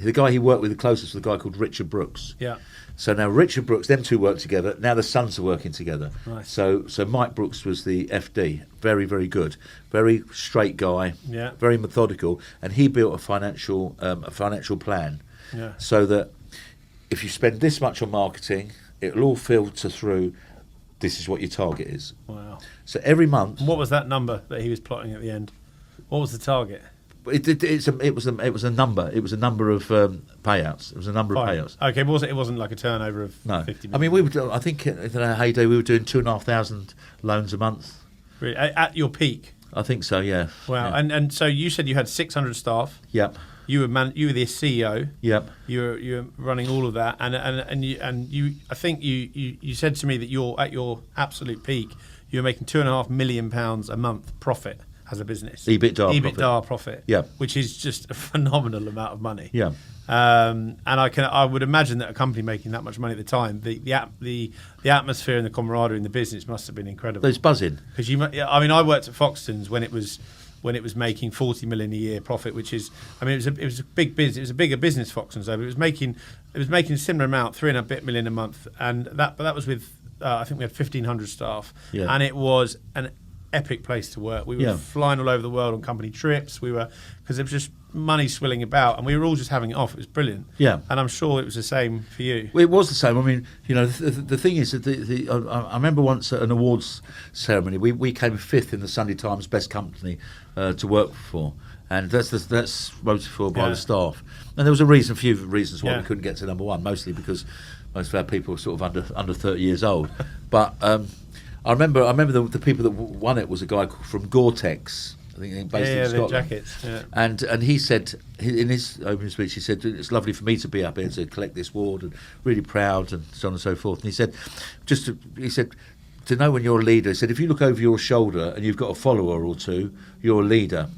the guy he worked with the closest was a guy called Richard Brooks.
Yeah.
So now Richard Brooks, them two work together. Now the sons are working together.
Right.
So Mike Brooks was the FD. Very, very good. Very straight guy.
Yeah.
Very methodical. And he built a financial plan.
Yeah.
So that if you spend this much on marketing, it'll all filter through. This is what your target is.
Wow.
So every month.
And what was that number that he was plotting at the end? What was the target?
It was a number. It was a number of payouts. It was a number of payouts.
Okay, it wasn't like a turnover of 50 million.
I mean, we were. I think in our heyday we were doing 2,500 loans a month.
Really? At your peak?
I think so. Yeah.
Wow.
Yeah.
And so you said you had 600 staff.
Yep.
You were the CEO.
Yep.
You were running all of that, and you. I think you said to me that you're at your absolute peak. You were making £2.5 million a month profit as a business. EBITDA profit.
Yeah.
Which is just a phenomenal amount of money.
Yeah.
And I would imagine that a company making that much money at the time, the atmosphere and the camaraderie in the business must have been incredible.
It's buzzing.
Because I worked at Foxtons when it was making 40 million a year profit, which is, it was a big business. It was a bigger business, Foxtons, though. But it was making a similar amount, 3.5 million a month, and that was with I think we had 1,500 staff, and it was an epic place to work. We were flying all over the world on company trips. Because there was just money swilling about, and we were all just having it off. It was brilliant.
Yeah,
and I'm sure it was the same for you.
Well, it was the same. I mean, the thing is that I remember once at an awards ceremony, we came 5th in the Sunday Times Best Company to work for, and that's voted for by the staff. And there was a few reasons why we couldn't get to number 1, mostly because most of our people were sort of under 30 years old. But I remember the people that won it was a guy from Gore-Tex, I think, based in Scotland.
Jackets. Yeah.
And he said in his opening speech, he said, "It's lovely for me to be up here to collect this award, and really proud, and so on and so forth." And he said, to know when you're a leader, he said, if you look over your shoulder and you've got a follower or two, you're a leader.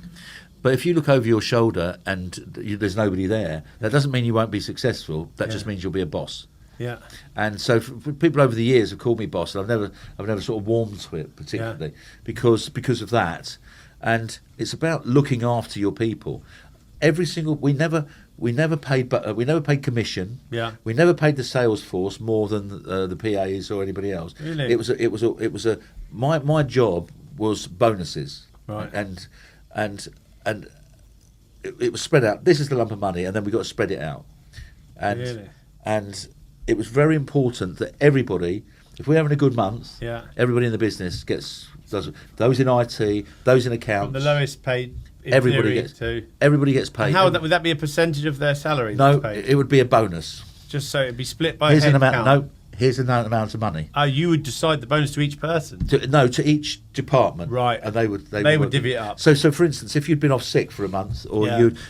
But if you look over your shoulder and there's nobody there, that doesn't mean you won't be successful. That just means you'll be a boss.
Yeah.
And so people over the years have called me boss, and I've never sort of warmed to it particularly because of that. And it's about looking after your people. We never paid commission.
Yeah.
We never paid the sales force more than the PAs or anybody else.
Really?
It was my job was bonuses.
Right.
And it was spread out. This is the lump of money, and then we got to spread it out. And
really?
And it was very important that everybody, if we're having a good month, everybody in the business does. Those in IT, those in accounts.
From the lowest paid.
Everybody gets paid. And
how would that be a percentage of their salary?
No, it would be a bonus.
Just so it'd be split by head count.
here's the amount of money.
Oh, you would decide the bonus to each person?
To each department.
Right.
And they would
divvy it up.
So for instance, if you'd been off sick for a month, or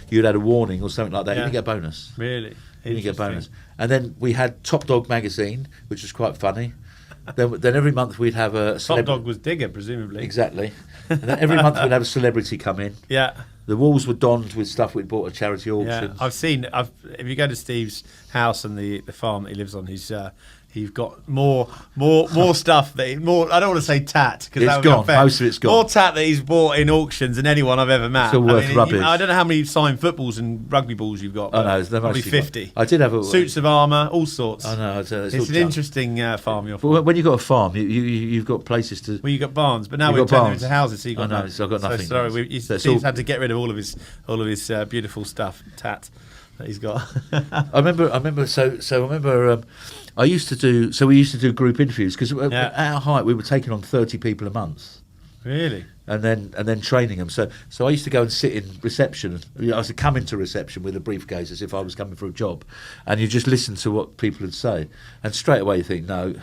you'd had a warning or something like that, you didn't get a bonus.
Really?
You didn't get a bonus. And then we had Top Dog magazine, which was quite funny. then every month we'd have a
Top Dog was Digger, presumably.
Exactly. And then every month we'd have a celebrity come in.
Yeah.
The walls were donned with stuff we'd bought at charity auctions.
Yeah, if you go to Steve's house and the farm that he lives on, he's got more stuff that I don't want to say tat, because
it's gone. Most of it's gone.
More tat that he's bought in auctions than anyone I've ever met.
It's all worth rubbish.
I don't know how many signed footballs and rugby balls you've got.
I know, they're
probably
mostly
50.
I did have
suits of armour, all sorts.
I know. It's
an interesting farm you're from.
But when you've got a farm, you've got places to.
Well, you've got barns, but now we've turned them into houses. So you've got
I've got nothing.
So sorry, Steve's had to get rid of all of his beautiful stuff, tat, that he's got.
I remember. I used to do. So we used to do group interviews, because at our height we were taking on 30 people a month.
Really?
And then training them. So I used to go and sit in reception. I used to come into reception with a briefcase as if I was coming for a job, and you just listen to what people would say, and straight away you think no.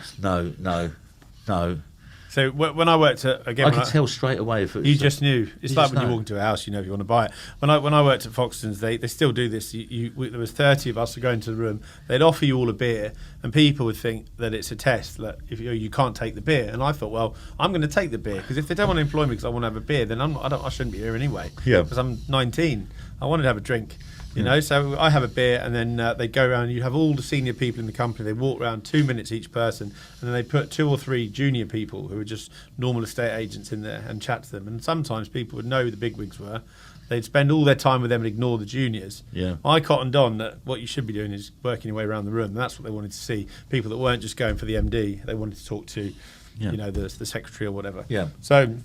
So when I worked at
I could tell straight away if it was,
you just knew. It's like when you
know.
walk into a house, you know if you want to buy it. When I worked at Foxton's, they still do this. There was 30 of us to go into the room. They'd offer you all a beer, and people would think that it's a test. That if you can't take the beer, and I thought, well, I'm going to take the beer, because if they don't want to employ me because I want to have a beer, then I shouldn't be here anyway.
Yeah.
Because I'm 19. I wanted to have a drink. You know, so I have a beer, and then they go around. You have all the senior people in the company. They walk around 2 minutes each person, and then they put 2 or 3 junior people who are just normal estate agents in there and chat to them. And sometimes people would know who the bigwigs were. They'd spend all their time with them and ignore the juniors.
Yeah.
I cottoned on that what you should be doing is working your way around the room. And that's what they wanted to see. People that weren't just going for the MD. They wanted to talk to, the secretary or whatever.
Yeah.
So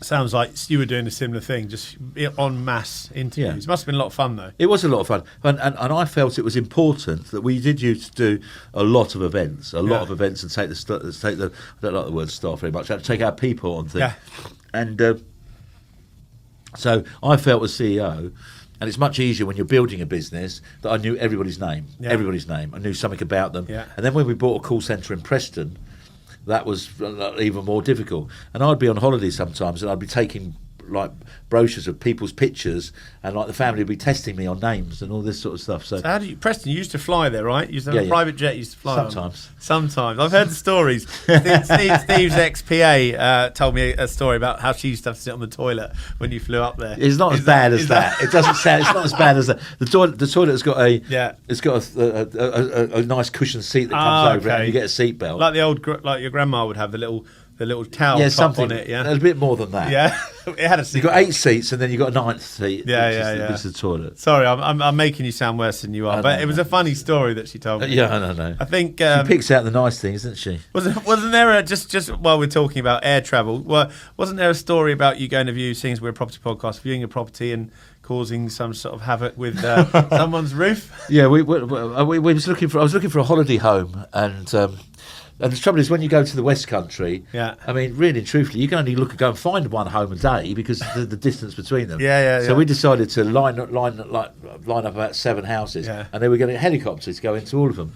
sounds like you were doing a similar thing, just en masse interviews. It must have been a lot of fun, though.
It was a lot of fun, and I felt it was important that we did used to do a lot of events, and take the I don't like the word staff very much. Take our people on things, and so I felt as CEO. And it's much easier when you're building a business that I knew everybody's name. I knew something about them.
Yeah.
And then when we bought a call centre in Preston, that was even more difficult. And I'd be on holiday sometimes, and I'd be taking like brochures of people's pictures, and like the family would be testing me on names and all this sort of stuff. So
how do you, Preston? You used to fly there, right? You used to have a private jet. You used to fly
sometimes.
I've heard the stories. Steve's ex-PA told me a story about how she used to have to sit on the toilet when you flew up there.
It's not as bad as that. It doesn't sound. It's not as bad as that. The toilet has got it's got a nice cushioned seat that comes over it, and you get a seat belt.
Like like your grandma would have the little towel top on it. Yeah,
a bit more than that.
Yeah, it had a seat.
You got 8 seats, and then you got a 9th seat.
Which
is the toilet.
Sorry, I'm making you sound worse than you are, but it was a funny story that she told me.
Yeah, I know.
I think
she picks out the nice things, doesn't she?
Wasn't there just while we're talking about air travel? Wasn't there a story about you going to view, seeing as we're a property podcast, viewing a property and causing some sort of havoc with someone's roof?
Yeah, we was looking for. I was looking for a holiday home, and the trouble is, when you go to the West Country, I mean, really and truthfully, you can only go and find one home a day because of the distance between them. So we decided to line up about 7 houses, and they were getting helicopters to go into all of them.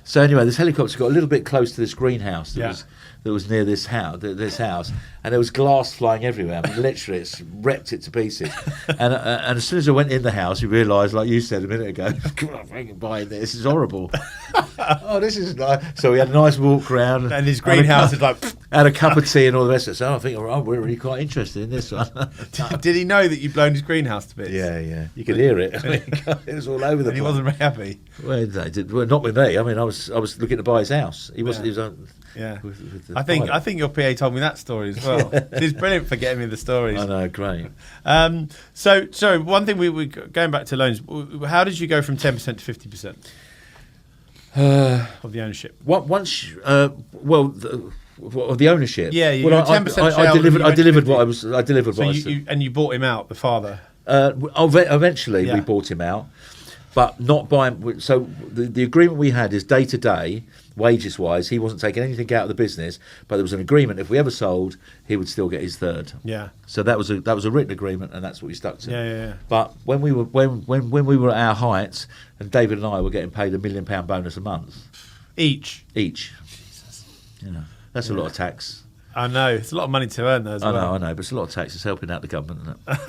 So anyway, this helicopter got a little bit close to this greenhouse that was near this house, and there was glass flying everywhere. I mean, literally, it's wrecked it to pieces. and as soon as I went in the house, we realised, like you said a minute ago, come on, I can buy this. Is horrible. Oh, this is nice. So we had a nice walk around,
and his greenhouse is like
had a cup of tea and all the rest of it. So I think, we're really quite interested in this one.
Did he know that you'd blown his greenhouse to bits?
Yeah. You could hear it. It was all over the place.
He wasn't very happy.
Well, not with me. I mean, I was looking to buy his house. He was. He was with
I think your PA told me that story as well. He's brilliant for getting me the stories.
I know, great.
So one thing we going back to loans. How did you go from 10% to 50% of the ownership?
Once, the ownership.
Yeah, you were 10%.
I delivered what I was. I delivered what I said.
And you bought him out, the father.
Eventually, we bought him out. But not buying. So the agreement we had is day to day, wages wise. He wasn't taking anything out of the business, but there was an agreement. If we ever sold, he would still get his third.
Yeah.
So that was a written agreement, and that's what we stuck to.
Yeah.
But when we were at our heights, and David and I were getting paid £1 million bonus a month.
Each.
You know, that's a lot of tax.
I know. It's a lot of money to earn, though, as well.
I know, but it's a lot of tax. It's helping out the government, isn't it?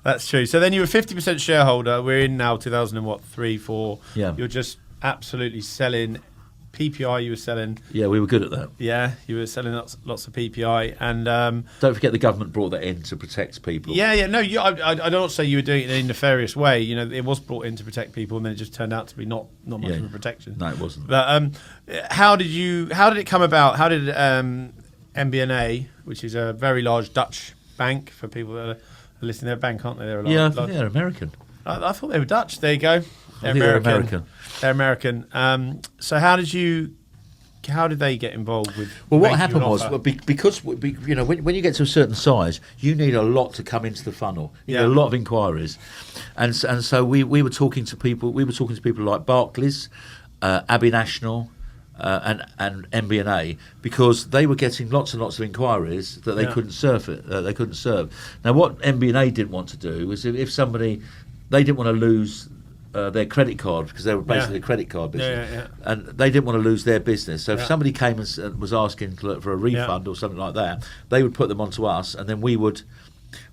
That's true. So then you were 50% shareholder. We're in now 2003, 4.
Yeah.
You're just absolutely selling PPI. You were selling.
Yeah, we were good at that.
Yeah, you were selling lots of PPI, and
don't forget the government brought that in to protect people.
Yeah. No, I don't say you were doing it in a nefarious way. You know, it was brought in to protect people, and then it just turned out to be not much of a protection.
No, it wasn't.
But how did it come about? How did MBNA, which is a very large Dutch bank for people that are listening, they're a bank, aren't they? They're
I think they're American.
I thought they were Dutch. There you go.
They're American.
They're American. So how did they get involved with?
Well, what happened was because you know when you get to a certain size, you need a lot to come into the funnel. You need a lot of inquiries, and so we were talking to people. We were talking to people like Barclays, Abbey National, and MBNA, because they were getting lots and lots of inquiries that they couldn't serve. They couldn't serve. Now, what MBNA didn't want to do was if somebody, they didn't want to lose their credit card, because they were basically a credit card business, and they didn't want to lose their business. So if somebody came and was asking for a refund or something like that, they would put them onto us, and then we would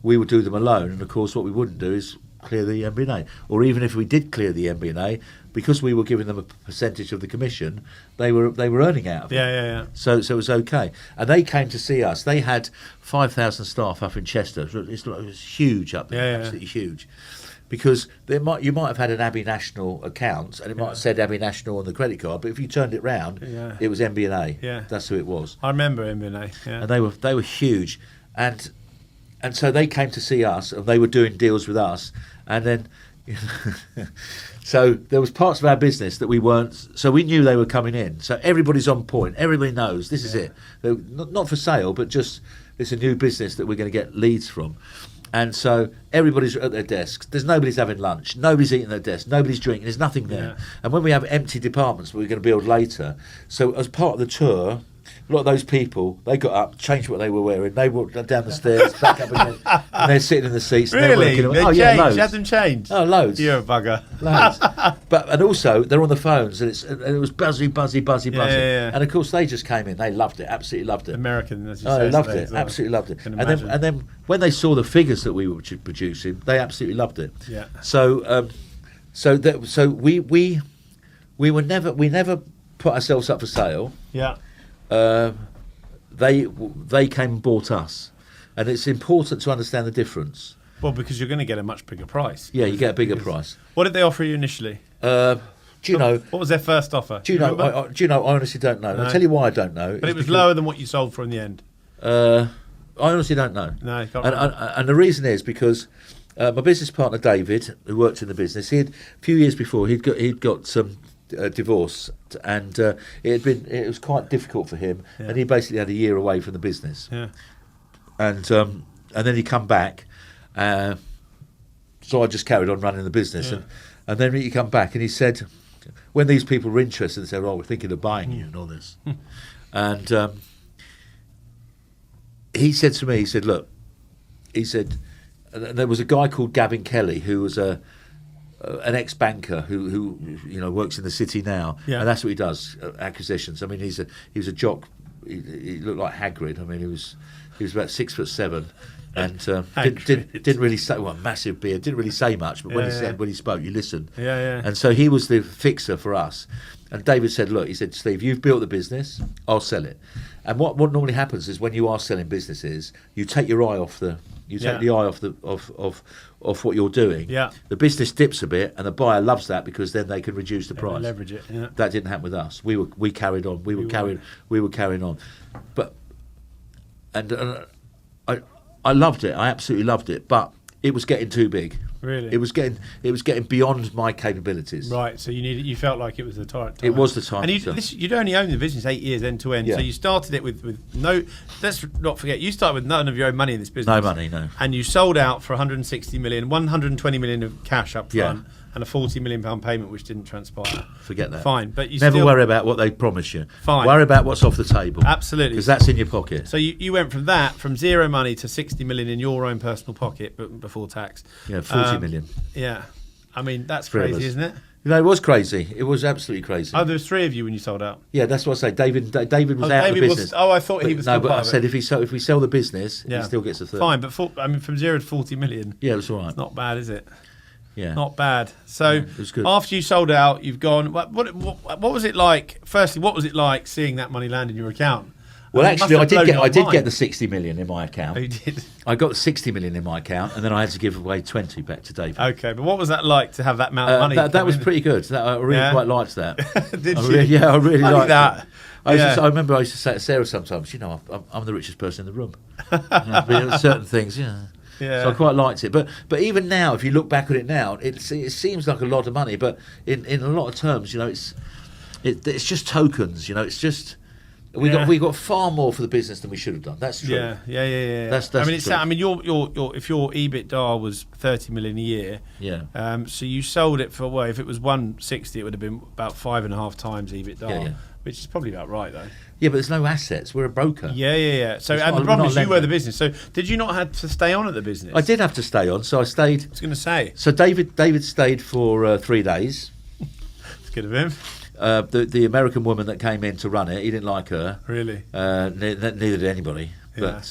do them alone. And of course, what we wouldn't do is clear the MBNA, or even if we did clear the MBNA, because we were giving them a percentage of the commission, they were earning out of it. So it was okay. And they came to see us. They had 5,000 staff up in Chester. It was huge up there, absolutely huge. Because you might have had an Abbey National account, and it might have said Abbey National on the credit card, but if you turned it round, it was MBNA.
Yeah.
That's who it was.
I remember MBNA. Yeah.
And they were huge, and so they came to see us, and they were doing deals with us, and then. So there was parts of our business that we weren't. So we knew they were coming in. So everybody's on point. Everybody knows this is it. They're not for sale, but just it's a new business that we're going to get leads from. And so everybody's at their desks. There's nobody's having lunch. Nobody's eating at their desk. Nobody's drinking. There's nothing there. Yeah. And when we have empty departments that we're going to build later, so as part of the tour, a lot of those people, they got up, changed what they were wearing. They walked down the stairs, back up again, and they're sitting in the seats.
Really?
And they're working.
Loads. You had them changed?
Oh, loads.
You're a bugger.
Loads. And also, they're on the phones, and it was buzzy.
Yeah.
And of course, they just came in. They loved it, absolutely loved it.
American, as you
say.
They
loved it, absolutely loved it. And then when they saw the figures that we were producing, they absolutely loved it.
Yeah.
So we never put ourselves up for sale.
Yeah.
They came and bought us, and it's important to understand the difference.
Well, because you're going to get a much bigger price.
Yeah, you get a bigger price.
What did they offer you initially?
Do you know?
What was their first offer?
Do you know? I honestly don't know. No. I'll tell you why I don't know.
But it was lower than what you sold for in the end.
I honestly don't know.
No, you can't.
And the reason is because my business partner David, who worked in the business, a few years before he'd got some. Divorce, and it was quite difficult for him, and he basically had a year away from the business.
Yeah.
And then he come back, so I just carried on running the business, and then he come back and he said, when these people were interested, they said, "Oh, we're thinking of buying you," and all this, and he said to me, he said, "Look," he said, there was a guy called Gavin Kelly who was an ex-banker who works in the city now, and that's what he does, acquisitions. I mean, he was a jock. He looked like Hagrid. I mean, he was about 6'7", and didn't really say, well, massive beard. Didn't really say much, but when he spoke, you listened.
Yeah.
And so he was the fixer for us. And David said, "Look," he said, "Steve, you've built the business. I'll sell it." And what normally happens is when you are selling businesses, you take your eye off the. You take the eye off what you're doing. Yeah. The business dips a bit, and the buyer loves that because then they can reduce the price.
Leverage it. Yeah.
That didn't happen with us. We carried on. We were carrying on, but I loved it. I absolutely loved it, but it was getting too big.
Really?
It was getting beyond my capabilities.
Right. So you felt like it was the time.
It was the time.
And you'd only owned the business 8 years end to end. So you started it with no. Let's not forget, you started with none of your own money in this business.
No money, no.
And you sold out for 160 million, 120 million of cash up front. Yeah. And a £40 million payment, which didn't transpire.
Forget that.
Fine, but you
never worry about what they promise you.
Fine.
Worry about what's off the table.
Absolutely,
because that's in your pocket.
So you went from zero money to 60 million in your own personal pocket, but before tax.
Yeah, 40 million.
Yeah, I mean that's crazy, isn't it?
You know, it was crazy. It was absolutely crazy.
Oh, there was 3 of you when you sold out.
Yeah, that's what I say. David was out of the business.
I thought he was.
No,
still
but
part
I
of
said
it.
if we sell the business, he still gets a third.
Fine, but from 0 to 40 million.
Yeah, it was all right.
It's not bad, is it?
Yeah,
not bad. So
it was good.
After you sold out, you've gone. What was it like? Firstly, what was it like seeing that money land in your account?
Well, actually, I did get the
the
60 million in my account.
Oh, you did.
I got 60 million in my account, and then I had to give away 20 back to David.
Okay, but what was that like to have that amount of money?
That was pretty good. I really quite liked that.
Did you?
Yeah, I really liked
that.
I remember I used to say to Sarah sometimes, you know, I'm the richest person in the room. Certain things, yeah. So I quite liked it. But even now, if you look back at it now, it seems like a lot of money. But in a lot of terms, you know, it's just tokens. You know, it's just. We got far more for the business than we should have done. That's true.
Yeah.
That's
I mean,
true.
your if your EBITDA was 30 million a year, so you sold it for if it was 160, it would have been about 5.5 times EBITDA, which is probably about right though.
Yeah, but there's no assets. We're a broker.
Yeah. So and the problem is you were the business. So did you not have to stay on at the business?
I did have to stay on, so I stayed.
I was going to say.
So David stayed for 3 days.
It's good of him.
The American woman that came in to run it, he didn't like her.
Really?
Neither did anybody.
Yeah.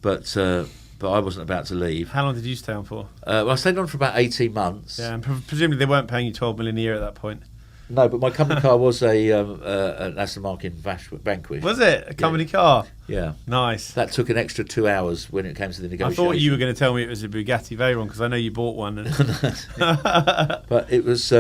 But I wasn't about to leave.
How long did you stay on for?
Well, I stayed on for about 18 months.
Yeah, and presumably they weren't paying you 12 million a year at that point.
No, but my company car was an Aston Martin Vanquish.
Was it a company car?
Yeah.
Nice.
That took an extra 2 hours when it came to the negotiation.
I thought you were going to tell me it was a Bugatti Veyron because I know you bought one.
But it was.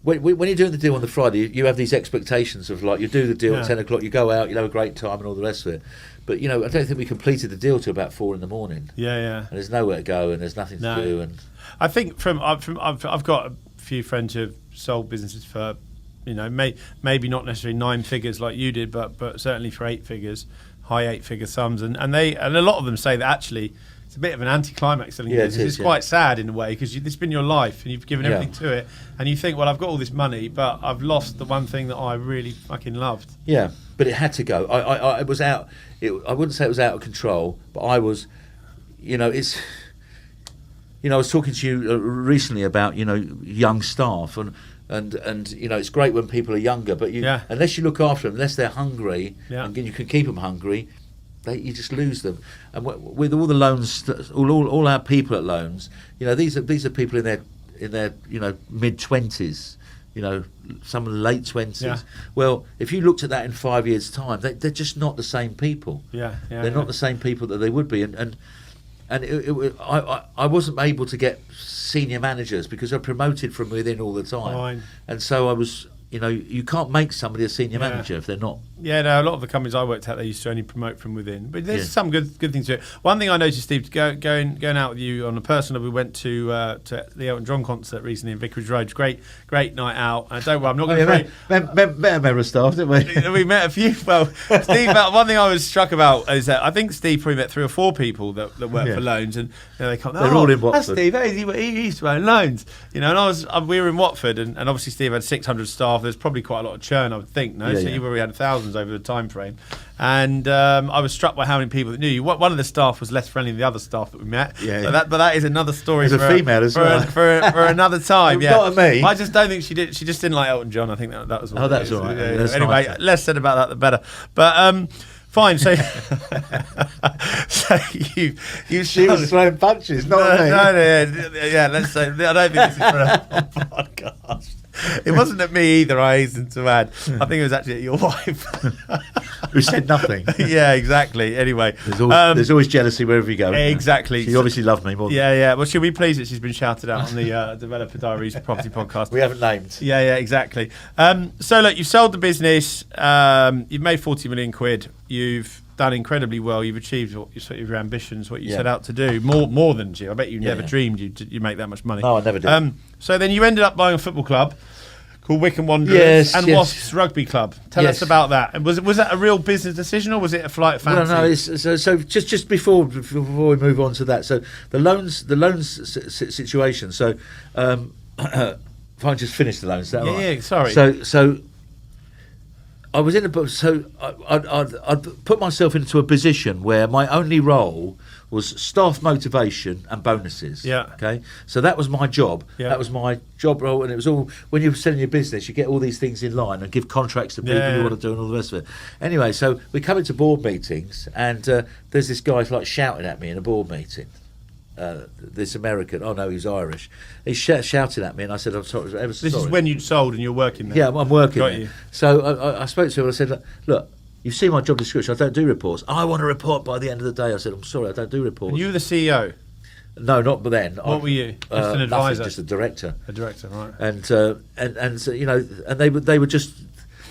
When you're doing the deal on the Friday, you have these expectations of like you do the deal at 10 o'clock, you go out, you have a great time and all the rest of it. But you know, I don't think we completed the deal till about 4 a.m.
Yeah.
And there's nowhere to go and there's nothing to do. And
I think I've got a few friends who've sold businesses for, you know, maybe not necessarily 9 figures like you did, but certainly for 8 figures, high 8-figure sums, and a lot of them say that actually. It's a bit of an anticlimax selling your business. It's quite sad in a way because it's been your life and you've given everything to it, and you think, well, I've got all this money, but I've lost the one thing that I really fucking loved.
Yeah, but it had to go. I was out. I wouldn't say it was out of control, but I was. You know, it's. You know, I was talking to you recently about young staff and you know it's great when people are younger, but unless you look after them, unless they're hungry, and you can keep them hungry. You just lose them, and with all the loans, all our people at loans, you know, these are people in their mid-20s, you know, some of the late 20s.
Yeah.
Well, if you looked at that in 5 years' time, they're just not the same people. They're not the same people that they would be, and I wasn't able to get senior managers because they're promoted from within all the time.
Fine.
And so I was. You know, you can't make somebody a senior manager if they're not.
Yeah, no, a lot of the companies I worked at, they used to only promote from within. But there's some good things to it. One thing I noticed, Steve, going out with you on a personal, we went to the Elton John concert recently in Vicarage Road. Great night out. And don't worry, I'm not going to
met a member of staff, didn't we?
We met a few. Well, Steve, one thing I was struck about is that I think Steve probably met 3 or 4 people that work for loans, and they come.
They're all in Watford.
That's Steve. Hey, he used to own loans, you know. And we were in Watford, and obviously Steve had 600 staff. There's probably quite a lot of churn, I would think. No, so you already had thousands over the time frame, and I was struck by how many people that knew you. One of the staff was less friendly than the other staff that we met. But that is another story.
There's a female as well
for another time.
Not me.
I just don't think she did. She just didn't like Elton John. I think that was.
What that's all right.
Yeah. Anyway, less said about that, the better. But fine. So,
she was throwing punches, not me.
No. Let's say I don't think this is for a podcast. It wasn't at me either, I hasten to add. I think it was actually at your wife.
Who said nothing.
Yeah, exactly. Anyway.
There's always jealousy wherever you go.
Exactly.
She obviously loved me more than
Yeah. Well, she'll be pleased that she's been shouted out on the Developer Diaries property podcast.
We haven't named.
Yeah, exactly. So, look, you've sold the business. You've made 40 million quid. You've done incredibly well. You've achieved your ambitions, what you set out to do, more than you. I bet you never dreamed you'd make that much money.
No, I never did.
So then you ended up buying a football club called Wycombe Wanderers and Wasps Rugby Club. Tell us about that. And was that a real business decision or was it a flight of fancy?
No. So just before we move on to that, so the loans situation. So if I just finish the loans, is that all right?
Yeah. Sorry.
So I was in a book. So I'd put myself into a position where my only role was staff motivation and bonuses.
Yeah.
Okay. So that was my job.
Yeah.
That was my job role, and it was all when you're selling your business, you get all these things in line and give contracts to people you want to do and all the rest of it. Anyway, so we come into board meetings, and there's this guy like shouting at me in a board meeting. This American, oh no, he's Irish. He shouted at me, and I said, "I'm sorry."
This is when you'd sold and you're working there.
Yeah, I'm working.
Got
there.
you.
So I spoke to him and I said, "Look, you've seen my job description. I don't do reports. I want a report by the end of the day." I said, "I'm sorry, I don't do reports."
And you were the CEO?
No, not then.
What were you? Just an advisor?
Nothing, just a director.
A director, right.
And so, you know, and they were just,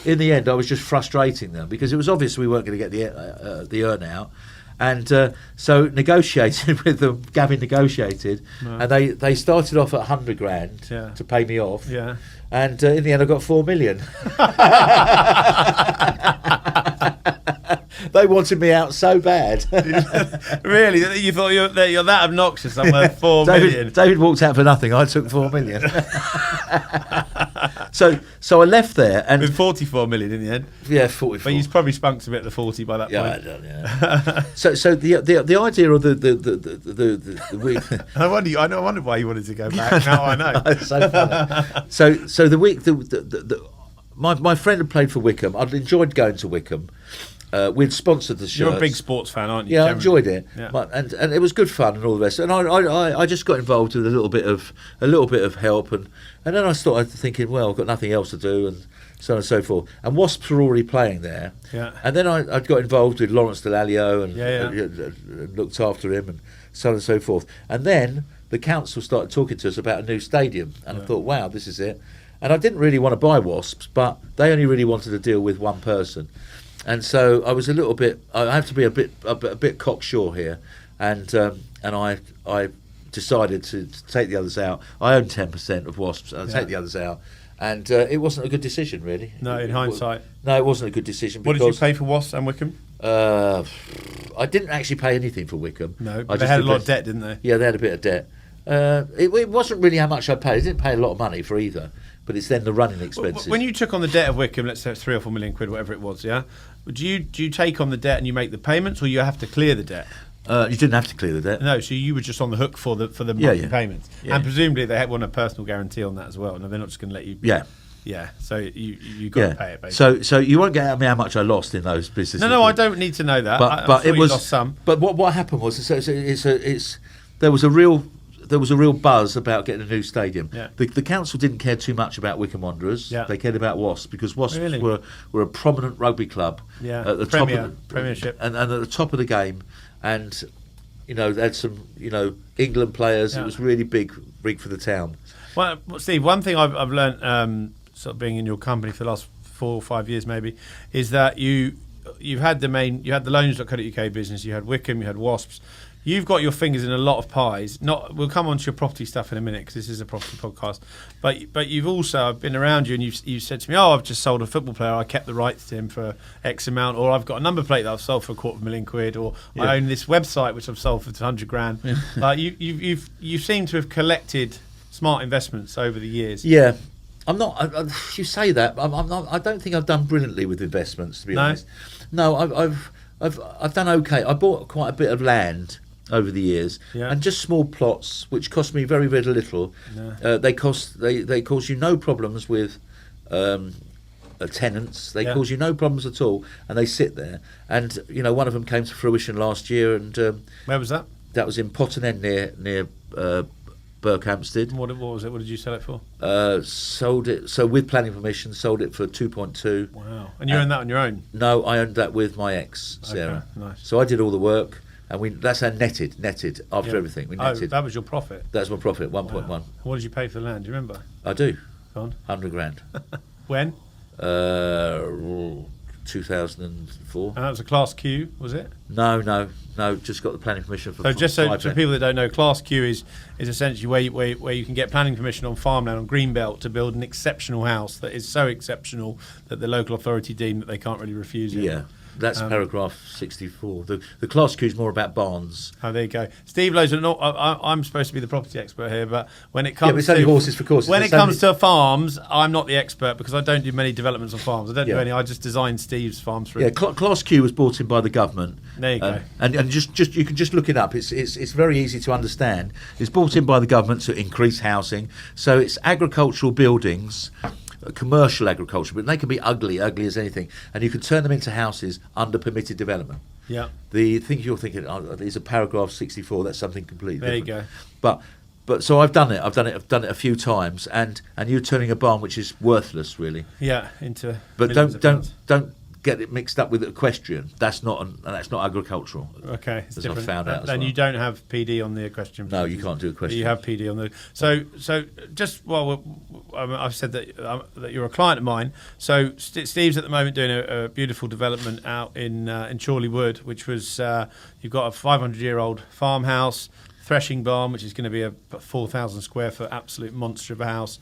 in the end, I was just frustrating them because it was obvious we weren't going to get the earn out. And so negotiated with them. Gavin negotiated, and they started off at 100 grand to pay me off.
Yeah.
And in the end, I got 4 million. They wanted me out so bad.
Really? You thought you're that obnoxious? I'm worth 4 million.
David walked out for nothing. I took 4 million. So I left there and
with 44 million in the end.
Yeah, 44.
But he's probably spunked a bit at the 40 by that point.
Yeah. So the idea of the week.
I wonder why you wanted to go back. Now I know.
It's so funny. So the week my friend had played for Wycombe. I'd enjoyed going to Wycombe. We'd sponsored the shirts.
You're a big sports fan, aren't you?
Yeah, I enjoyed it,
yeah.
and it was good fun and all the rest. And I just got involved with a little bit of help, and then I started thinking, well, I've got nothing else to do, and so on and so forth. And Wasps were already playing there,
yeah.
And then I got involved with Lawrence Delalio and looked after him, and so on and so forth. And then the council started talking to us about a new stadium, and I thought, wow, this is it. And I didn't really want to buy Wasps, but they only really wanted to deal with one person. And so I was a little bit. I have to be a bit cocksure here, and I decided to take the others out. I own 10% of Wasps. I'll take the others out, and it wasn't a good decision, really.
No, in hindsight.
No, it wasn't a good decision.
What did you pay for Wasps and Wycombe?
I didn't actually pay anything for Wycombe.
No, but they had a lot of debt, didn't they?
Yeah, they had a bit of debt. It wasn't really how much I paid. I didn't pay a lot of money for either. But it's then the running expenses.
When you took on the debt of Wycombe, let's say it's 3 or 4 million quid, whatever it was, yeah. Do you take on the debt and you make the payments, or you have to clear the debt?
You didn't have to clear the debt.
No, so you were just on the hook for the monthly payments, and presumably they had a personal guarantee on that as well. No, they're not just going to let you. Yeah. So you got to pay it. Basically.
So you wonon't get at me how much I lost in those businesses.
No, I don't need to know that.
But it was
lost some.
But what happened was there was a real buzz about getting a new stadium.
Yeah.
The council didn't care too much about Wycombe Wanderers.
Yeah.
They cared about Wasps because Wasps
Really?
were a prominent rugby club.
Yeah.
At the
Premiership.
And at the top of the game, and they had some England players.
Yeah.
It was really big for the town.
Well, Steve, one thing I've learned sort of being in your company for the last 4 or 5 years maybe is that you had the loans.co.uk business, you had Wycombe, you had Wasps. You've got your fingers in a lot of pies. We'll come on to your property stuff in a minute because this is a property podcast. But you've also, I've been around you and you've said to me, I've just sold a football player. I kept the rights to him for X amount, or I've got a number plate that I've sold for £250,000, or I own this website which I've sold for 100 grand. Yeah. You seem to have collected smart investments over the years.
Yeah. I'm not. You say that. I'm not. I don't think I've done brilliantly with investments, to be honest. No, I've done okay. I bought quite a bit of land over the years, and just small plots which cost me very, very little. No. They cause you no problems with tenants. They cause you no problems at all, and they sit there. And one of them came to fruition last year. And
where was that?
That was in Potton near Berkhamsted.
What was it? What did you sell it for?
Sold it. So with planning permission, sold it for 2.2.
Wow! And you owned that on your own?
No, I owned that with my ex, Sarah.
Okay, nice.
So I did all the work. And that's our netted after everything. We netted.
Oh, that was your profit?
That's my profit, 1.1.
Wow. What did you pay for the land? Do you remember?
I do.
Go on.
100 grand.
When?
2004.
And that was a Class Q, was it?
No. Just got the planning permission for.
So just so people that don't know, Class Q is essentially where you can get planning permission on farmland on Greenbelt to build an exceptional house that is so exceptional that the local authority deem that they can't really refuse it.
Yeah. That's paragraph 64. The Class Q is more about barns.
Oh, there you go. Steve Lowe's I'm supposed to be the property expert here, but when it comes
it's only horses for courses.
When it comes to farms, I'm not the expert because I don't do many developments on farms. I don't do any. I just design Steve's farms for
him. Yeah, Class Q was brought in by the government.
There you go.
And just you can just look it up. It's very easy to understand. It's brought in by the government to increase housing. So it's agricultural buildings, commercial agriculture, but they can be ugly as anything, and you can turn them into houses under permitted development.
Yeah.
The thing you're thinking is a paragraph 64. That's something completely
different.
There you go. But so I've done it. I've done it a few times, and you're turning a barn which is worthless, really.
Yeah, into.
But don't get it mixed up with equestrian. That's not agricultural.
Okay, it's different.
I found out.
And you don't have PD on the equestrian.
No, you can't do equestrian.
You have PD on the. So just I've said that you're a client of mine. So Steve's at the moment doing a beautiful development out in Chorley Wood, which was you've got a 500-year-old farmhouse, threshing barn, which is going to be a 4,000 square foot absolute monster of a house.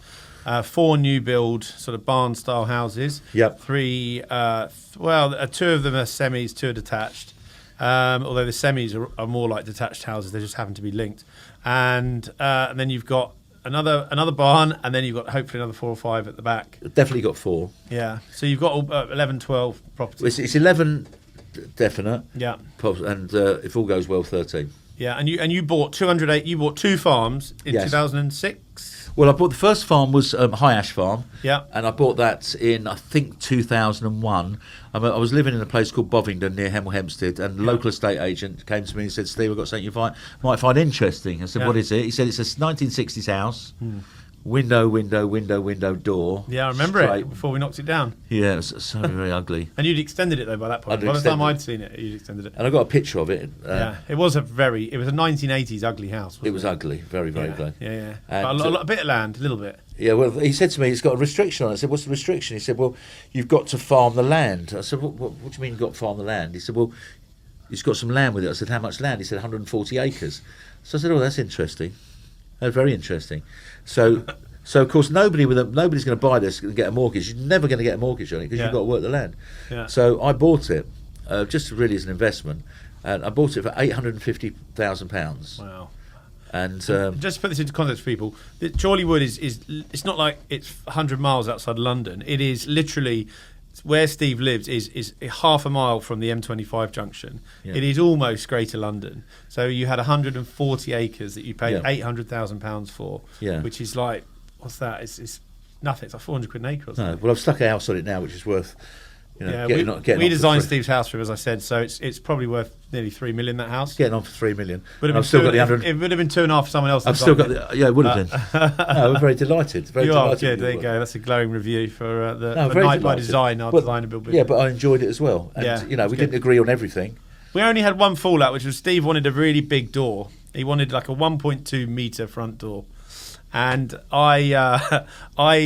4 new build sort of barn style houses.
Yep.
3, 2 of them are semis, 2 are detached. Although the semis are more like detached houses, they just happen to be linked. And then you've got another barn, and then you've got hopefully another 4 or 5 at the back.
Definitely got 4.
Yeah. So you've got 11, 12 properties.
It's 11 definite.
Yeah.
And if all goes well, 13.
Yeah, and you bought 208. You bought 2 farms in 2006.
Well, I bought the first farm was High Ash Farm.
Yeah.
And I bought that in, I think, 2001. I was living in a place called Bovingdon near Hemel Hempstead, and the local estate agent came to me and said, Steve, I've got something you might find interesting. I said, what is it? He said, it's a 1960s house. Window, door.
Yeah, I remember it before we knocked it down.
Yeah, it was so very ugly.
And you'd extended it though by that point. By the time I'd seen it, you'd extended it.
And I got a picture of it.
It was a 1980s ugly house.
It was ugly, very ugly.
Yeah. But a bit of land, a little bit.
Yeah, well, he said to me, it's got a restriction on it. I said, what's the restriction? He said, well, you've got to farm the land. I said, what do you mean you've got to farm the land? He said, well, he's got some land with it. I said, how much land? He said, 140 acres. So I said, oh, that's interesting. That's very interesting. So of course, nobody's going to buy this and get a mortgage. You're never going to get a mortgage on it because you've got to work the land.
Yeah.
So I bought it just really as an investment, and I bought it for £850,000.
Wow.
And
just to put this into context for people, Chorley Wood is it's not like it's 100 miles outside London. It is literally where Steve lives is half a mile from the M25 junction. Yeah. It is almost Greater London. So you had 140 acres that you paid £800,000 for, which is like, what's that? It's nothing. It's like 400 quid an acre or something.
No, well, I've stuck a house on it now, which is worth.
We designed Steve's house for him, as I said, so it's probably worth nearly 3 million. That house
getting on for 3 million.
I've still got the 100. It would have been 2.5 for someone else.
I've still got it would have been. No, we're very delighted.
Very delighted. Good. There you go. That's a glowing review for Night by Design. Our designer build.
Yeah, but I enjoyed it as well. And we didn't agree on everything.
We only had one fallout, which was Steve wanted a really big door. He wanted like a 1.2 metre front door. And I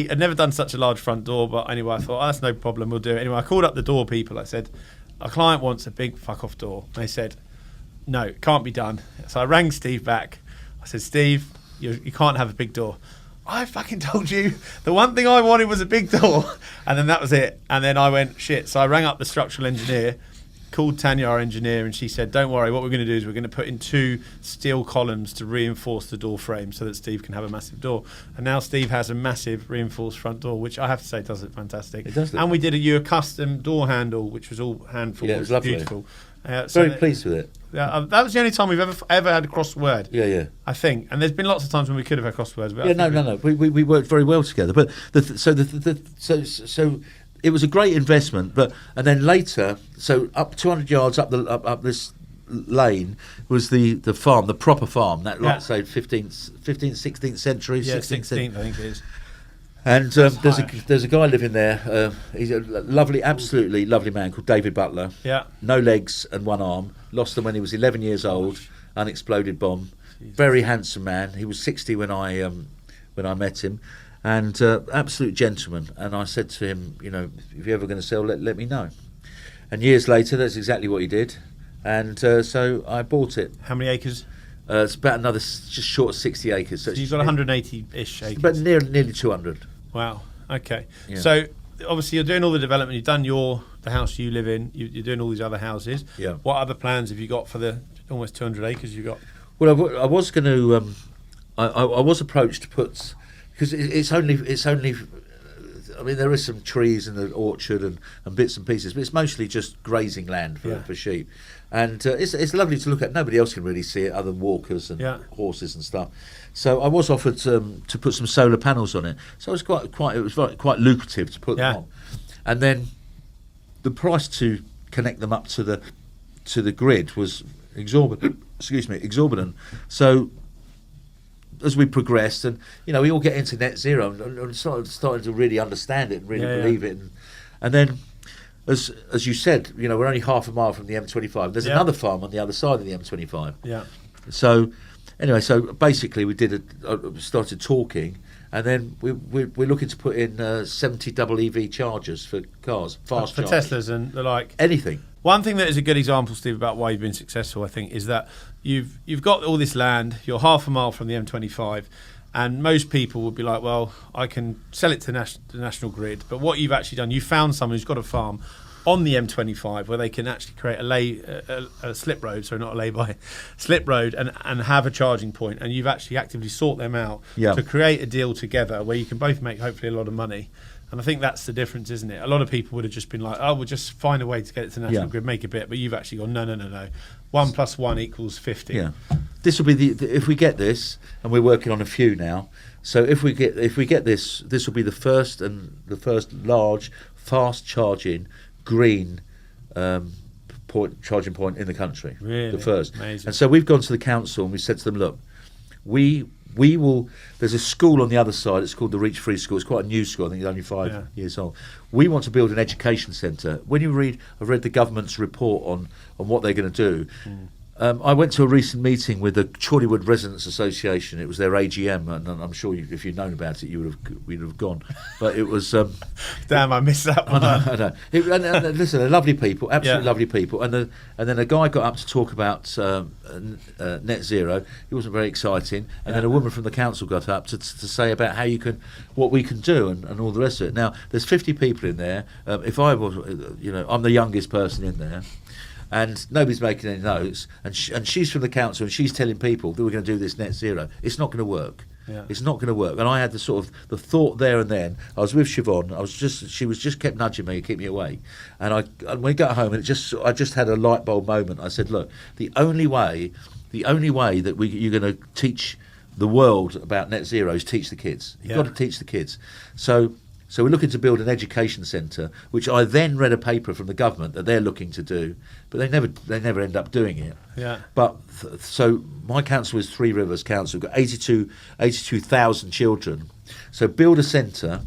had never done such a large front door, but anyway, I thought, that's no problem, we'll do it. Anyway, I called up the door people. I said, our client wants a big fuck-off door. They said, no, it can't be done. So I rang Steve back. I said, Steve, you can't have a big door. I fucking told you the one thing I wanted was a big door. And then that was it. And then I went, shit. So I rang up the structural engineer, called Tanya, our engineer, and she said, don't worry, what we're going to do is we're going to put in 2 steel columns to reinforce the door frame so that Steve can have a massive door. And now Steve has a massive reinforced front door, which I have to say does look fantastic. It does look and we did a custom door handle, which was all handful.
Yeah, it was lovely.
Beautiful.
Very pleased with it.
That was the only time we've ever had a crossword.
Yeah.
I think, and there's been lots of times when we could have had crosswords. But
no. We worked very well together. But so it was a great investment. And then later, so up 200 yards up this lane was the farm, the proper farm. That say 15th, 16th century, 16th century.
I think it is.
And there's a guy living there. He's a lovely, absolutely lovely man called David Butler.
Yeah.
No legs and one arm. Lost them when he was 11 years old. Unexploded bomb. Jesus. Very handsome man. He was 60 when I met him, and absolute gentleman. And I said to him, if you're ever going to sell, let me know. And years later, that's exactly what he did. And so I bought it.
How many acres?
It's about another just short of 60 acres.
So you've got 180-ish acres.
But nearly 200.
Wow. Okay.
Yeah.
So obviously you're doing all the development. You've done the house you live in. You're doing all these other houses.
Yeah.
What other plans have you got for the almost 200 acres you got?
Well, I was going to. I was approached to put, because it's only. I mean, there is some trees in the orchard and bits and pieces, but it's mostly just grazing land for sheep. And it's lovely to look at. Nobody else can really see it other than walkers and horses and stuff. So I was offered to put some solar panels on it. So it was quite lucrative to put them on. And then the price to connect them up to the grid was exorbitant. Exorbitant. So as we progressed, and we all get into net zero and started to really understand it and really believe it, and then as you said, we're only half a mile from the M25. There's another farm on the other side of the M25.
Yeah.
So anyway, so basically we started talking, and then we're looking to put in 70 double EV chargers for cars, fast
for
chargers.
Teslas and the like.
Anything.
One thing that is a good example, Steve, about why you've been successful, I think, is that you've got all this land. You're half a mile from the M25. And most people would be like, well, I can sell it to the national grid. But what you've actually done, you found someone who's got a farm on the M25 where they can actually create a slip road, so not a lay-by, slip road, and have a charging point. And you've actually actively sought them out to create a deal together where you can both make hopefully a lot of money. And I think that's the difference, isn't it? A lot of people would have just been like, oh, we'll just find a way to get it to the national grid, make a bit. But you've actually gone, no. 1 + 1 = 50.
Yeah. This will be if we get this, and we're working on a few now. So if we get this will be the first large fast charging green charging point in the country.
Really?
The first.
Amazing.
And so we've gone to the council and we said to them, look, we will. There's a school on the other side. It's called the Reach Free School. It's quite a new school. I think it's only 5 years old. We want to build an education centre. When I've read the government's report on what they're going to do. I went to a recent meeting with the Chorleywood Residents Association. It was their AGM, and I'm sure if you'd known about it, we'd have gone. But it was
damn, I missed that one.
I know. And listen, they're lovely people, absolutely lovely people. And then a guy got up to talk about net zero. It wasn't very exciting. And then a woman from the council got up to say about what we can do, and all the rest of it. Now there's 50 people in there. If I was, I'm the youngest person in there. And nobody's making any notes, and she's from the council, and she's telling people that we're going to do this net zero. It's not going to work. Yeah. It's not going to work. And I had the thought there and then. I was with Siobhan. she was just kept nudging me, keep me awake. And when we got home, and I just had a light bulb moment. I said, look, the only way that you're going to teach the world about net zero is teach the kids. You've got to teach the kids. So we're looking to build an education centre, which I then read a paper from the government that they're looking to do, but they never end up doing it.
Yeah.
But so my council is Three Rivers Council. We've got 82,000 children. So build a centre.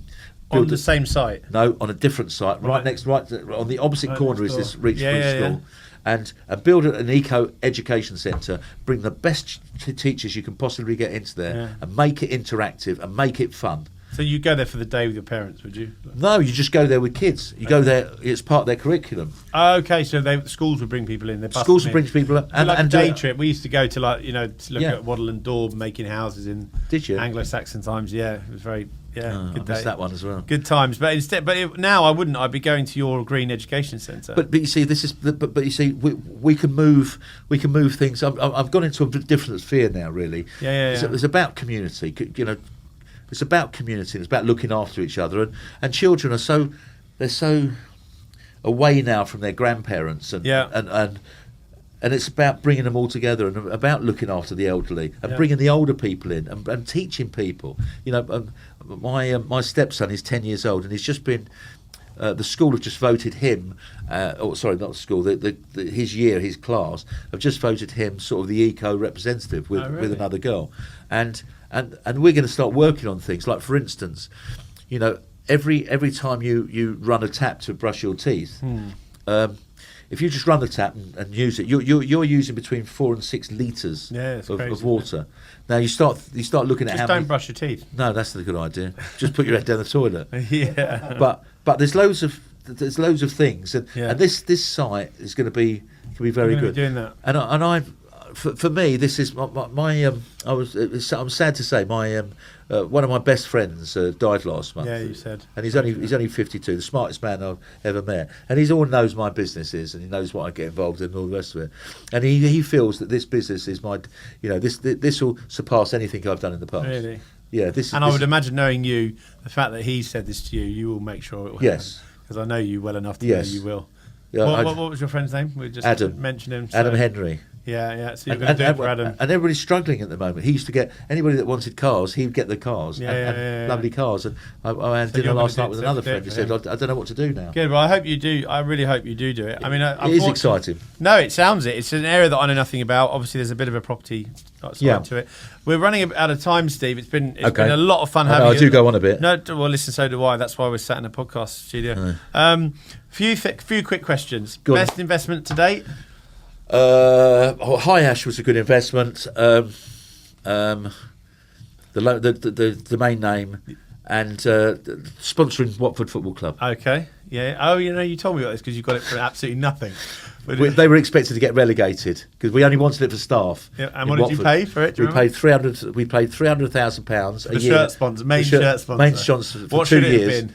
On the same site?
No, on a different site. Right on the opposite corner is this Reach Free School. And build an eco-education centre, bring the best teachers you can possibly get into there, and make it interactive and make it fun.
So you go there for the day with your parents, would you?
No, you just go there with kids. You go there; it's part of their curriculum.
Okay, so schools would bring people in.
Schools would bring people in,
and a day trip. We used to go to to look at Waddle and Daub making houses in Anglo-Saxon times. Yeah, it was very good
I missed that one as well.
Good times, but now I wouldn't. I'd be going to your green education centre.
But you see, but you see, we can move things. I've gone into a different sphere now. Really, It's about community. It's about community. It's about looking after each other, and children are so away now from their grandparents, and it's about bringing them all together and about looking after the elderly and bringing the older people in and teaching people. My stepson is 10 years old, and he's just been. The school have just voted him. Sorry, not the school. His class have just voted him sort of the eco representative with another girl, and we're going to start working on things like, for instance, every time you run a tap to brush your teeth, if you just run the tap and use it, you're using between 4 and 6 litres of water. Now you start looking at
just don't brush your teeth.
No, that's a good idea. Just put your head down the toilet.
Yeah.
But there's loads of things, and this site is going to be very good.
Doing that.
And for me, this is I'm sad to say one of my best friends died last month.
Yeah, you said.
And he's only 52, the smartest man I've ever met, and he all knows my businesses, and he knows what I get involved in and all the rest of it. And he feels that this business is this will surpass anything I've done in the past.
Really?
Yeah.
I would imagine, knowing you, the fact that he said this to you, you will make sure it will.
Yes.
Because I know you well enough to know you will.
Yeah,
what was your friend's name? We just
Adam.
mentioned him.
Adam Henry.
Yeah. So you're going to do it for Adam.
And everybody's struggling at the moment. He used to get anybody that wanted cars, he'd get the cars, lovely cars. And I had dinner last night with another friend who said, I don't know what to do now.
Good, well, I hope you do. I really hope you do it. I mean,
it is exciting.
No, it sounds it. It's an area that I know nothing about. Obviously, there's a bit of a property side to it. We're running out of time, Steve. It's been a lot of fun having you.
I do go on a bit.
No, well, listen, so do I. That's why we're sat in a podcast studio. Few quick questions. Best investment to date?
High Ash was a good investment. The main name, and sponsoring Watford Football Club.
Okay, yeah. Oh, you told me about this because you got it for absolutely nothing.
They were expected to get relegated because we only wanted it for staff.
Yeah, and what did you pay for it?
We paid £300,000 a year.
Shirt sponsor, main shirt sponsor.
Main sponsor for
what
2
should
years.
It have been?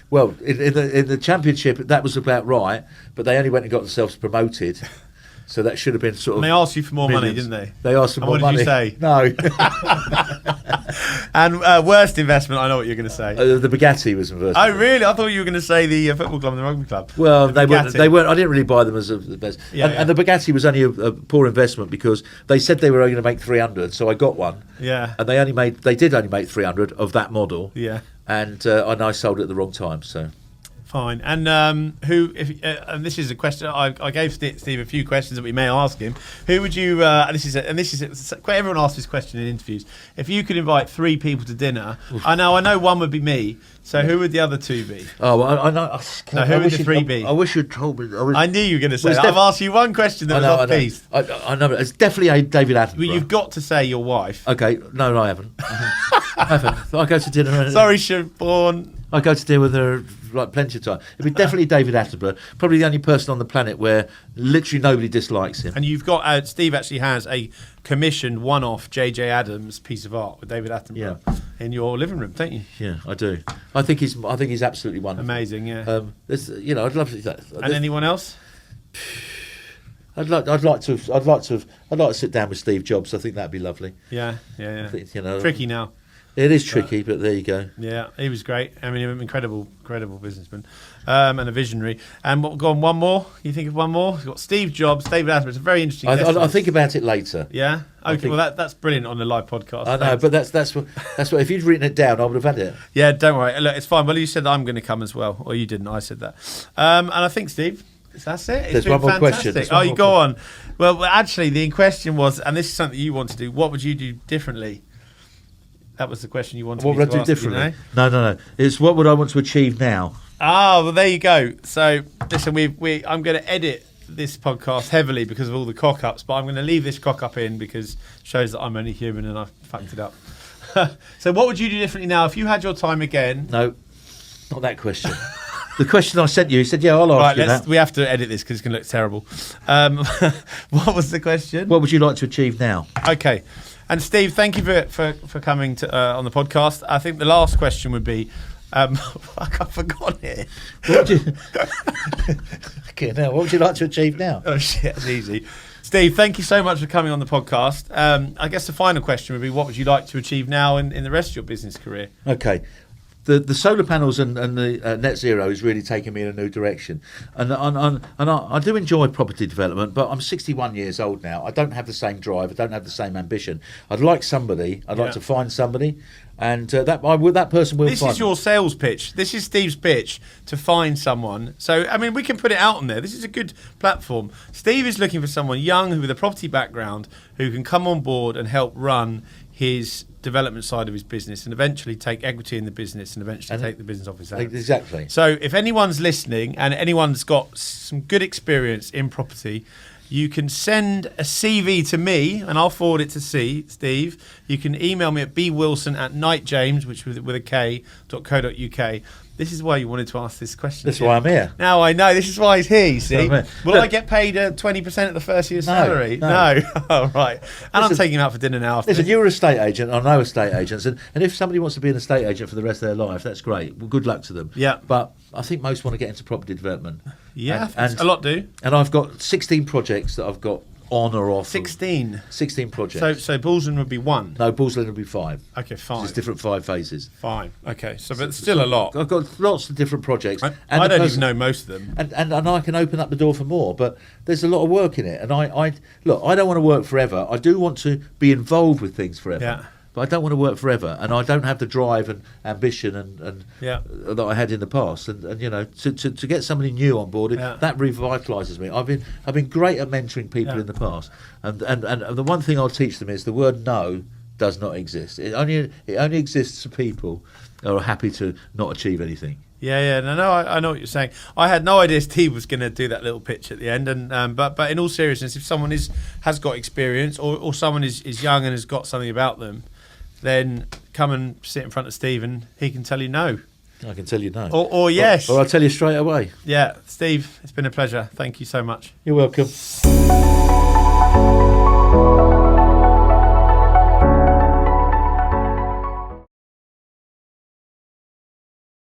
Well, in the Championship, that was about right, but they only went and got themselves promoted. So that should have been sort of.
And they asked you for more
millions.
money, didn't they?
They asked for more money.
What did you say?
No.
And worst investment, I know what you're going to say.
The Bugatti was the
Oh, really? I thought you were going to say the football club and the rugby club.
Well, they weren't. I didn't really buy them as the best. And the Bugatti was only a poor investment because they said they were only going to make 300, so I got one.
Yeah.
And they did only make 300 of that model.
Yeah.
And I sold it at the wrong time, so.
Fine. And and this is a question I gave Steve a few questions that we may ask him. Who would you? Everyone asks this question in interviews. If you could invite 3 people to dinner, I know one would be me. So who would the other 2 be?
Oh, well, I know.
Who would the 3 be?
I wish you'd told me.
I knew you were going to say that. I've asked you one question that was off piece.
I know. It's definitely David Attenborough.
Well, you've got to say your wife.
Okay. No, I haven't. I haven't. I go to dinner.
Sorry, Siobhan.
I go to dinner with her like plenty of time. It'd be definitely David Attenborough, probably the only person on the planet where literally nobody dislikes him.
And you've got Steve actually has a commissioned one-off J.J. Adams piece of art with David Attenborough in your living room, don't you?
Yeah, I do. I think he's absolutely wonderful.
Amazing, yeah.
I'd love to.
And anyone else?
I'd like to sit down with Steve Jobs. I think that'd be lovely.
Yeah.
I think,
tricky now.
It is tricky, but there you go.
Yeah, he was great. I mean, an incredible businessman and a visionary. And go on, one more? You think of one more? You've got Steve Jobs, David Attenborough. It's a very interesting.
I'll think about it later.
Yeah. Okay. Well, that's brilliant on the live podcast.
I know, but that's what. If you'd written it down, I would have had it.
Yeah, don't worry. Look, it's fine. Well, you said that I'm going to come as well, or you didn't. I said that. And I think Steve. That's it.
There's one more question.
You go on. Well, actually, the question was, and this is something you want to do. What would you do differently? That was the question you wanted me to ask.
What would I do differently? No. It's what would I want to achieve now?
Well, there you go. So, listen, I'm going to edit this podcast heavily because of all the cock-ups, but I'm going to leave this cock-up in because it shows that I'm only human and I've fucked it up. So what would you do differently now if you had your time again?
No, not that question. The question I sent you said, I'll ask you that.
We have to edit this because it's going to look terrible. What was the question?
What would you like to achieve now?
Okay. And Steve, thank you for coming on the podcast. I think the last question would be, I've forgotten it.
What would you like to achieve now?
Oh shit, that's easy. Steve, thank you so much for coming on the podcast. I guess the final question would be, what would you like to achieve now in the rest of your business career?
Okay. The solar panels and the net zero is really taking me in a new direction, and I do enjoy property development, but I'm 61 years old now. I don't have the same drive. I don't have the same ambition. I'd like to find somebody, and that person will. This
is your sales pitch. This is Steve's pitch to find someone. So I mean, we can put it out on there. This is a good platform. Steve is looking for someone young with a property background who can come on board and help run his development side of his business and eventually take equity in the business and eventually take the business off his hands.
Exactly.
So if anyone's listening and anyone's got some good experience in property, you can send a CV to me and I'll forward it to Steve. You can email me at bwilson@knightjames, which with a K.co.uk. This is why you wanted to ask this question.
That's why I'm here.
Now I know. This is why he's here, you see.
Will
Look, I get paid 20% of the first year's salary?
No.
Oh, right. And I'm taking him out for dinner now.
Listen, you're an estate agent. I know estate agents. And if somebody wants to be an estate agent for the rest of their life, that's great. Well, good luck to them.
Yeah.
But I think most want to get into property development.
Yeah, and a lot do.
And I've got 16 projects that I've got on or off.
16
projects.
So Bullsland would be 1.
No, Bullsland would be 5.
Okay, 5.
It's different 5 phases.
5. Okay, but still a lot.
I've got lots of different projects.
I don't even know most of them.
And I can open up the door for more, but there's a lot of work in it. And I don't want to work forever. I do want to be involved with things forever.
Yeah.
But I don't want to work forever, and I don't have the drive and ambition and that I had in the past. And to get somebody new on board, that revitalises me. I've been great at mentoring people in the past, and the one thing I'll teach them is the word no does not exist. It only exists for people who are happy to not achieve anything.
Yeah, no, I know what you're saying. I had no idea Steve was going to do that little pitch at the end, and but in all seriousness, if someone has got experience or someone is young and has got something about them, then come and sit in front of Steve and he can tell you no.
I can tell you no.
Or yes.
Or I'll tell you straight away.
Yeah, Steve, it's been a pleasure. Thank you so much.
You're welcome.